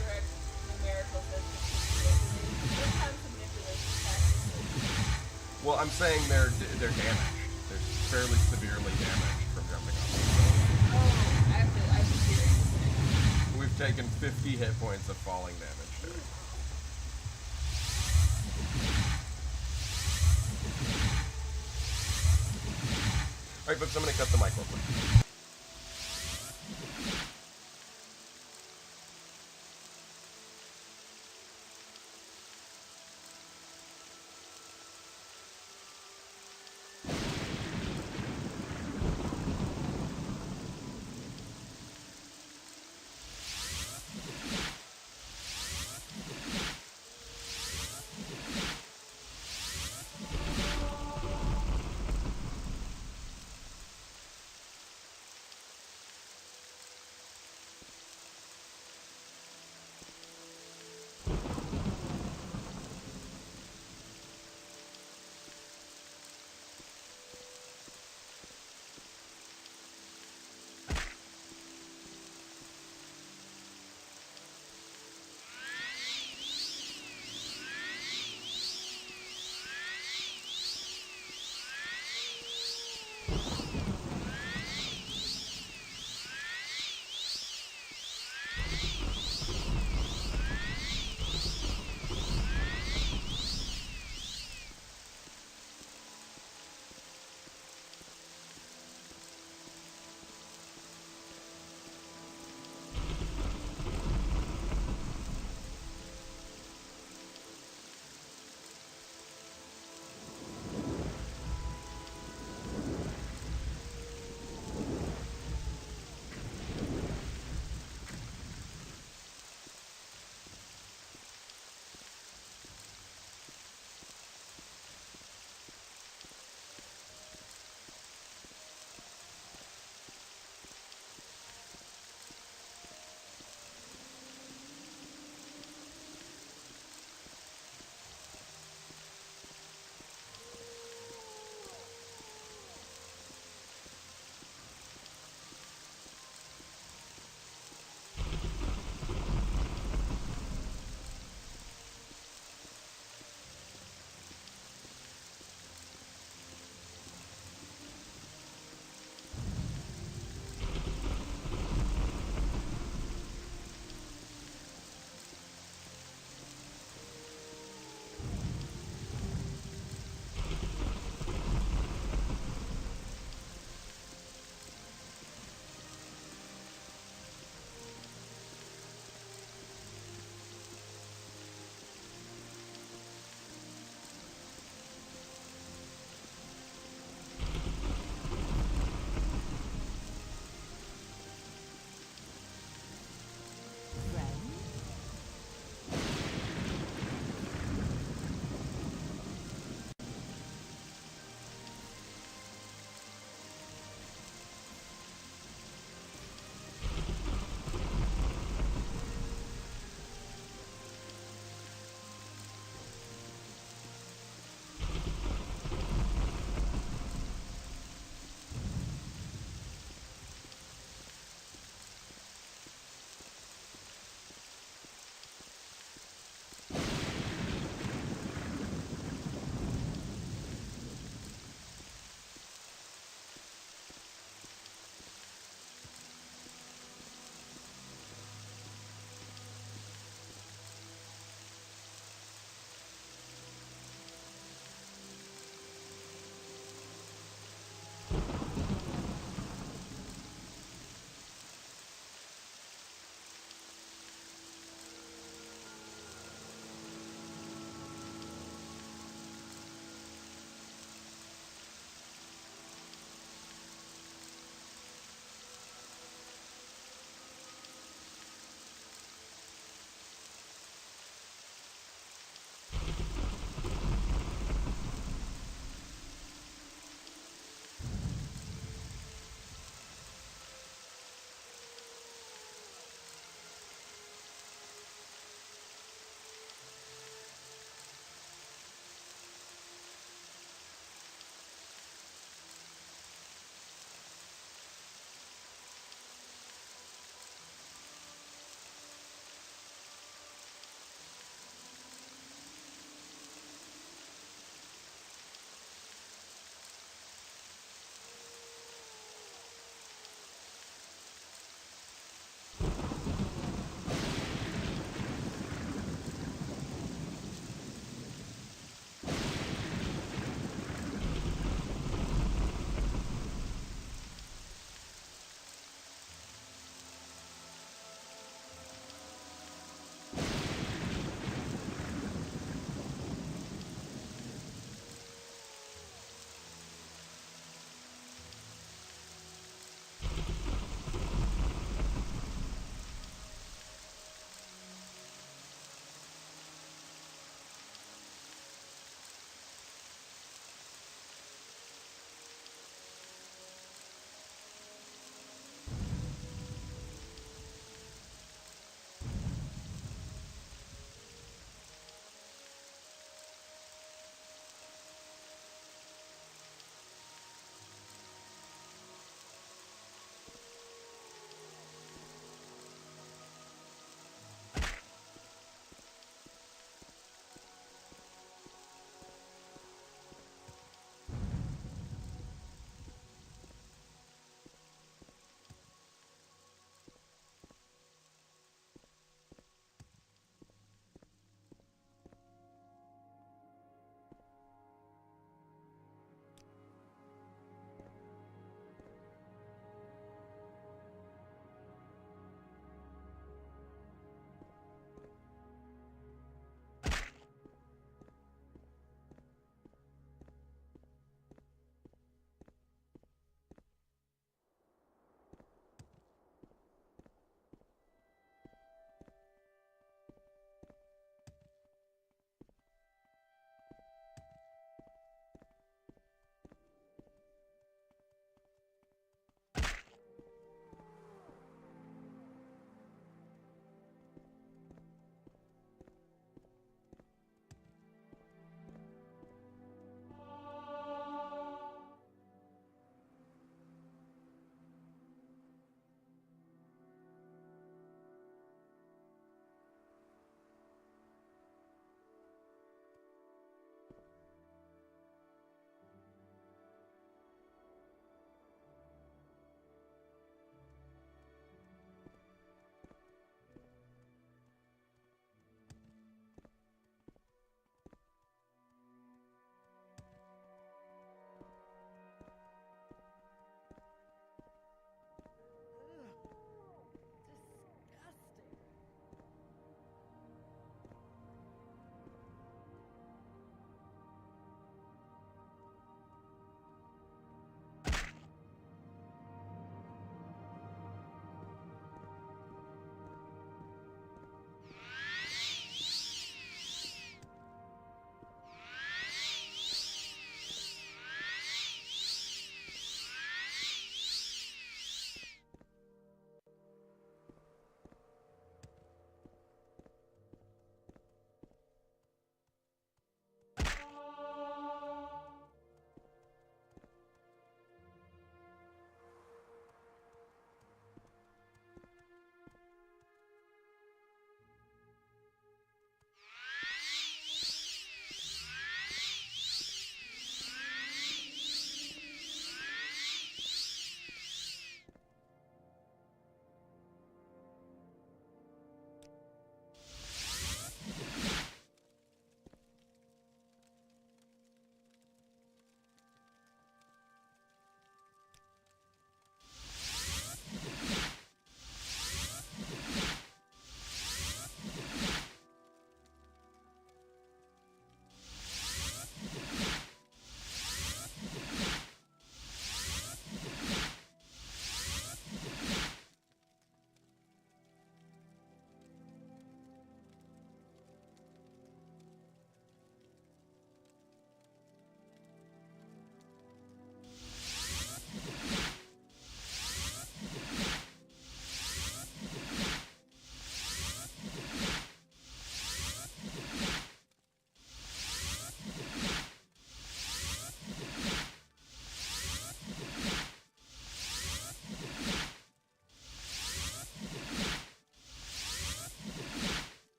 direct numerical system. Sometimes manipulation tactics. Well, I'm saying they're damaged. They're fairly severely damaged from jumping off. Oh, actually, I was hearing the same. We've taken 50 hit points of falling damage there. Alright, folks, I'm going to cut the mic real quick.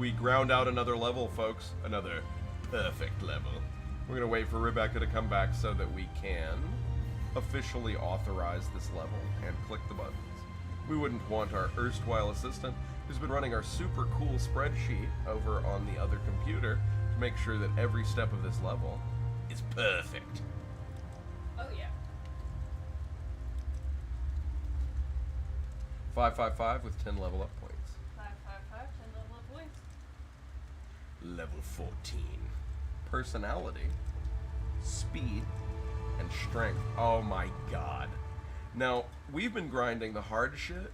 we ground out another level, folks. Another perfect level. We're going to wait for Rebecca to come back so that we can officially authorize this level and click the buttons. We wouldn't want our erstwhile assistant, who's been running our super cool spreadsheet over on the other computer, to make sure that every step of this level is perfect. Oh yeah. 555 with 10 level up points. 555, 10 level up points. Level 14. Personality, speed, and strength. Oh my god. Now, we've been grinding the hard shit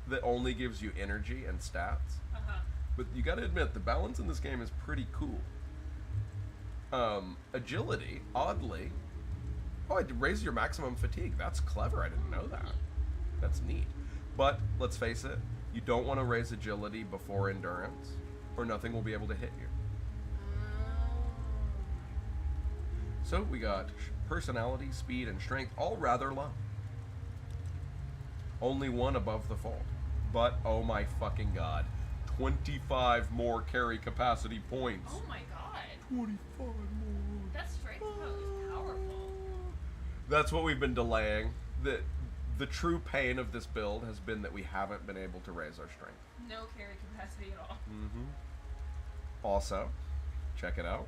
that only gives you energy and stats. But you gotta admit, the balance in this game is pretty cool. Agility, oddly. Oh, it raises your maximum fatigue. That's clever. I didn't know that. That's neat. But, let's face it, you don't want to raise agility before endurance, or nothing will be able to hit you. So, we got personality, speed, and strength, all rather low. Only one above the fold. But, oh my fucking god. 25 more carry capacity points. Oh my god. 25 more. That strength mode is powerful. That's what we've been delaying. The true pain of this build has been that we haven't been able to raise our strength. No carry capacity at all. Also, check it out.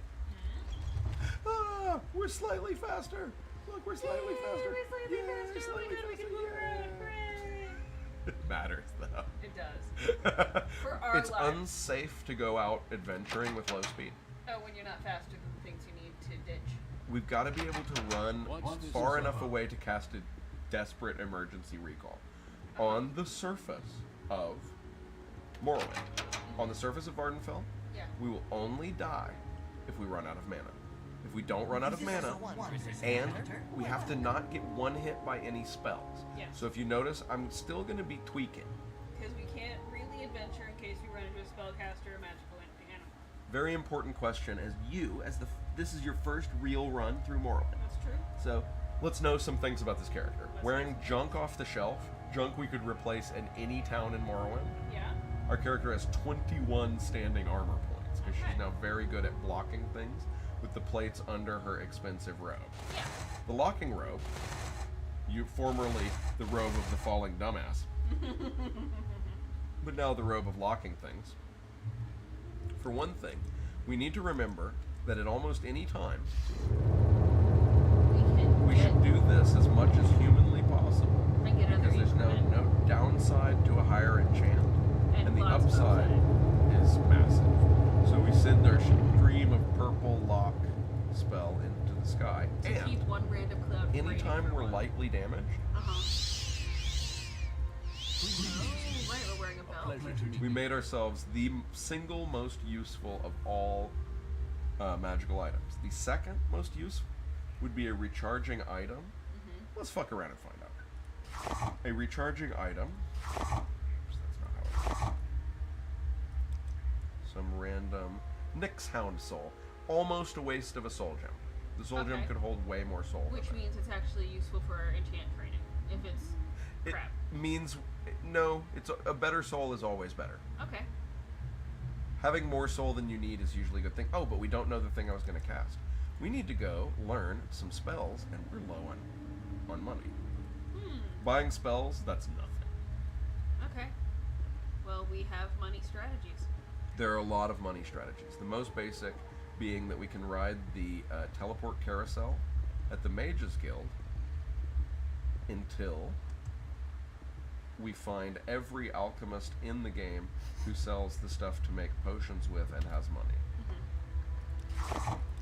Ah, we're slightly faster. Look, we're slightly faster. We're slightly Yay, faster. slightly Oh my god, we can move faster, around. yay. Hooray. It matters, though. It does. For our It's lives. unsafe to go out adventuring with low speed. Oh, when you're not faster than the things you need to ditch. We've got to be able to run far enough away to cast a desperate emergency recall. On the surface of Morrowind, on the surface of Vardenfell, Yeah. we will only die if we run out of mana. If we don't run out of mana, and we have to not get one hit by any spells. Yeah. So if you notice, I'm still going to be tweaking. Because we can't really adventure in case we run into a spellcaster or magical animal. Very important question as this is your first real run through Morrowind. That's true. So let's know some things about this character. Let's Wearing know. junk off the shelf, junk we could replace in any town in Morrowind. Yeah. Our character has 21 standing armor points because Okay. she's now very good at blocking things with the plates under her expensive robe. Yeah. The locking robe, formerly the robe of the falling dumbass, but now the robe of locking things. For one thing, we need to remember that at almost any time, we should do this as much as humanly possible. And get other Because there's no downside to a higher enchant, and the lots of upside is massive. So we send our stream of purple lock spell into the sky, to and keep one random cloud from anytime raining we're one. lightly damaged, Oh, right, we're wearing a belt. Pleasure to meet we made ourselves the single most useful of all magical items. The second most useful would be a recharging item. Let's fuck around and find out. A recharging item. That's not how it works. Some random Nyx Hound Soul. Almost a waste of a soul gem. The soul gem Okay. could hold way more soul. Which than it. means it's actually useful for our enchant training. If it's It crap. means no. It's a better soul is always better. Okay. Having more soul than you need is usually a good thing. Oh, but we don't know the thing I was going to cast. We need to go learn some spells, and we're low on money. Buying spells, that's nothing. Okay. Well, we have money strategies. There are a lot of money strategies. The most basic being that we can ride the teleport carousel at the Mages Guild until we find every alchemist in the game who sells the stuff to make potions with and has money.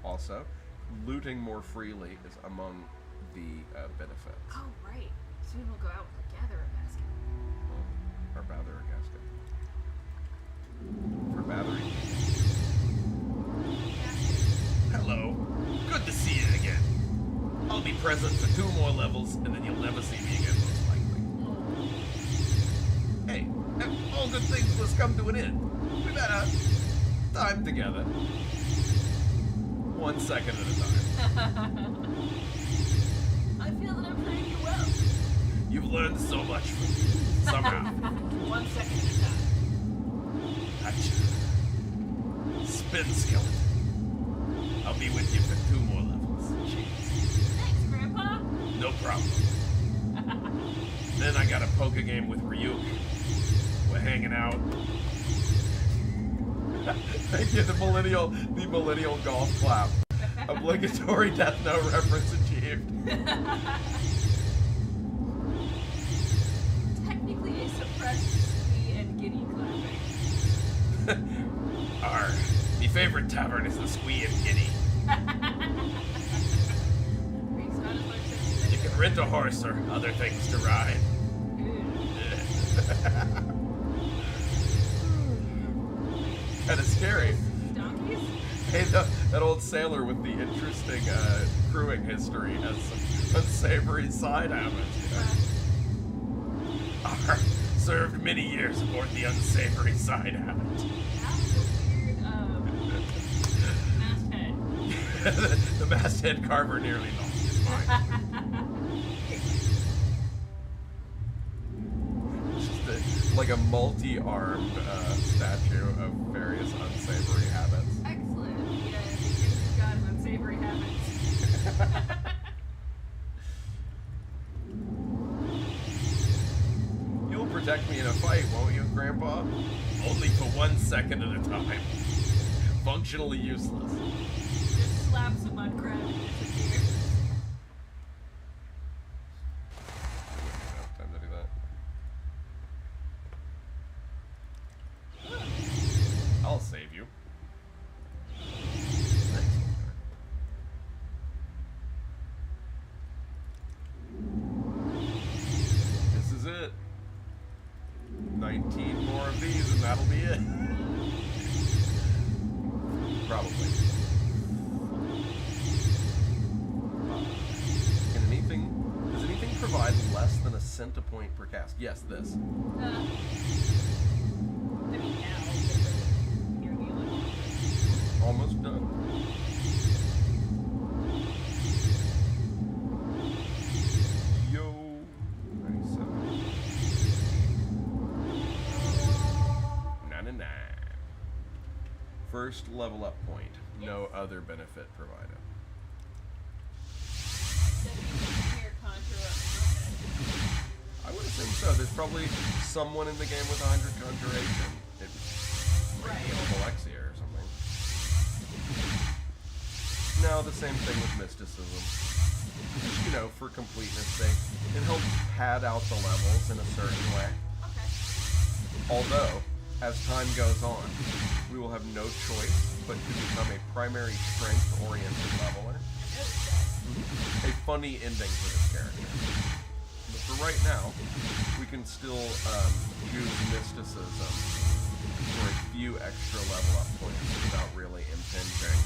Also, looting more freely is among the benefits. Oh, right. Soon we'll go out with a gatherer basket. Our Bather casket. For Bathering. Hello. Good to see you again. I'll be present for 2 more levels, and then you'll never see me again, most likely. Hey, all good things must come to an end. We better time together. 1 second at a time. I feel that I'm treating you well. You've learned so much from me. Somehow. 1 second at a time. Gotcha. Spin skeleton. I'll be with you for 2 more levels. Jeez. Thanks, Grandpa. No problem. Then I got a poker game with Ryuk. We're hanging out. Thank you, the millennial golf clap. Obligatory Death Note reference achieved. Technically a suppressed squee and giddy clapping. Me favorite tavern is the Squee and Giddy. Makes not as much sense. You can rent a horse or other things to ride. Kind of scary. Donkeys? Hey, that old sailor with the interesting crewing history has some unsavory side habits. Served many years aboard the unsavory side habit. That's a weird, masthead. The masthead carver nearly lost his mind. Just like a multi-armed statue of various unsavory habits. Excellent. Yeah, you've got unsavory habits. You'll protect me in a fight, won't you, Grandpa? Only for 1 second at a time. Functionally useless. Just slap some mud crab and disappear. Time to do that. I'll save you. Thanks. This is it. 19 more of these and that'll be it. Probably. Does anything provide less than a cent a point per cast? Yes, this. I mean, now, near the end. Almost done. Yo, 97. 99. First level up point. No other benefit provided. I would assume so. There's probably someone in the game with 100 conjuration. It might be Alexia or something. No, the same thing with mysticism. Just, you know, for completeness sake. It helps pad out the levels in a certain way. Okay. Although, as time goes on, we will have no choice but to become a primary strength-oriented leveler. A funny ending for this character. But for right now, we can still use mysticism for a few extra level up points without really impinging.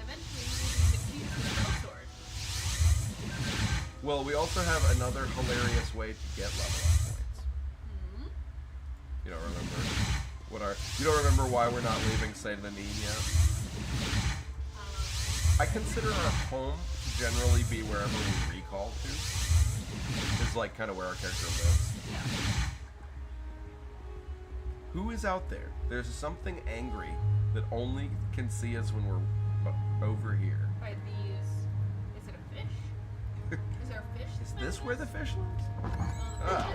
Eventually, using the keys to the sword. Well, we also have another hilarious way to get level up points. You don't remember you don't remember why we're not leaving Saint Denis yet? I consider our home to generally be wherever we recall to. Is like kind of where our character lives. Who is out there? There's something angry that only can see us when we're over here. By these, is it a fish? Is there a fish? Is this where the fish lives? Ah.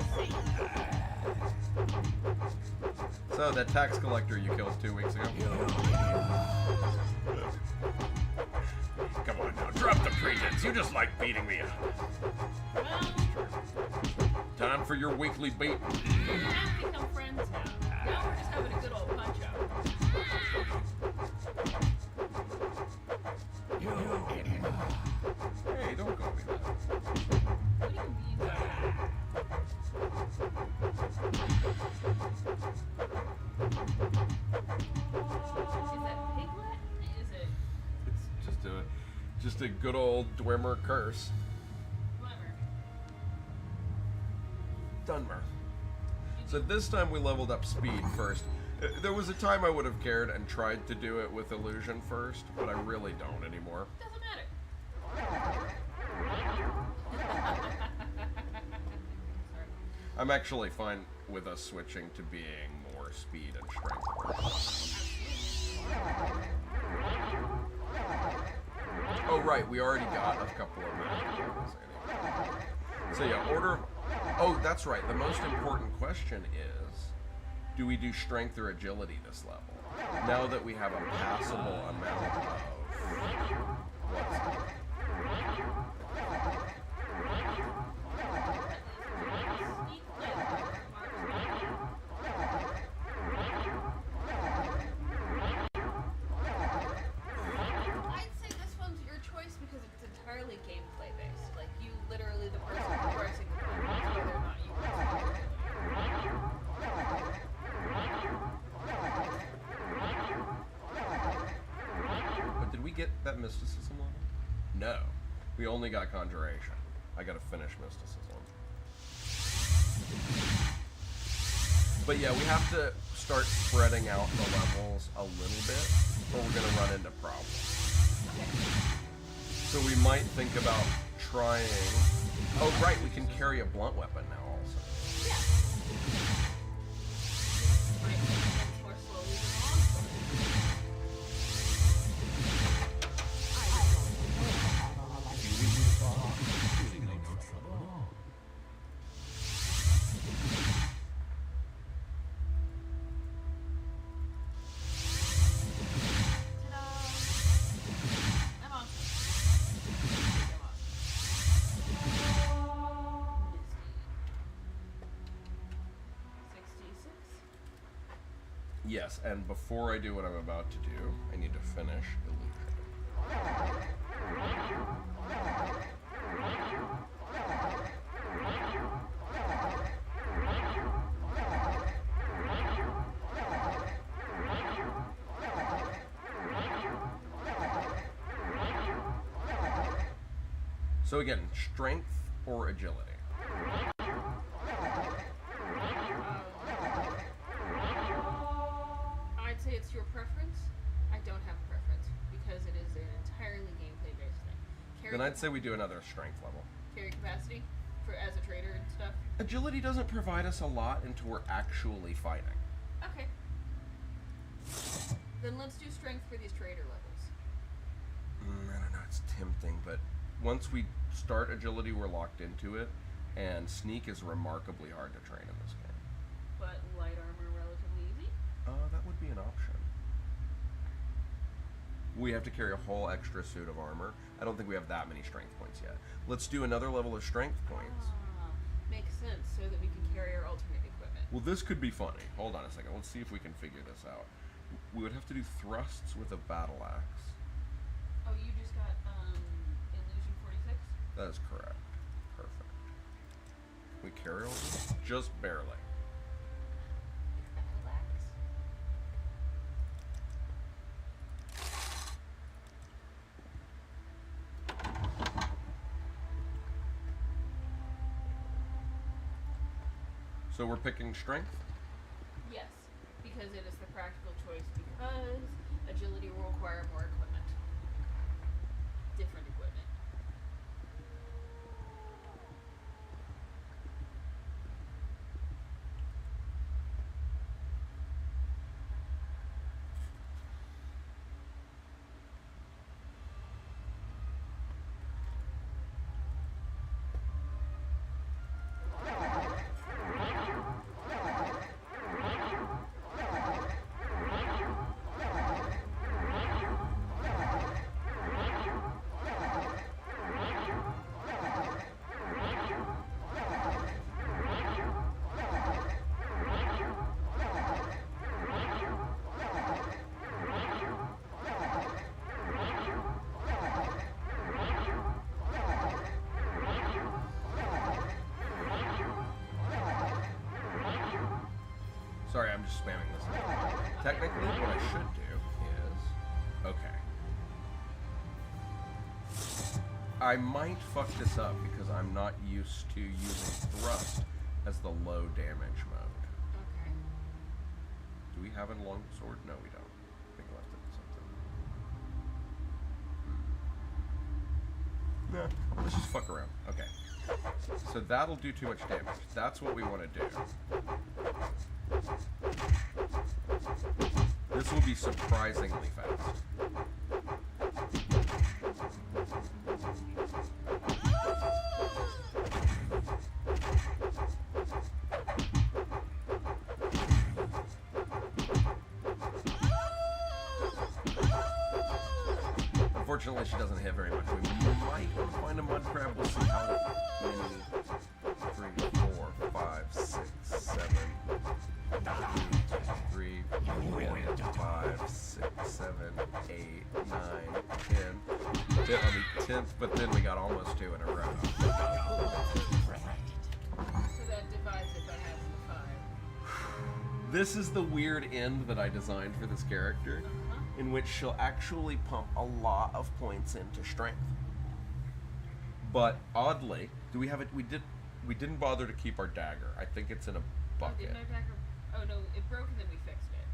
So that tax collector you killed 2 weeks ago? Come on now, drop the pretense. You just like beating me up. Well, Time for your weekly beat. we have become friends now. Now we're just having a good old punch out. Hey, don't call me that. What do you mean by that? Is that piglet? Is it It's just a good old Dwemer curse. whatever? Dunmer. So this time we leveled up speed first. There was a time I would have cared and tried to do it with illusion first, but I really don't anymore. Doesn't matter. I'm actually fine with us switching to being more speed and strength. Oh, right, we already got a couple of magic levels anyway. So yeah, order... Oh, that's right, the most important question is, do we do strength or agility this level? Now that we have a passable amount of... What's it? I'd say this one's your choice because it's entirely gameplay based. Like, you literally, the person pressing the button is whether or not you want to do it. But did we get that mysticism level? No. We only got conjuration. I gotta finish mysticism. But yeah, we have to start spreading out the levels a little bit, or we're gonna run into problems. Okay. So we might think about trying... Oh right, we can carry a blunt weapon now also. Yeah. Might make things more slowly than long. I'm on. Yes, and before I do what I'm about to do, I need to finish illusion. So again, strength or agility? I'd say it's your preference. I don't have a preference because it is an entirely gameplay-based thing. Then I'd say we do another strength level. Carry capacity for as a trader and stuff. Agility doesn't provide us a lot until we're actually fighting. Okay. Then let's do strength for these trader levels. I don't know, it's tempting, but once we start agility, we're locked into it, and sneak is remarkably hard to train in this game. But light armor relatively easy. That would be an option. We have to carry a whole extra suit of armor. I don't think we have that many strength points yet. Let's do another level of strength points. Makes sense, so that we can carry our alternate equipment. Well, this could be funny. Hold on a second. Let's see if we can figure this out. We would have to do thrusts with a battle axe. Oh, you just got illusion 46? That is correct. Perfect. We carry all this? Just barely. Battle axe. So we're picking strength? Yes, because it is the practical choice because agility will require more equipment. Different equipment. Sorry, I'm just spamming this. Technically, what I should do is... Okay. I might fuck this up because I'm not used to using thrust as the low damage mode. Okay. Do we have a long sword? No, we don't. I think I'll have to do something. Nah, let's just fuck around. Okay. So that'll do too much damage. That's what we want to do. This This will be surprisingly fast. Unfortunately, she doesn't hit very much. We might find a mud crab with some help. 3, 4, 5, 6, 7, 3, 4, 5, 6, 7, 8, 9, 10. Hit on the 10th, but then we got almost 2 in a row. So that divides it by half of the 5. This is the weird end that I designed for this character, in which she'll actually pump a lot of points into strength. But oddly, do we have it? We didn't bother to keep our dagger. I think it's in a Oh, bucket. didn't our dagger? Oh no, it broke and then we fixed it.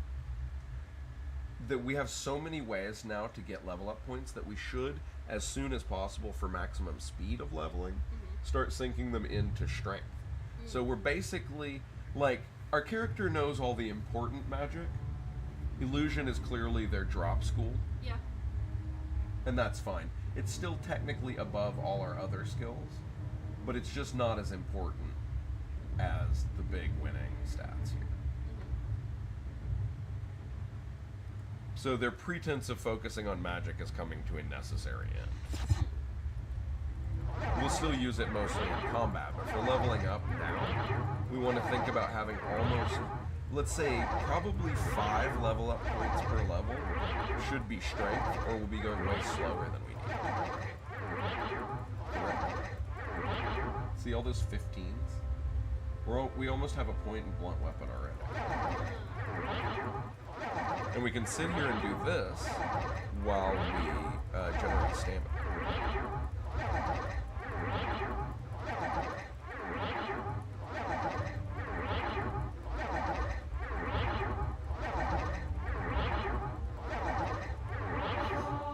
That we have so many ways now to get level up points that we should, as soon as possible for maximum speed of leveling, start sinking them into strength. So we're basically like, our character knows all the important magic. Illusion is clearly their drop school, Yeah. and that's fine. It's still technically above all our other skills, but it's just not as important as the big winning stats here. So their pretense of focusing on magic is coming to a necessary end. We'll still use it mostly in combat, but for leveling up now, we want to think about having almost, let's say, probably 5 level up points per level should be strength, or we'll be going way slower than we need. See all those 15s? We almost have a point in blunt weapon already. And we can sit here and do this while we generate stamina.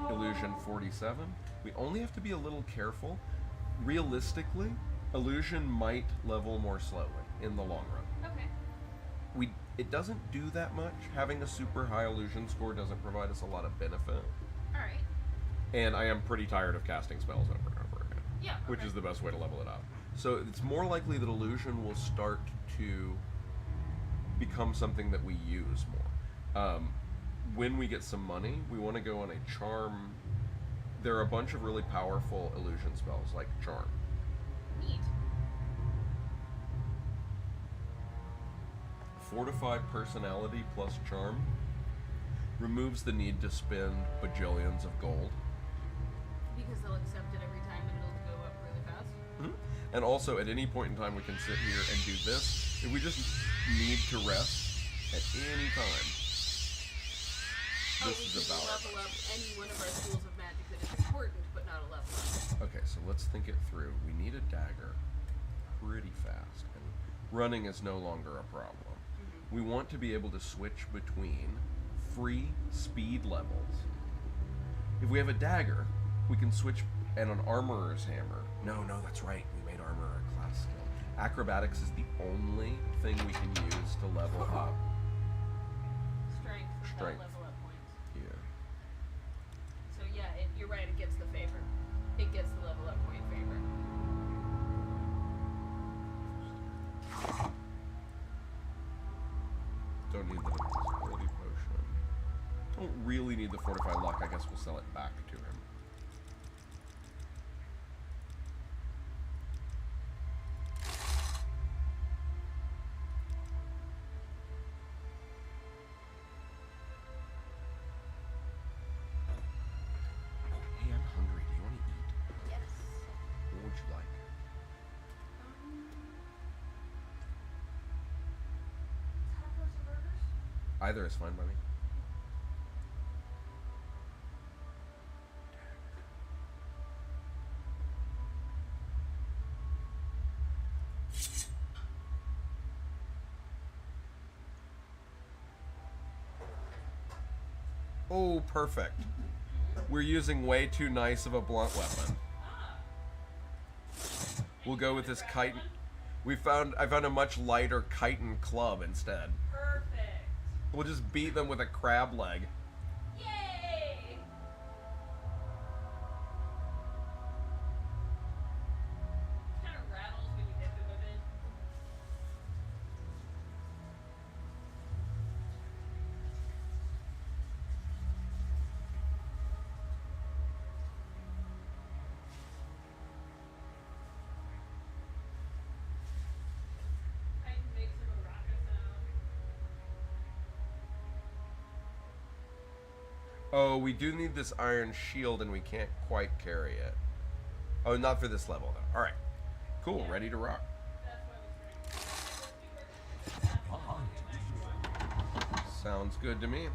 Illusion 47. We only have to be a little careful. Realistically, Illusion might level more slowly in the long run. Okay. It doesn't do that much. Having a super high illusion score doesn't provide us a lot of benefit. Alright. And I am pretty tired of casting spells over and over again. Yeah. Which okay. is the best way to level it up. So it's more likely that illusion will start to become something that we use more. When we get some money, we want to go on a charm. There are a bunch of really powerful illusion spells, like charm. Neat. Fortify personality plus charm removes the need to spend bajillions of gold. Because they'll accept it every time and it'll go up really fast. And also, at any point in time, we can sit here and do this. If we just need to rest at any time, this is about level up any one of our schools of magic that is important, but not a level up. Okay, so let's think it through. We need a dagger pretty fast, and running is no longer a problem. We want to be able to switch between free speed levels. If we have a dagger, we can switch, and an armorer's hammer. No, that's right. We made armorer a class skill. Acrobatics is the only thing we can use to level up. Strength without Strength. level up points. Yeah. So yeah, you're right, it gets the favor. It gets the level up point favor. Don't need the invisibility potion. Don't really need the fortify luck. I guess we'll sell it back to him. Hey, I'm hungry. Do you want to eat? Yes. What would you like? Tacos or burgers? Either is fine by me. Oh, perfect. We're using way too nice of a blunt weapon. We'll go with this chitin. I found a much lighter chitin club instead. Perfect. We'll just beat them with a crab leg. Yay! Kind of rattles when you hit them with it. Titan makes a maraca sound. Oh, we do need this iron shield and we can't quite carry it. Oh, not for this level though. Alright. Cool, ready to rock. That's why we Sounds good to me.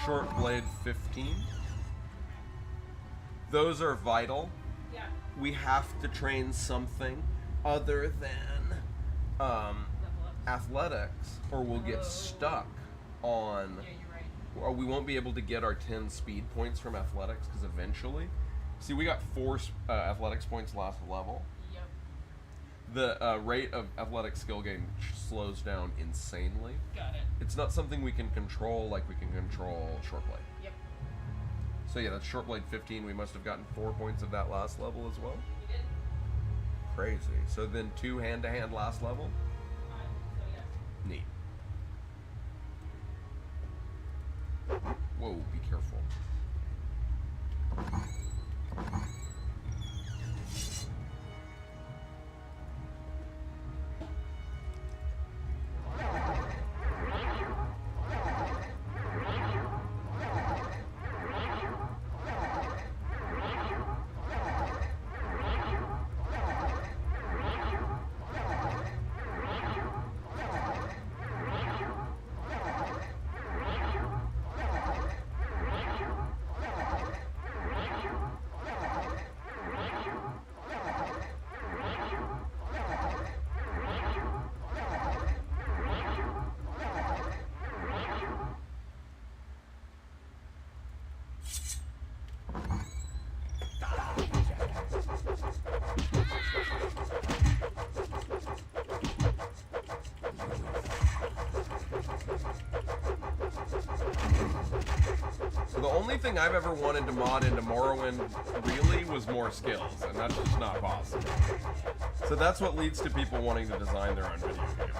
Short blade 15. Those are vital. Yeah. We have to train something other than Level up. athletics, or we'll get stuck on, Yeah, you're right. or we won't be able to get our 10 speed points from athletics, because eventually, see, we got 4 athletics points last level. Yep. The rate of athletic skill gain slows down insanely. Got it. It's not something we can control like we can control short blade. Yep. So yeah, that's short blade 15. We must have gotten 4 points of that last level as well. You did. Crazy. So then 2 hand-to-hand last level. So yes. Neat. Whoa, be careful. So the only thing I've ever wanted to mod into Morrowind really was more skills, and that's just not possible. So that's what leads to people wanting to design their own video games.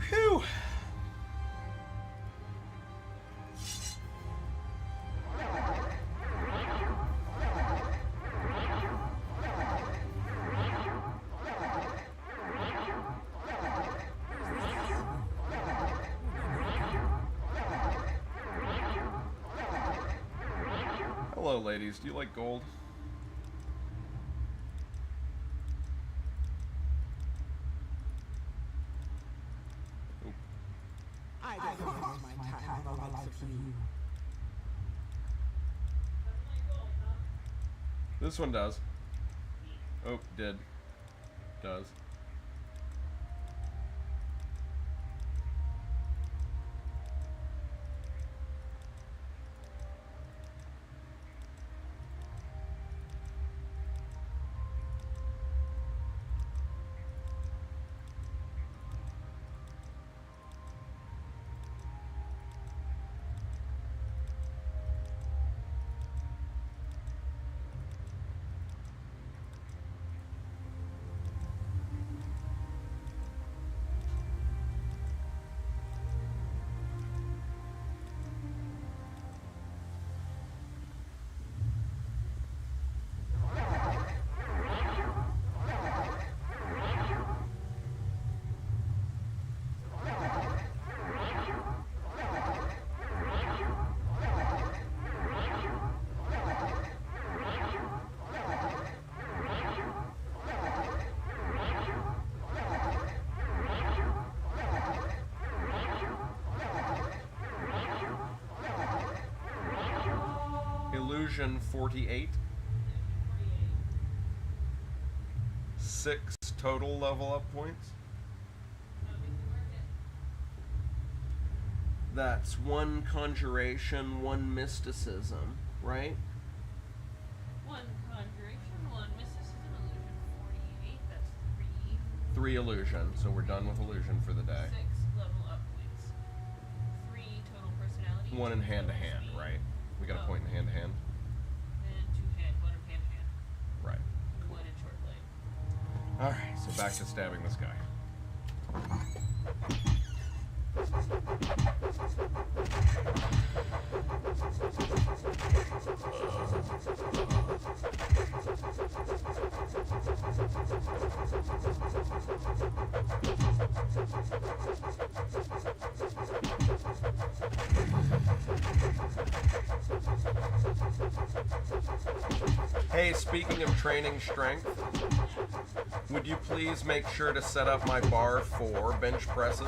Phew. Hello, ladies. Do you like gold? Oop. I don't waste my time on the likes of you. This one does. Oh, did. Does. illusion 48. 48. 6 total level up points. That'll make it worth it. That's 1 conjuration, 1 mysticism, right? 1 conjuration, 1 mysticism, illusion 48. That's 3 illusion, so we're done with illusion for the day. 6 level up points. 3 total personality. 1 in 2 hand to total hand, speed. right? We got a Oh. point in hand to hand. And 2 hand, 1 in hand to hand. Right. And 1 in short blade. Alright, so back to stabbing this guy. Hey, speaking of training strength, would you please make sure to set up my bar for bench presses?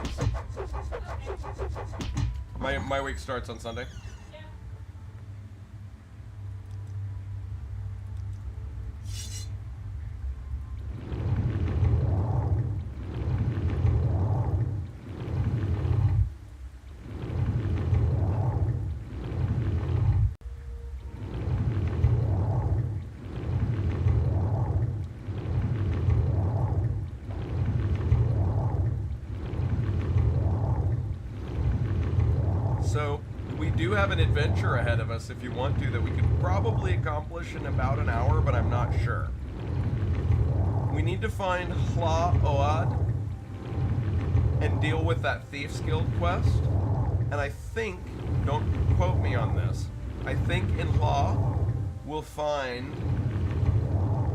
My week starts on Sunday. Yeah. So, we do have an adventure ahead of us if you want to that we could probably accomplish in about an hour, but I'm not sure. We need to find Hla Oad and deal with that Thief's Guild quest. And I think, don't quote me on this, I think in Hla we'll find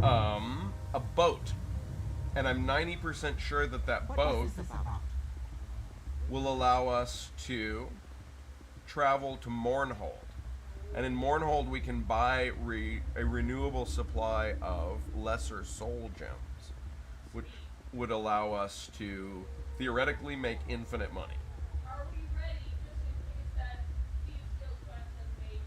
a boat. And I'm 90% sure that that What boat is this about? will allow us to travel to Mournhold. And in Mournhold we can buy a renewable supply of lesser soul gems, which would allow us to theoretically make infinite money. Are we ready just in case that Thieves Guild quest has made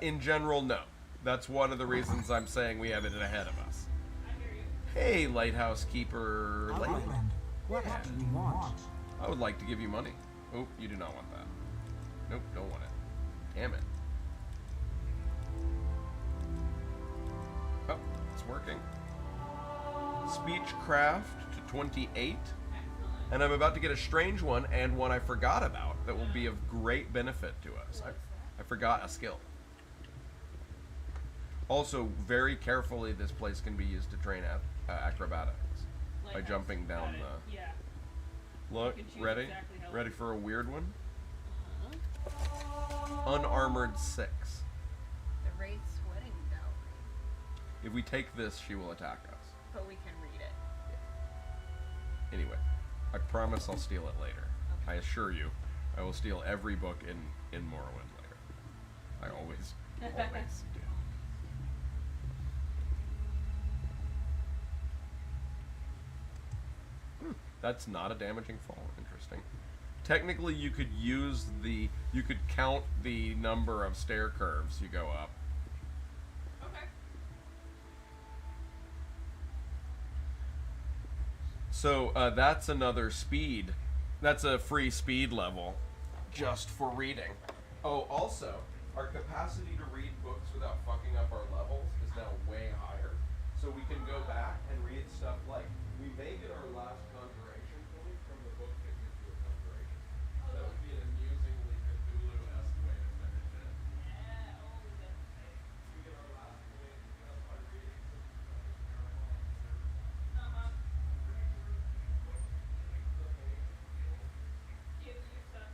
it? In general, no. That's one of the reasons I'm saying we have it ahead of us. I hear you. Hey, Lighthouse Keeper Lady. Outland. What Yeah. do you want? I would like to give you money. Oh, you do not want that. Nope, don't want it. Damn it. Oh, it's working. Speechcraft to 28. And I'm about to get a strange one and one I forgot about that will be of great benefit to us. I forgot a skill. Also, very carefully, this place can be used to train acrobatics by Lighthouse. jumping down Got it. the. Yeah. Look, You can choose ready? exactly how Ready it- for a weird one? Uh-huh. Unarmored 6. The Wraith Sweating Dowry. If we take this, she will attack us. But we can read it. Anyway, I promise I'll steal it later. Okay. I assure you, I will steal every book in Morrowind later. I always do. That's not a damaging fall. Interesting. Technically, you could count the number of stair curves you go up. Okay. So that's another speed. That's a free speed level, just for reading. Oh, also, our capacity to read books without fucking up our levels is now way higher. So we can go back and read stuff like, we may get our last conjuration point from the book that gives you a conjuration. That would be an amusingly Cthulhu-esque way to finish it. Yeah, oh, that's nice. We get our last point just by reading Uh-huh. some Give you stuff.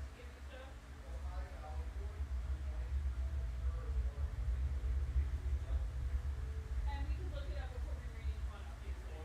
And we can look it up before we read each one, obviously.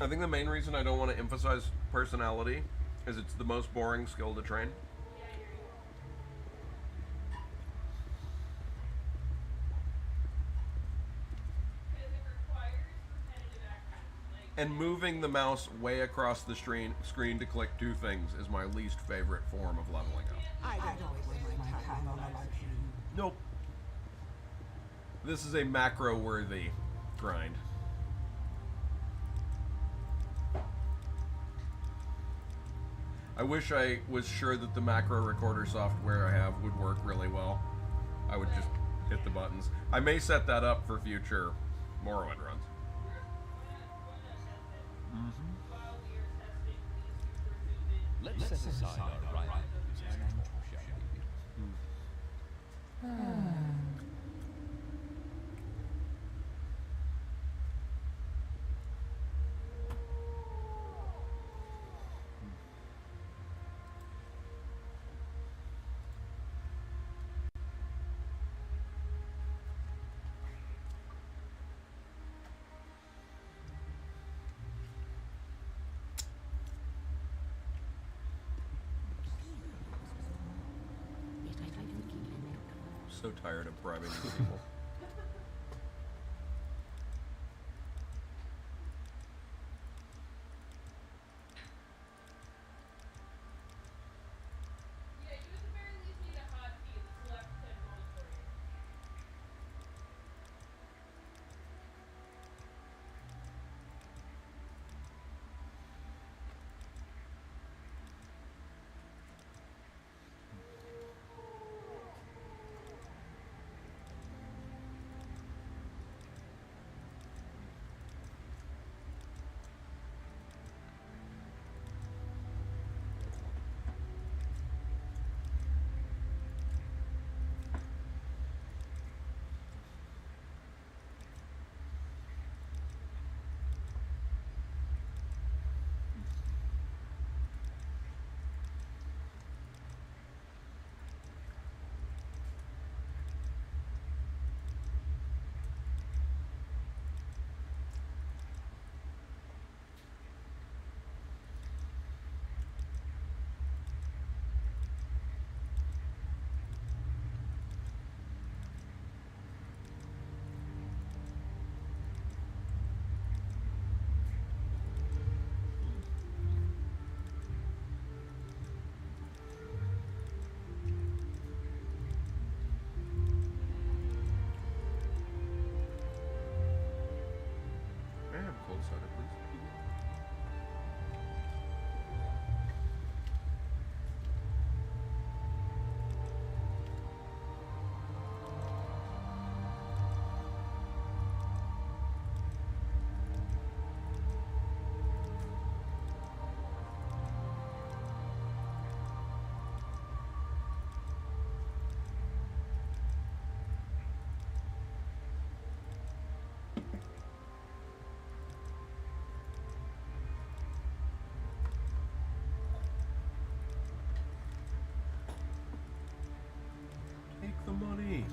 I think the main reason I don't want to emphasize personality is it's the most boring skill to train. And moving the mouse way across the screen to click two things is my least favorite form of leveling up. I don't waste my time on a luxury. Nope. This is a macro-worthy grind. I wish I was sure that the macro recorder software I have would work really well. I would just hit the buttons. I may set that up for future Morrowind runs. Let's set aside our rivalries and talk, shall we? So tired of bribing these people. Soda, please. Take the money.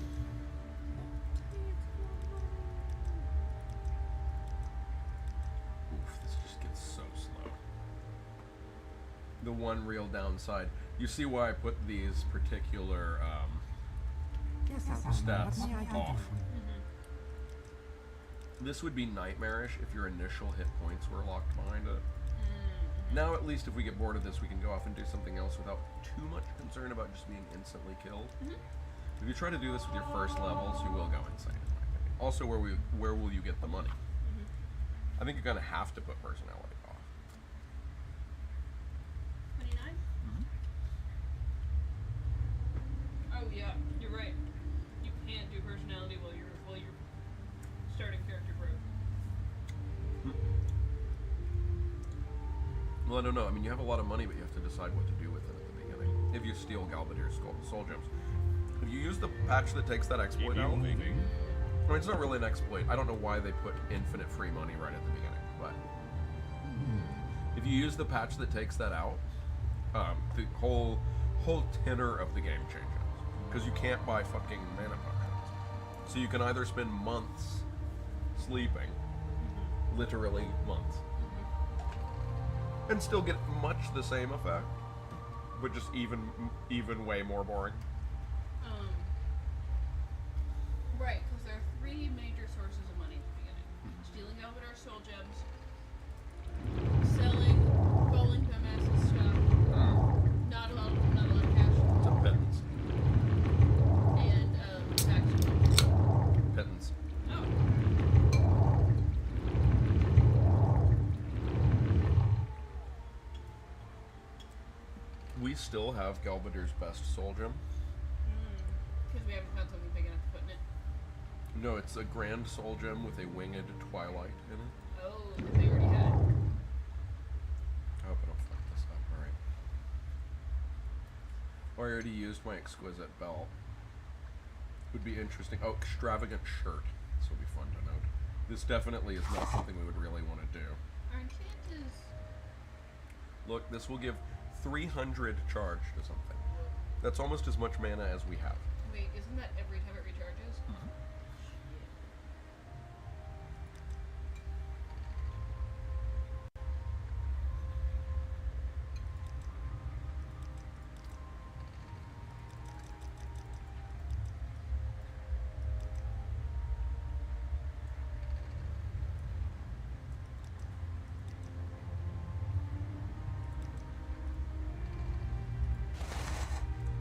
Oof, this just gets so slow. The one real downside. You see why I put these particular stats off. This would be nightmarish if your initial hit points were locked behind it. Now at least if we get bored of this, we can go off and do something else without too much concern about just being instantly killed. If you try to do this with your first levels, you will go insane, in my opinion. Also, where will you get the money? I think you're going to have to put personality off. 29? Oh yeah, you're right. You can't do personality while you're starting character growth. Well, I don't know. I mean, you have a lot of money, but you have to decide what to do with it at the beginning. If you steal Galbadir's soul gems. If you use the patch that takes that exploit out... I mean, it's not really an exploit. I don't know why they put infinite free money right at the beginning, but... If you use the patch that takes that out, the whole tenor of the game changes. Because you can't buy fucking mana potions. So you can either spend months sleeping, literally months, and still get much the same effect, but just even way more boring. Right, because there are three major sources of money at the beginning. Stealing Galvador soul gems, selling bowling dumbass's stuff, not a lot of cash, It's a pittance. and tax. Pittance. Oh. We still have Galvador's best soul gem. Because we haven't found something big enough to put in it. No, it's a grand soul gem with a winged twilight in it. Oh, that they already had. I hope I don't fuck this up. Alright. Oh, I already used my exquisite bell. Would be interesting. Oh, extravagant shirt. This will be fun to note. This definitely is not something we would really want to do. Our enchant is... Look, this will give 300 charge to something. That's almost as much mana as we have. Wait, isn't that every time it recharges?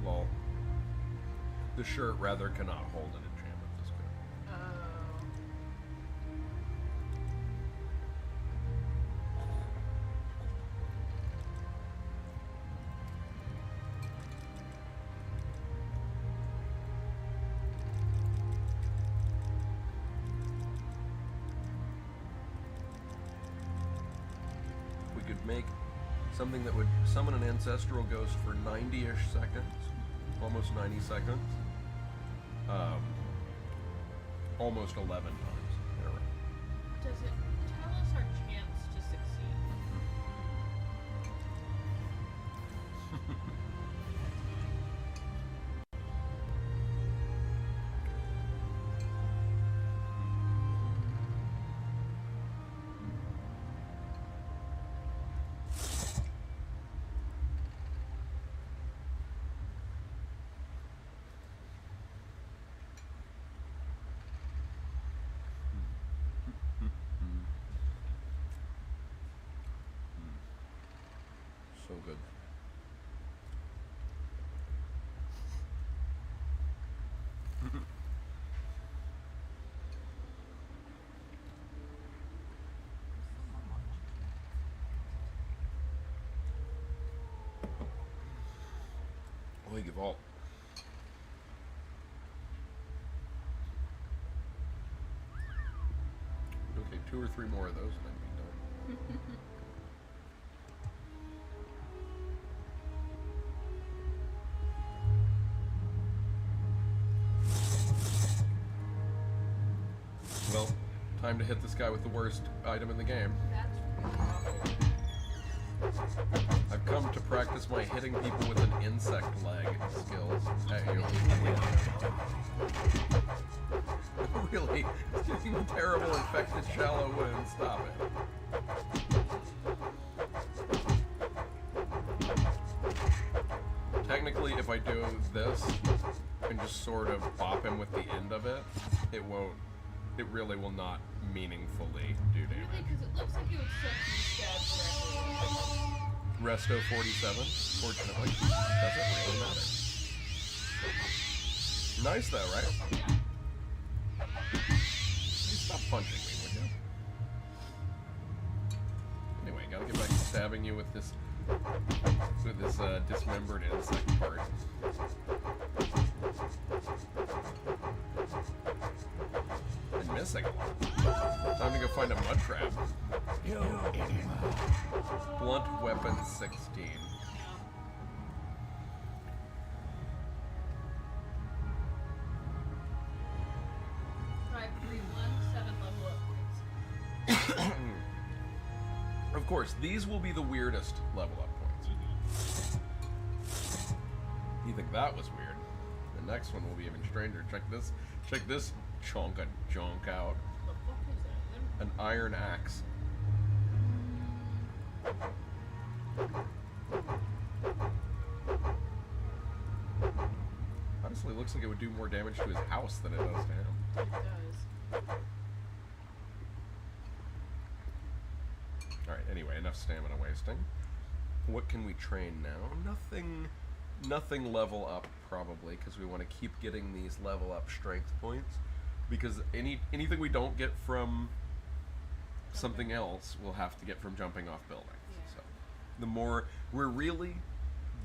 Lol. The shirt rather cannot hold an enchantment this good. Oh. We could make something that would summon an ancestral ghost for 90-ish seconds, almost 90 seconds, almost 11 times in a row. Does it tell us our chance to succeed? So good. Holy Gevalt. Okay, 2 or 3 more of those and I'd be done. Well, time to hit this guy with the worst item in the game. That's really awful. I've come to practice my hitting people with an insect leg skills. Hey, you. Really? It's getting a terrible infected shallow wound. Stop it. Technically, if I do this and just sort of bop him with the end of it, it won't. It really will not meaningfully do Really? damage. Because it looks like it would suck you stab directly. Resto 47, fortunately. Doesn't really matter. Nice though, right? You stop punching me, would you? Anyway, gotta get back to stabbing you with this dismembered insect part. And missing a lot. Time to go find a mud trap. Blunt weapon 16. Five, 3, 1, 7 level up points. Of course, these will be the weirdest level up points. You think that was weird? The next one will be even stranger. Check this chunk of junk out. What the fuck is that? An iron axe. Honestly, it looks like it would do more damage to his house than it does to him. It does. Alright, anyway, enough stamina wasting. What can we train now? Nothing level up, probably, because we want to keep getting these level up strength points. Because anything we don't get from something else, we'll have to get from jumping off buildings. Yeah. So, the more... We're really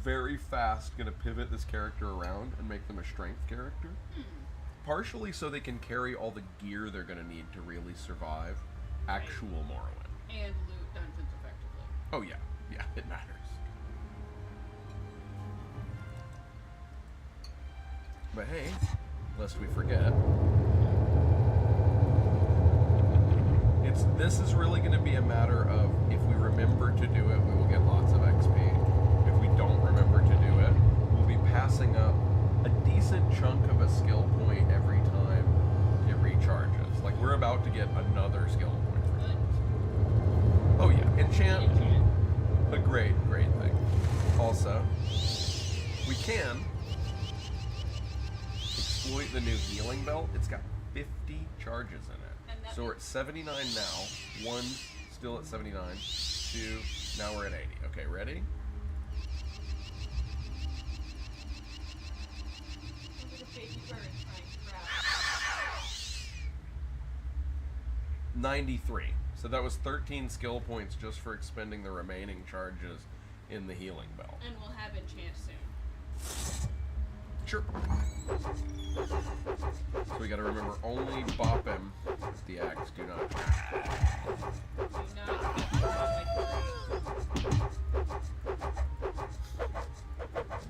very fast going to pivot this character around and make them a strength character. Partially so they can carry all the gear they're going to need to really survive actual Morrowind. And loot dungeons effectively. Oh yeah, yeah, it matters. But hey, lest we forget, this is really going to be a matter of if we remember to do it, we will get lots of XP. If we don't remember to do it, we'll be passing up a decent chunk of a skill point every time it recharges. Like we're about to get another skill point for this. Oh yeah, enchant. A great thing. Also, we can exploit the new healing belt. It's got 50 charges in it. So we're at 79 now. 1 still at 79. 2, now we're at 80. Okay, ready? Look at the baby bird trying to grab. 93. So that was 13 skill points just for expending the remaining charges in the healing belt. And we'll have enchant soon. Sure. So we gotta remember, only bop him with the axe. Do not.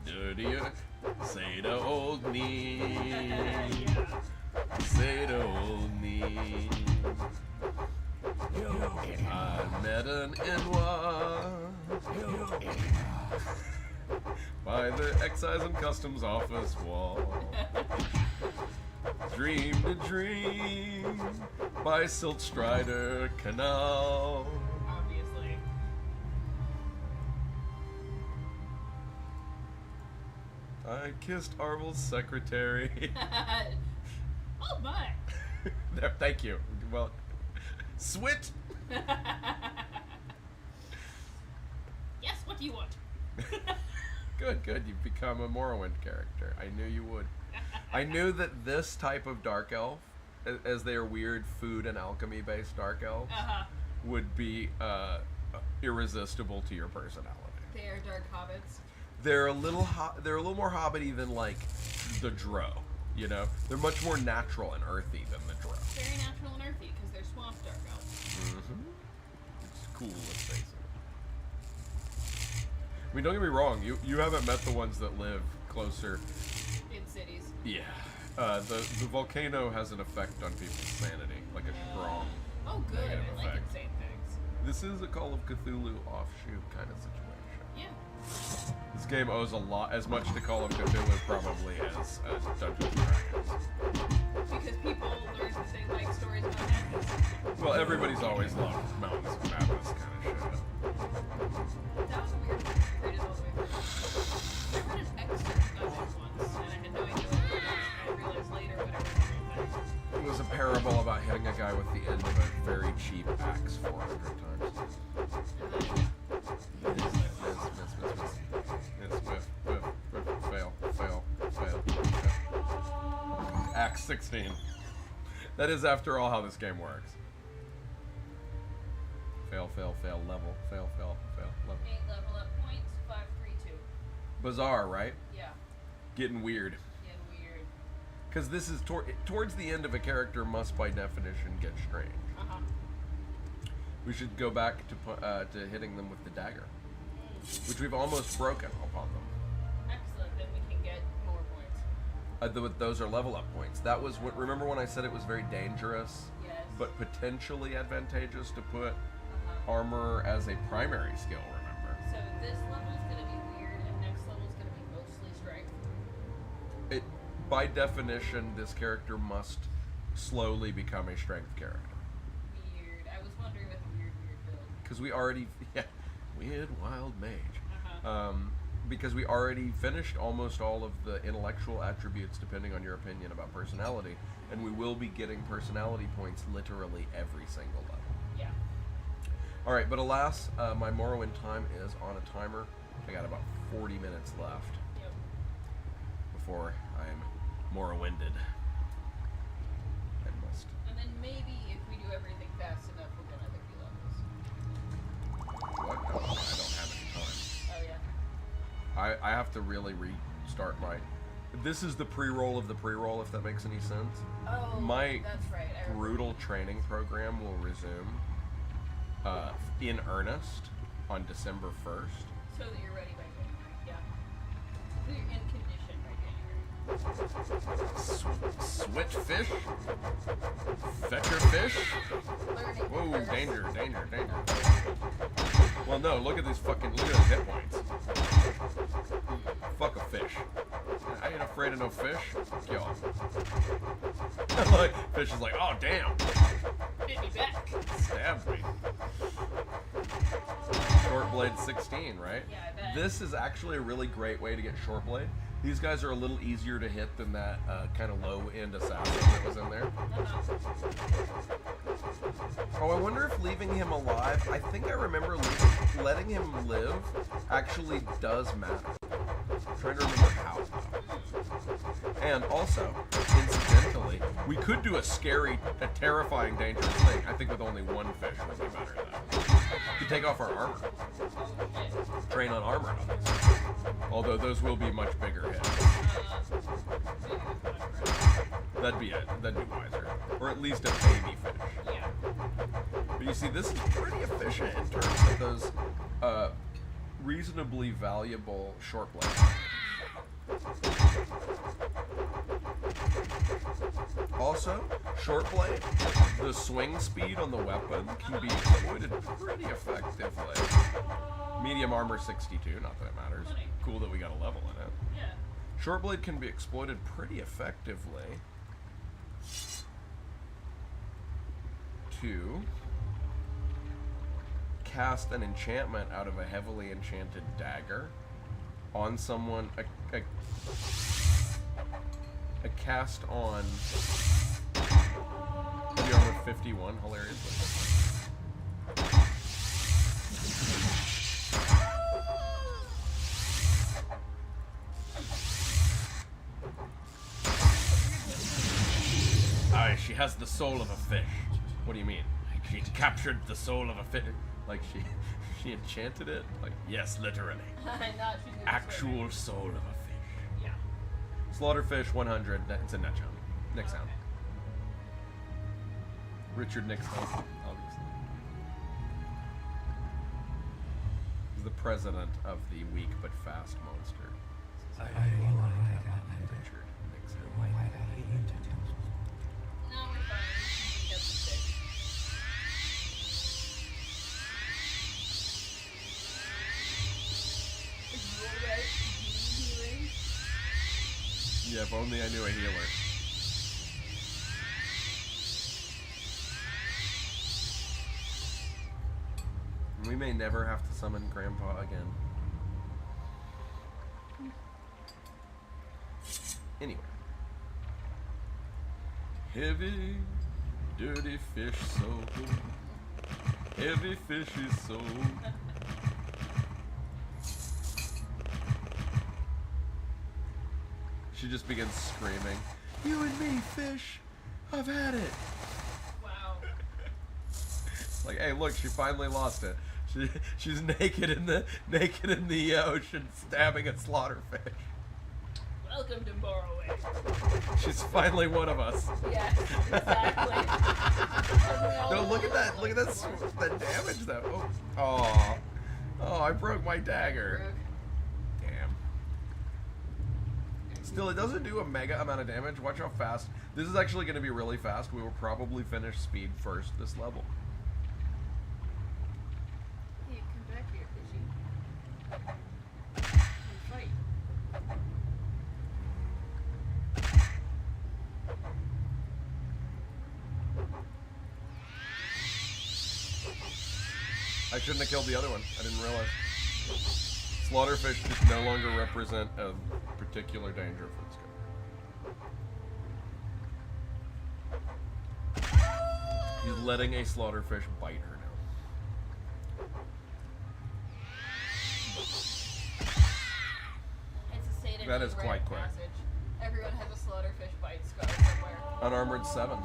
Dirty, say the old me. Say the old me. I met an Inwa by the excise and customs office wall. Dreamed a dream by Siltstrider Canal. Obviously. I kissed Arvel's secretary. Oh my! There, thank you. Well, Swit. Yes, what do you want? Good. You've become a Morrowind character. I knew you would. I knew that this type of dark elf, as they are weird food and alchemy based dark elves, would be irresistible to your personality. They are dark hobbits. They're a little more hobbity than like the Drow. You know, they're much more natural and earthy than the Drow. Very natural and earthy because they're swamp dark elves. Mm-hmm. It's cool, let's face it. I mean, don't get me wrong. You haven't met the ones that live closer. In cities. Yeah. The volcano has an effect on people's sanity, like a strong. Oh, good. negative I like effect. insane things. This is a Call of Cthulhu offshoot kind of situation. Yeah. This game owes a lot, as much to Call of Cthulhu probably as Dungeons and Dragons. Because people learn that they like stories about madness. Well, everybody's always loved Mountains of Madness kind of shit. That was a weird one. I read it all the way through. I read an excerpt of it once, and I had no idea what it was. I realized later what it was. It was a parable about hitting a guy with the end of a very cheap axe 400 times. Miss, fail. Axe 16. That is, after all, how this game works. Fail, level. Fail, level. 8 level up points, 5, 3, 2. Bizarre, right? Yeah. Getting weird. Getting weird. Because this is towards the end of a character must, by definition, get strange. Uh-huh. We should go back to hitting them with the dagger, which we've almost broken upon them. Excellent, then we can get more points. Those are level up points. That was what. Remember when I said it was very dangerous, Yes. but potentially advantageous to put armor as a primary skill. Remember, So this level's gonna be weird, and next level's gonna be mostly strength. it by definition this character must slowly become a strength character. Weird. I was wondering with weird build. Because we already, Weird Wild Mage. Because we already finished almost all of the intellectual attributes, depending on your opinion about personality, and we will be getting personality points literally every single level. Yeah. Alright, but alas, my Morrowind time is on a timer. I got about 40 minutes left Yep. before I'm Morrowinded. I must. And then maybe if we do everything fast enough, we'll get other key levels. What? No, I don't have any time. Oh yeah. I have to really restart my... This is the pre-roll of the pre-roll, if that makes any sense. Oh, My that's right. I remember. brutal training program will resume in earnest on December 1st. So that you're ready by January. Yeah. So you're in condition by January. Switch fish? Fetcher fish? Learning Whoa, first. danger, danger, danger. Well, no, look at these hit points. Fuck a fish. I ain't afraid of no fish. Fuck y'all. Like, fish is like, oh, damn. Hit me back. Stabbed me. Short blade 16, right? Yeah, I bet. This is actually a really great way to get short blade. These guys are a little easier to hit than that kind of low-end assassin that was in there. Oh, I wonder if leaving him alive, I think I remember letting him live actually does matter. I'm trying to remember how. And also, incidentally, we could do a scary, a terrifying, dangerous thing. I think with only one fish would be better though. We could take off our armor. Train on armor on this. Although those will be much bigger hits. That'd be wiser. Or at least a baby fish. Yeah. But you see, this is pretty efficient in terms of those reasonably valuable short blades. Also, short blade, the swing speed on the weapon can be exploited pretty effectively. Medium armor 62, not that it matters. Cool that we got a level in it. Yeah. Short blade can be exploited pretty effectively to cast an enchantment out of a heavily enchanted dagger on someone, a cast on heavy armor 51, hilariously. Aye, she has the soul of a fish. What do you mean? She captured the soul of a fish? Like she enchanted it? Like, yes, literally. Not she's gonna Actual soul of a fish. Yeah. Slaughterfish 100, it's a net sound. Nick sound. Richard Nixon, obviously. He's the president of the weak but fast monster. Richard Nixon. No, we're fine. We got the stick. Are you alright? Healing? Yeah, if only I knew a healer. We may never have to summon Grandpa again. Anyway. Heavy, dirty fish soul. Heavy fishy soul. She just begins screaming, "You and me, fish! I've had it!" Wow. Like, hey, look, she finally lost it. She's naked in the ocean, stabbing a slaughterfish. Welcome to Morrowind. She's finally one of us. Yes, exactly. No, look at that! Look at that! That damage, though. Oh, I broke my dagger. Damn. Still, it doesn't do a mega amount of damage. Watch how fast. This is actually going to be really fast. We will probably finish speed first this level. Hey, come back here, fishy. And fight. I I shouldn't have killed the other one. I didn't realize. Slaughterfish just no longer represent a particular danger for this guy. He's letting a slaughterfish bite her now. It's a sated That is quite quick. passage. Everyone has a slaughterfish bite scar somewhere. Unarmored 7.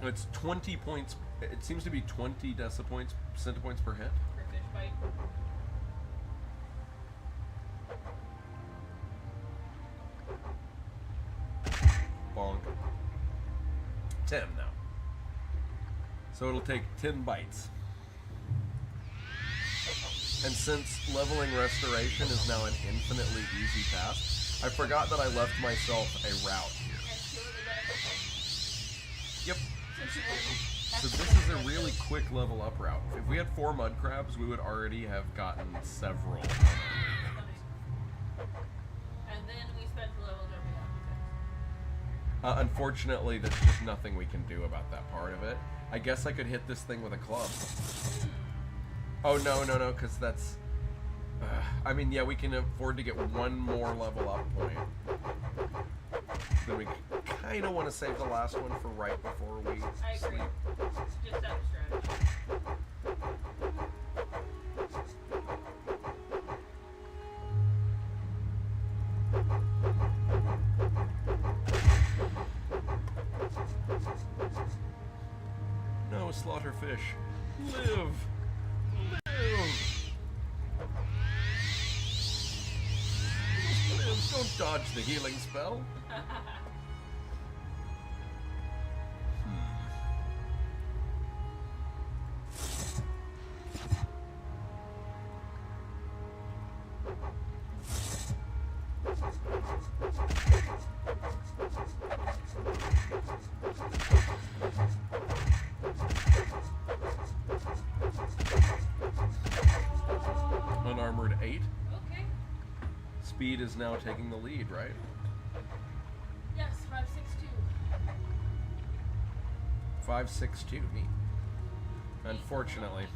Damn. It's 20 points. It seems to be 20 centipoints per hit. For fish bite. Bonk. 10 now. So it'll take 10 bites. And since leveling restoration is now an infinitely easy task, I forgot that I left myself a route here. And two of the benefits. Yep. Since you won So extra this is a benefits. really quick level up route. If we had 4 mud crabs, we would already have gotten several. And then we spent a level jumping out. Unfortunately, there's just nothing we can do about that part of it. I guess I could hit this thing with a club. Oh, no, because that's... I mean, yeah, we can afford to get one more level up point. Then we kind of want to save the last one for right before we I agree. sleep. Just that strategy. No, slaughterfish. Live! Live! Live! Don't dodge the healing spell. Unarmored 8. Okay. Speed is now taking the lead, right? Yes, 562. 562, neat. Unfortunately.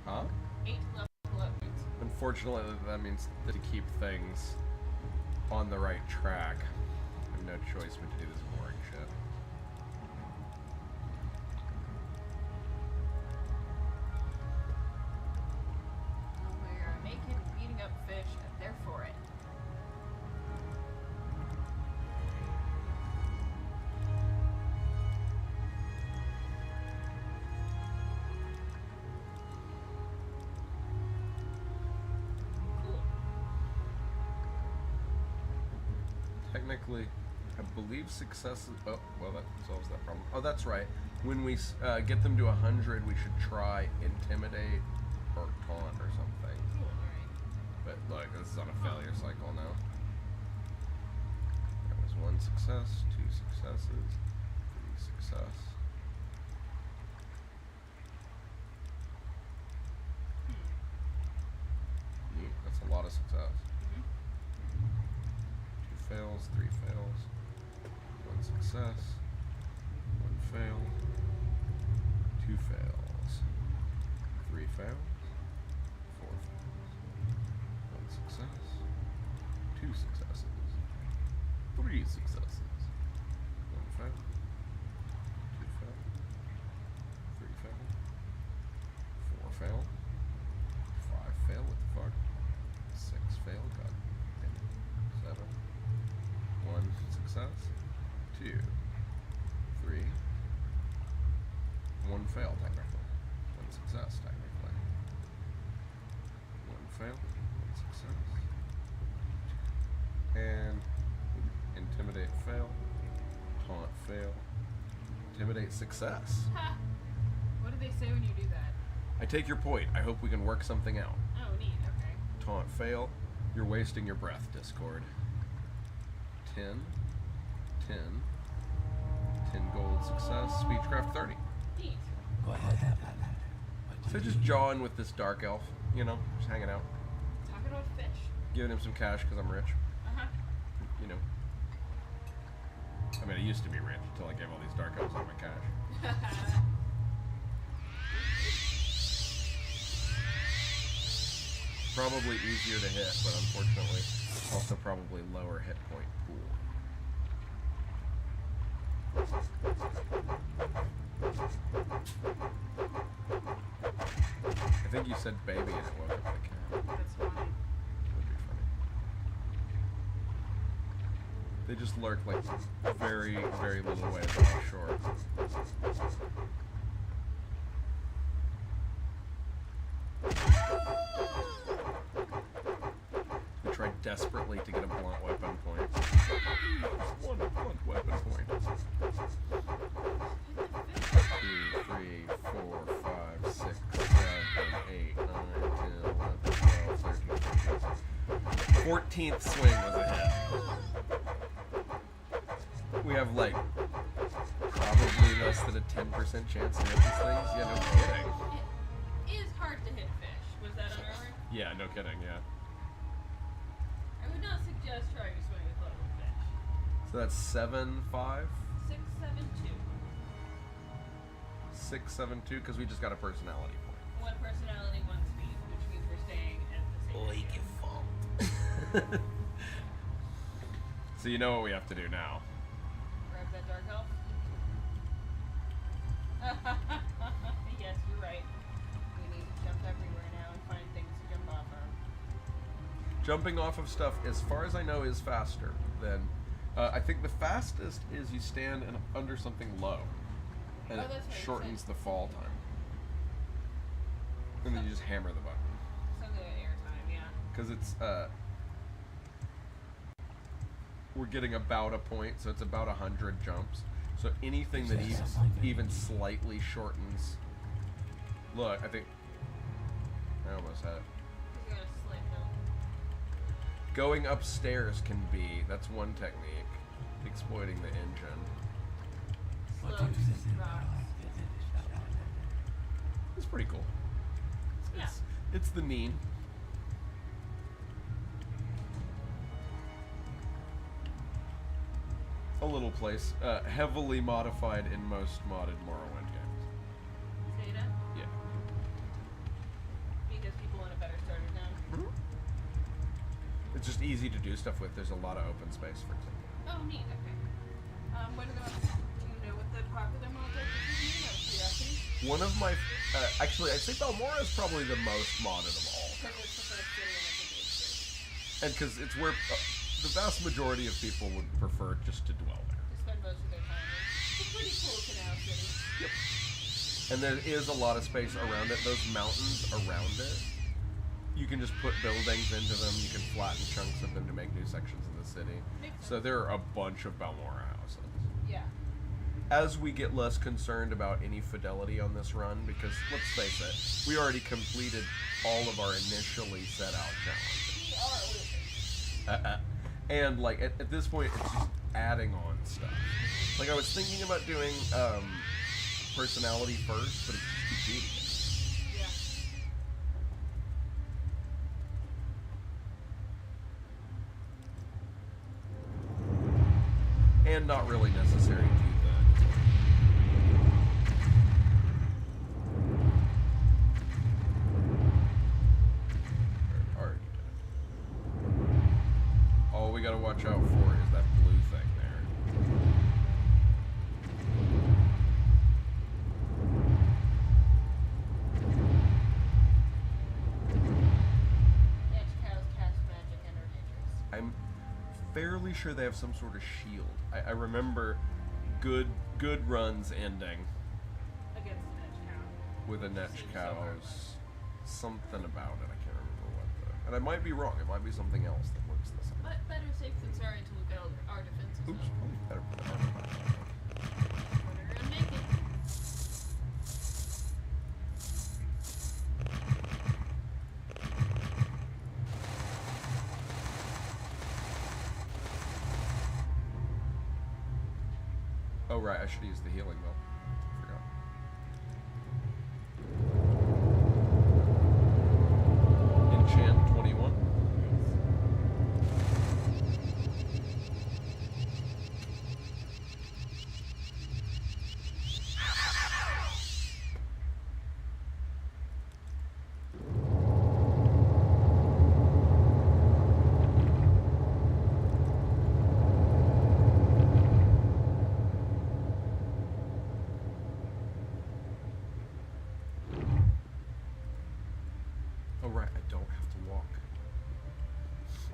Huh? 8 level up points. Unfortunately, that means that to keep things on the right track, I have no choice but to do this boring shit. We're making beating up fish, and they're for it. Cool. Technically, I believe success is... Oh, well, that solves that problem. Oh, that's right. When we get them to 100, we should try Intimidate or Taunt or something. Cool, alright. But look, this is on a failure cycle now. That was 1 success, 2 successes, 3 success. Neat, that's a lot of success. 2 fails, 3 fails, 1 success, 1 fail, 2 fails, 3 fails, 4 fails, 1 success, 2 successes, 3 successes, 1 fail, 2 fail, 3 fail, 4 fail, 5 fail, what the fuck? 6 fail, god damn it. 7, 1 success, 2, 3, 1 fail technically, 1 success technically, 1 fail, 1 success, and Intimidate fail, Taunt fail, Intimidate success. Ha! What do they say when you do that? I take your point. I hope we can work something out. Oh, neat, okay. Taunt fail. You're wasting your breath, Discord. 10, 10, 10 gold success, Speechcraft 30. Neat. So just jawing with this dark elf, you know, just hanging out. Talking about fish. Giving him some cash because I'm rich, Uh-huh. you know. I mean, I used to be rich until I gave all these dark elves all my cash. Probably easier to hit, but unfortunately also probably lower hit point pool. I think you said baby and it woke up the cat. That's fine. Would be funny. They just lurk like very, very little ways offshore. We tried desperately to get a blunt weapon point. One blunt weapon point. 2, 3, 4, 5, 6, 7, 8, 9, 10, 11, 12, 13, 14. 14th swing was a hit. We have like probably less than a 10% chance to hit these things. Yeah, no kidding. It is hard to hit fish. Was that on armor? Yeah, no kidding, yeah. I would not suggest trying to swing with level fish. So that's 7, 5, 6, 7, 2. 6, 7, 2, because we just got a personality point. One personality, one speed, which means we're staying at the same ratio. So you know what we have to do now. Grab that dark elf. Yes, you're right. We need to jump everywhere now and find things to jump off of. Jumping off of stuff, as far as I know, is faster than... I think the fastest is you stand under something low, and Oh, it that's right, you shortens said. the fall time. And then you just hammer the button. Something at airtime, yeah. Because it's, we're getting about a point, so it's about 100 jumps. So anything that even slightly shortens... Look, I think... I almost had it. He's got a slight note. Going upstairs can be... That's one technique. Exploiting the engine. Slow drops. It's pretty cool. Yeah. It's the mean. A little place. Heavily modified in most modded Morrowind games. Data? Yeah. Because people want a better starter gun. It's just easy to do stuff with. There's a lot of open space, for example. Oh, neat. Okay. What are the most... Do you know what the popular mods are for this game? Out of curiosity? One of my... actually, I think Balmora is probably the most modded of all. Because it's the first city and it's a big city. And because it's where the vast majority of people would prefer just to dwell there. To spend most of their time in. It's a pretty cool canal city. Yep. And there is a lot of space around it. Those mountains around it, you can just put buildings into them. You can flatten chunks of them to make new sections of the city. Makes So there are a bunch of Balmora houses. Yeah. As we get less concerned about any fidelity on this run, because let's face it, we already completed all of our initially set out challenges. We are losers. And like at this point, it's just adding on stuff. Like I was thinking about doing personality first, but it's just too tedious. Yeah. And not really necessary to the... Already did it. All we gotta watch out for is that blue thing there. Edge cows cast magic and are dangerous. I'm fairly sure they have some sort of shield. I remember good runs ending Against an edge cow. with a Netch Seems so cow's harmless. something about it. I can't remember what the... And I might be wrong. It might be something else that works the same. But better safe than sorry to look at our defenses. Oops. though. Better put that on. We're gonna make it. Oh, right. I should use the healing bell. Forgot. Enchant 21.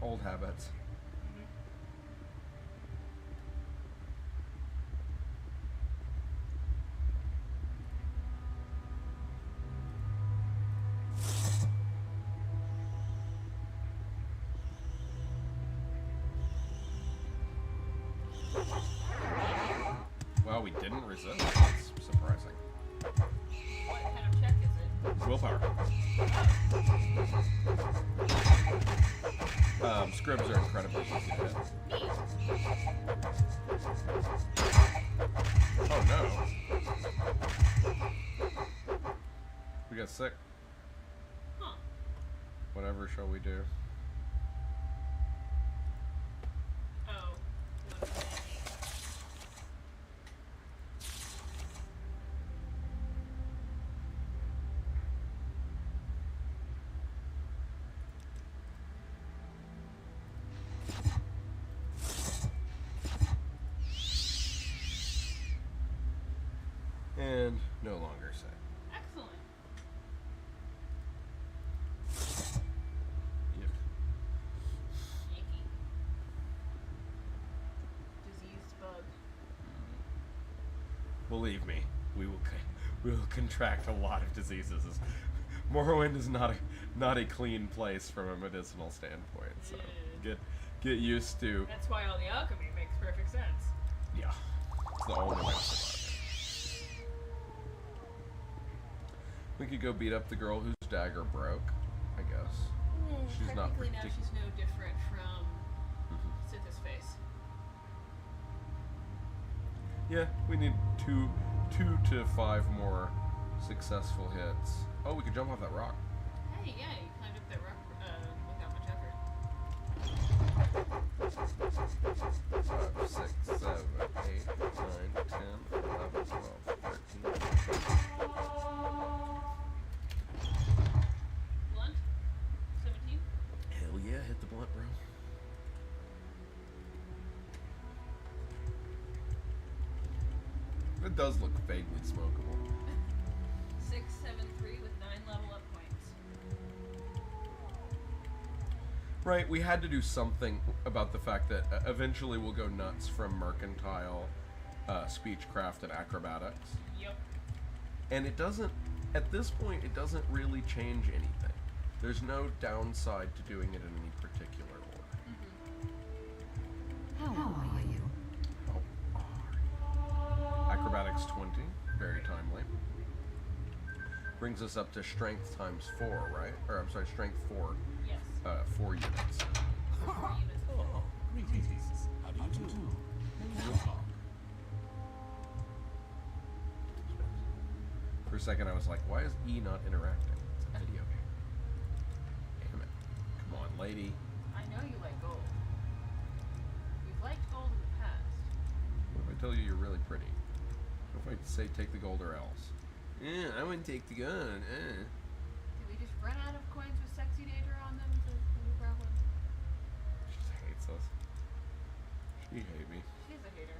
Old habits. Well, we didn't resist. That's surprising. What kind of check is it? Willpower. Scribs are incredibly easy to hit. Neat. Oh no. We got sick. Huh. Whatever shall we do? Oh. And no longer sick. Excellent. Yep. Yankee. Diseased bug. Believe me, we will contract a lot of diseases. Morrowind is not a clean place from a medicinal standpoint. So get used to. That's why all the alchemy makes perfect sense. Yeah, it's the only way to survive. We could go beat up the girl whose dagger broke, I guess. She's not Technically now partic- she's no different from Sith's face. Yeah, we need two to 5 more successful hits. Oh, we could jump off that rock. Hey, yeah, you climbed up that rock without much effort. 5, 6, 7, 8, 9, 10, 11, 12, 13. Blunt? 17? Hell yeah, hit the blunt, bro. It does look vaguely smokable. 6, 7, 3 with 9 level up points. Right, we had to do something about the fact that eventually we'll go nuts from mercantile, speechcraft, and acrobatics. Yep. And it doesn't, at this point, it doesn't really change anything. There's no downside to doing it in any particular order. How are you? Acrobatics 20, very timely. Brings us up to strength times 4, right? Or I'm sorry, strength 4. Yes. 4 units. 4 units. Oh, greetings. How do you do? Welcome. For a second, I was like, why is E not interacting? It's a video game. Damn it. Come on, lady. I know you like gold. You've liked gold in the past. What if I tell you you're really pretty? What if I say take the gold or else? Yeah, I wouldn't take the gun. Did we just run out of coins with sexy Daedra on them? Is that the problem? She just hates us. She hate me. She's a hater.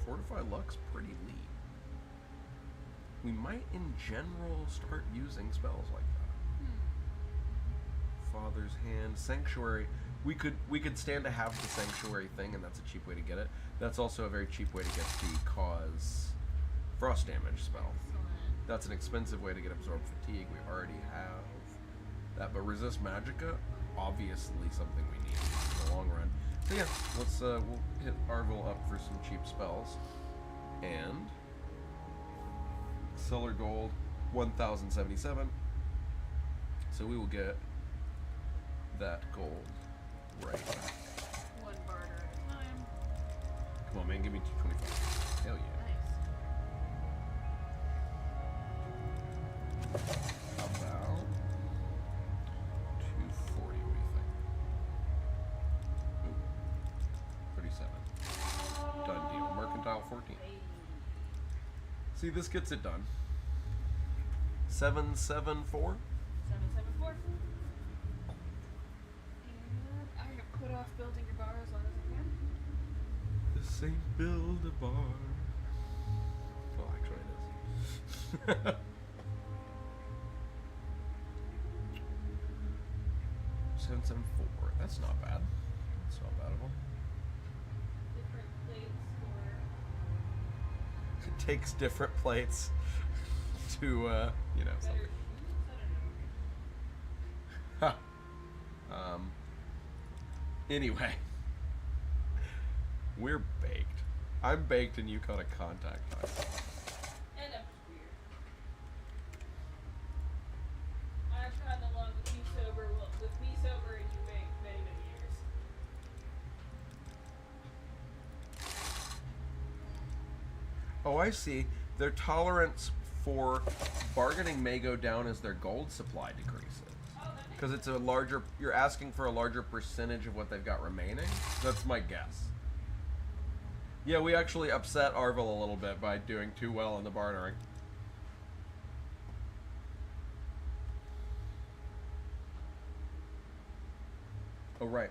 Fortify Luck's pretty lean. We might, in general, start using spells like that. Father's Hand, Sanctuary. We could stand to have the Sanctuary thing, and that's a cheap way to get it. That's also a very cheap way to get the cause frost damage spell. Excellent. That's an expensive way to get Absorb Fatigue. We already have that, but Resist Magicka, obviously something we need in the long run. So yeah, let's we'll hit Arvil up for some cheap spells, and Cellar Gold 1,077. So we will get that gold right back. One barter at a time. Come on, man, give me 225. Hell yeah. Nice. How about 240? What do you think? Ooh, 37. Done deal. Mercantile 14. Hey. See, this gets it done. 774. 774. And I have put off building your bar as long as I can. This ain't build a bar. Well, actually, it is. 174. That's not bad. That's not bad at all. Different plates for It takes different plates to, you know, better something. shoes. I don't know. Ha. Anyway, we're baked. I'm baked and you caught a contact high. And I'm just weird. I've gotten along with me sober, and you make many, many years. Oh, I see. Their tolerance for bargaining may go down as their gold supply decreases. Oh, that makes Because it's a larger, you're asking for a larger percentage of what they've got remaining. That's my guess. Yeah, we actually upset Arvil a little bit by doing too well in the bartering. Oh, right.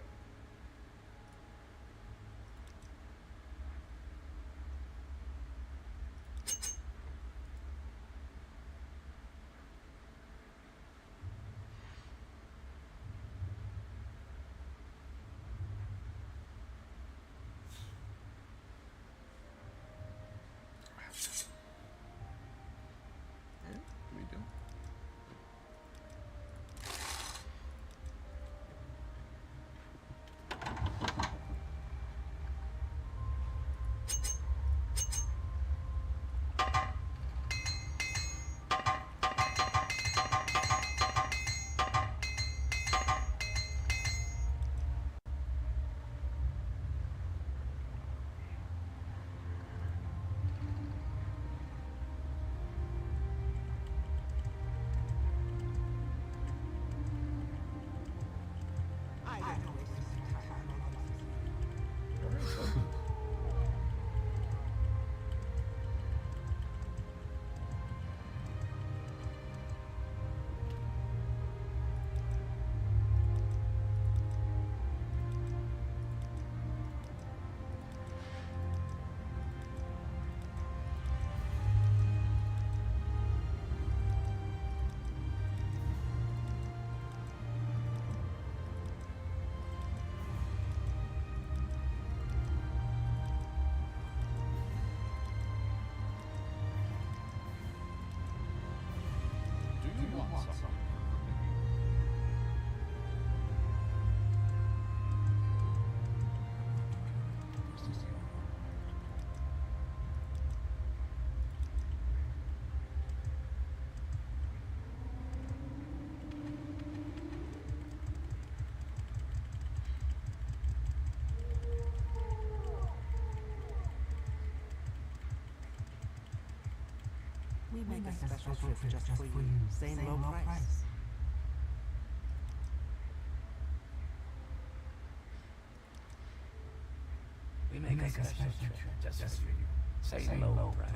Yeah, we do. Do you want something? We make a special trip just for you. Same low price. We make a special trip just for you. Say low price.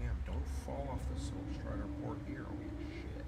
Damn, don't fall off the Soul Strider port here. Holy shit.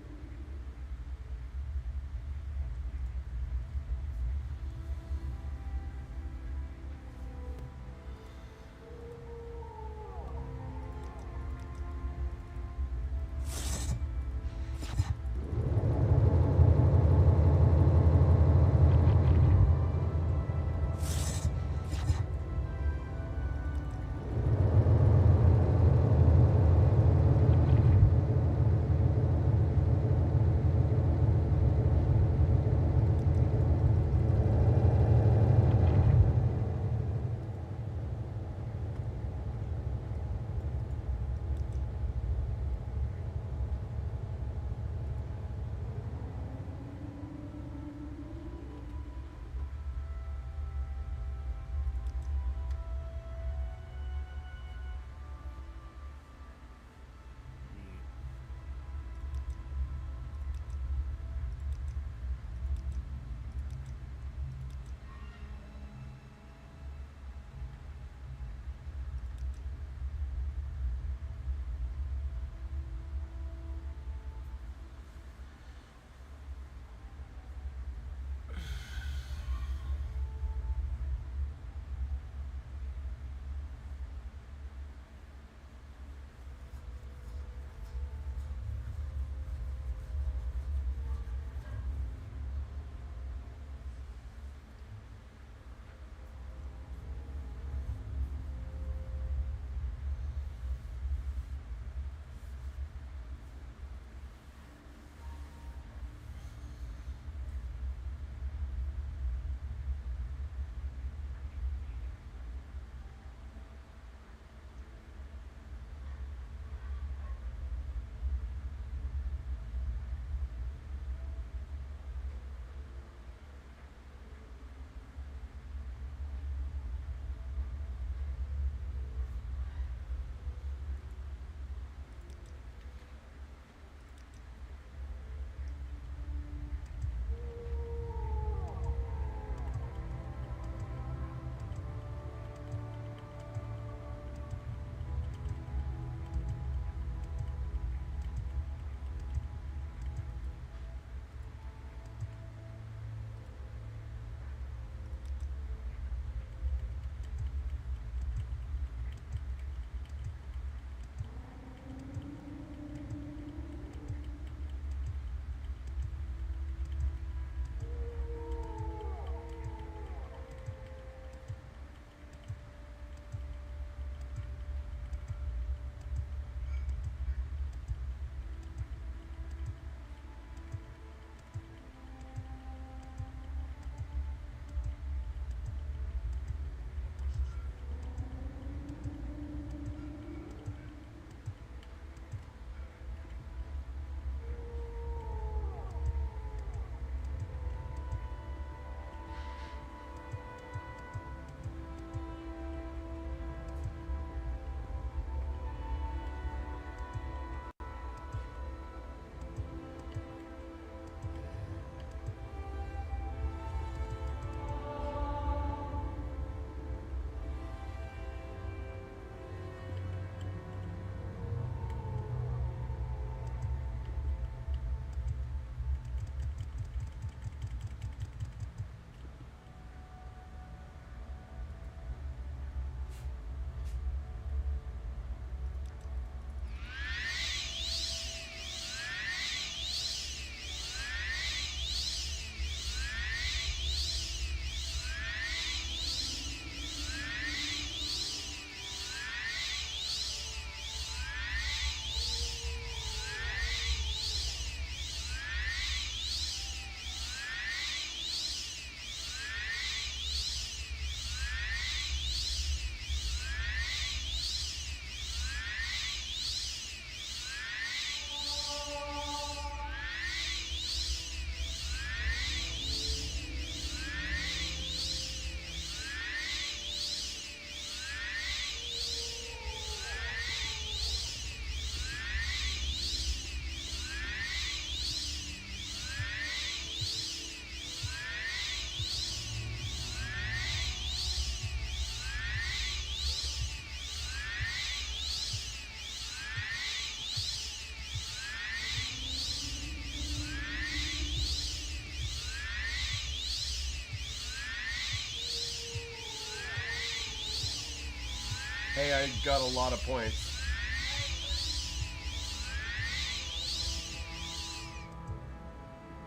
Hey, I got a lot of points.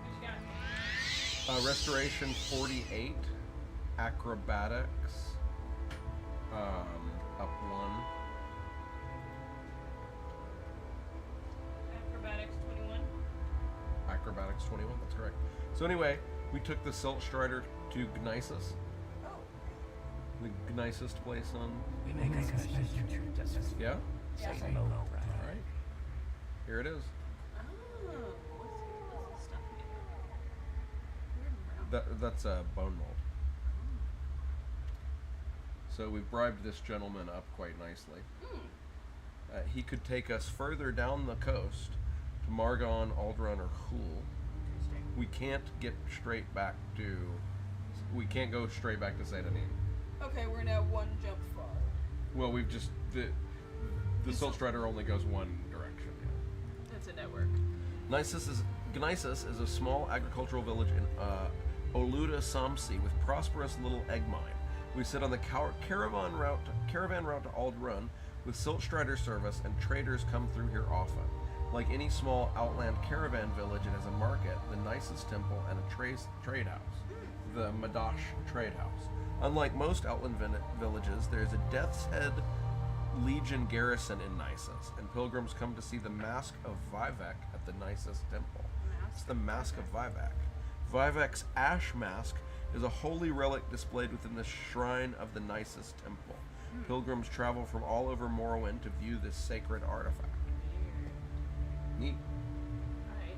What you got? Restoration 48. Acrobatics. Up 1. Acrobatics 21. Acrobatics 21, that's correct. So anyway, we took the Silt Strider to Gnisis. Oh, The Gnisest place on... We make a special trip just for Yeah? Yeah. Say low price. Alright. Here it is. Oh, what's this stuff made of? Weird brown. That's a bone mold. So we've bribed this gentleman up quite nicely. He could take us further down the coast to Margon, Aldrun, or Hool. Interesting. We can't get straight back to... We can't go straight back to Sedanin. okay, we're now one jump far. Well, we've just... The Silt Strider only goes one direction. Yeah. It's a network. Gnisis is a small agricultural village in Oluda Samsi with prosperous little egg mine. We sit on the caravan route to Aldrun with Silt Strider service, and traders come through here often. Like any small outland caravan village, it has a market, the nicest temple, and a trade house, the Madash Trade House. Unlike most outland villages, there is a Death's Head Legion garrison in Nisus, and pilgrims come to see the Mask of Vivek at the Nisus temple. It's the Mask of Vivek. Vivek's ash mask is a holy relic displayed within the shrine of the Nisus temple. Pilgrims travel from all over Morrowind to view this sacred artifact. Neat. Alright.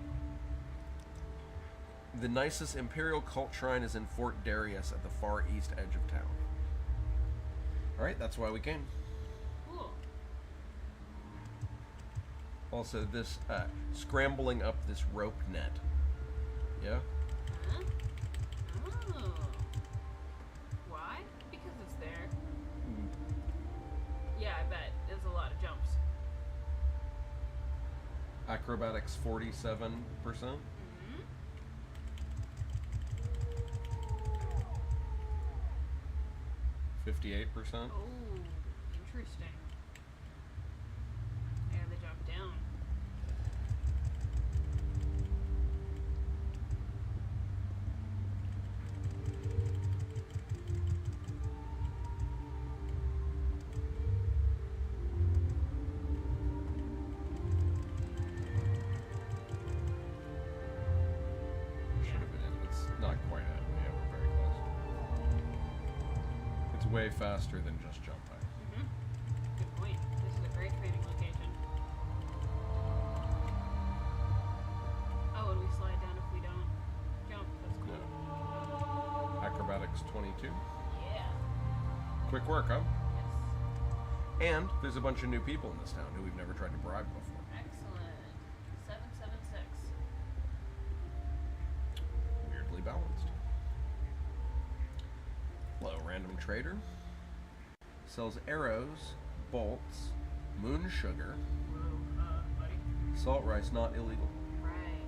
The Nisus Imperial Cult Shrine is in Fort Darius at the far east edge of town. Alright, that's why we came. Cool. Also, this scrambling up this rope net. Yeah? Huh? Oh. Why? Because it's there. Yeah, I bet. There's a lot of jumps. Acrobatics 47%. Mm-hmm. 58%. Oh, interesting. And they jump down. Should have been in. It's not quite at. Yeah, we're very close. It's way faster than just jumping. Mm-hmm. Good point. This is a great training location. Oh, and we slide down if we don't jump. That's cool. Yeah. Acrobatics 22. Yeah. Quick work, huh? Yes. And there's a bunch of new people in this town who we've never tried to bribe before. Excellent. 776. Weirdly balanced. Hello, random trader. Sells arrows, bolts, moon sugar, Whoa, buddy. salt rice, not illegal. Right.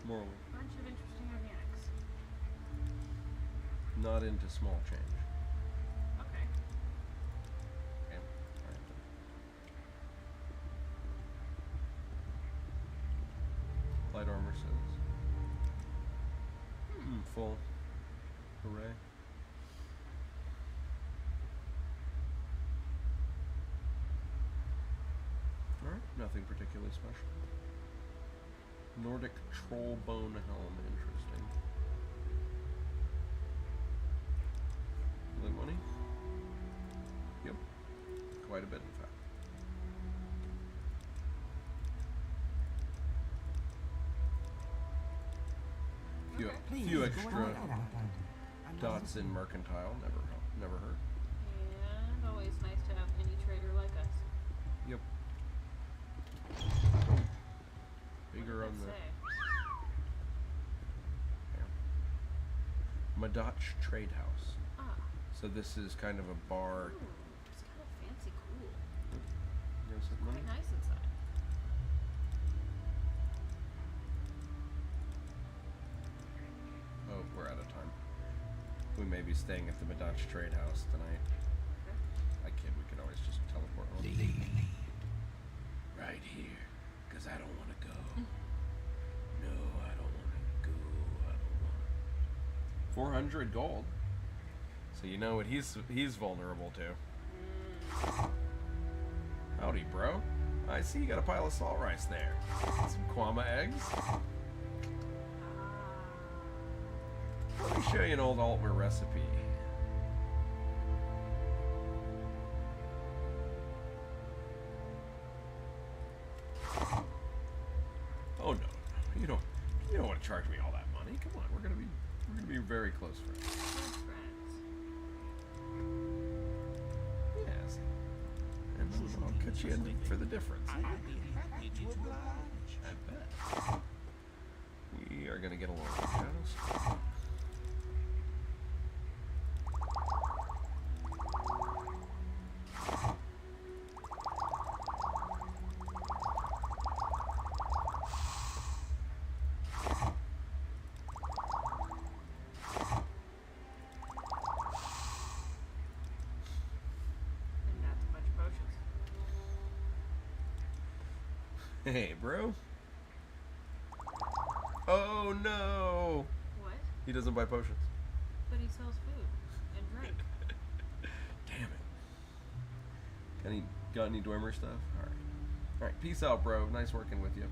Morrowind. Bunch of interesting organics. Not into small change. Okay. Okay. Alright then. Light armor says. Full. Hooray. Alright, nothing particularly special. Nordic troll bone helm, interesting. Blue money? Yep. Quite a bit, in fact. Please, Few go extra ahead, Outlander. I'm not- dots in mercantile, never hurt. And always nice to have any trader like us. Yep. Bigger on Let's the say. Madach Trade House. Ah. So this is kind of a bar. Ooh, it's kind of fancy cool. You know, some money? Quite nice inside. Oh, we're out of time. We may be staying at the Madach Trade House tonight. kid, we can always just teleport home. Leave. Right here, because I don't want to go. No, I don't want to go. I don't want 400 gold. So you know what he's vulnerable to. Howdy, bro. I see you got a pile of salt rice there. Some kwama eggs. Let me show you an old Altmer recipe. Oh no, you don't want to charge me all that money. Come on, we're gonna be very close friends. Close friends. Yes. And I'll cut you in for the difference. I'd be happy to oblige. I bet. We are gonna get along, shadows. And not too much potions. Hey, bro. Oh no! What? He doesn't buy potions. But he sells food and drink. Damn it. Got any Dwemer stuff? Alright. Alright, peace out, bro. Nice working with you.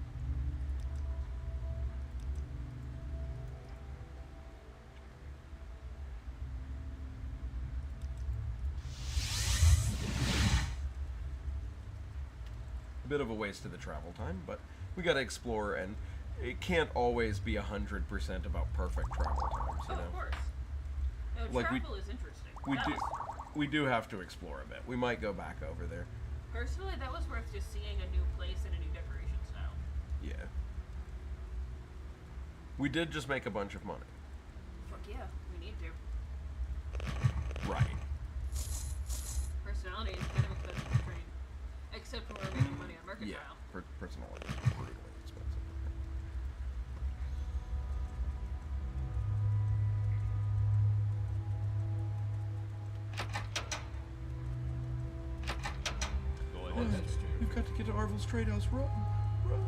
A bit of a waste of the travel time, but we gotta explore, and it can't always be 100% about perfect travel times, you Oh, know? of course. No, Like travel is interesting. We That do was- we do have to explore a bit. We might go back over there. Personally, that was worth just seeing a new place and a new decoration style. Yeah. We did just make a bunch of money. Fuck yeah, we need to. Right. Personality is kind of expensive to train. Except when we're making money on Mercantile. Yeah. Personally, brutally expensive. Go ahead, sister. You've got to get to Arvel's Trade House. Run! Run!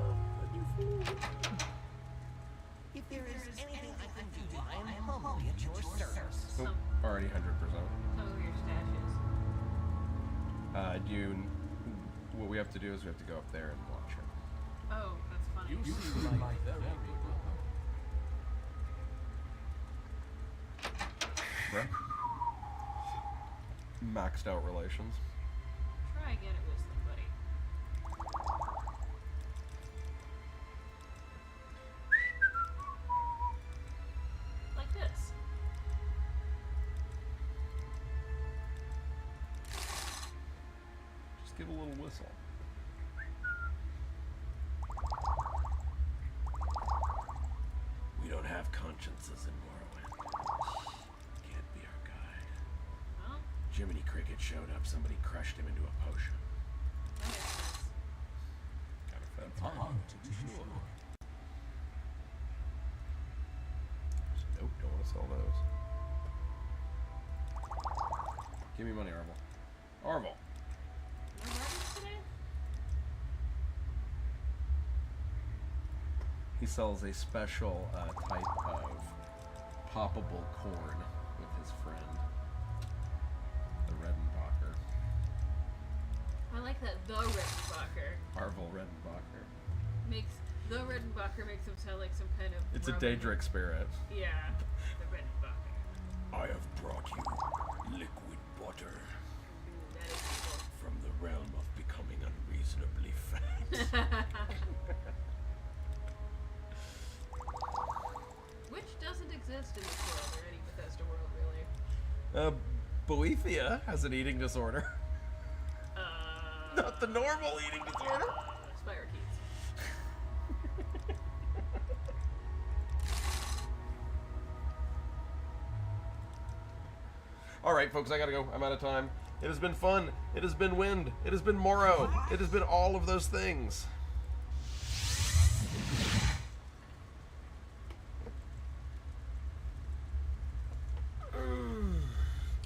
You fool! If there is anything I can do, I am humbly at your service. Oh, Some, already 100%. some of your stashes. What we have to do is we have to go up there and watch him. Oh, that's funny. You seem like a very good Right? Maxed out relations. Try again at Whistling, buddy. Like this. Just give a little whistle. We don't have consciences in Morrowind. Can't be our guide. Well, Jiminy Cricket showed up. Somebody crushed him into a potion. that makes sense. Kind of fed. to be sure. Nope, don't want to sell those. Give me money, Arvel. Arvel! No rabbits today? He sells a special type of poppable corn with his friend, the Redenbacher. I like that. The Redenbacher Arvel Redenbacher. makes the Redenbacher makes him sound like some kind of. It's a Roman- Daedric spirit. Yeah, the Redenbacher. I have brought you liquid butter Ooh, that is evil. from the realm of becoming unreasonably fat. Which doesn't exist in this world or any Bethesda world, really. Boethia has an eating disorder. Uh, Not the normal eating disorder. Spirochetes. Alright, folks, I gotta go. I'm out of time. It has been fun. It has been wind. It has been Morrow. It has been all of those things.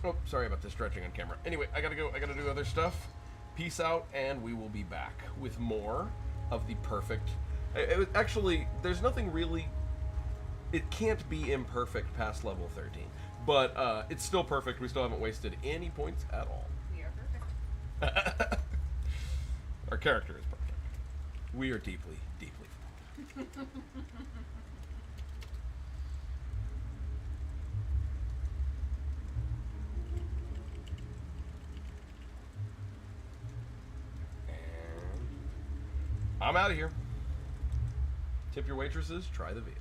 Oh, sorry about the stretching on camera. Anyway, I gotta go. I gotta do other stuff. Peace out, and we will be back with more of the perfect. Actually, there's nothing really. It can't be imperfect past level 13, but it's still perfect. We still haven't wasted any points at all. We are perfect. Our character is perfect. We are deeply, deeply flawed. And I'm out of here. Tip your waitresses, try the veal.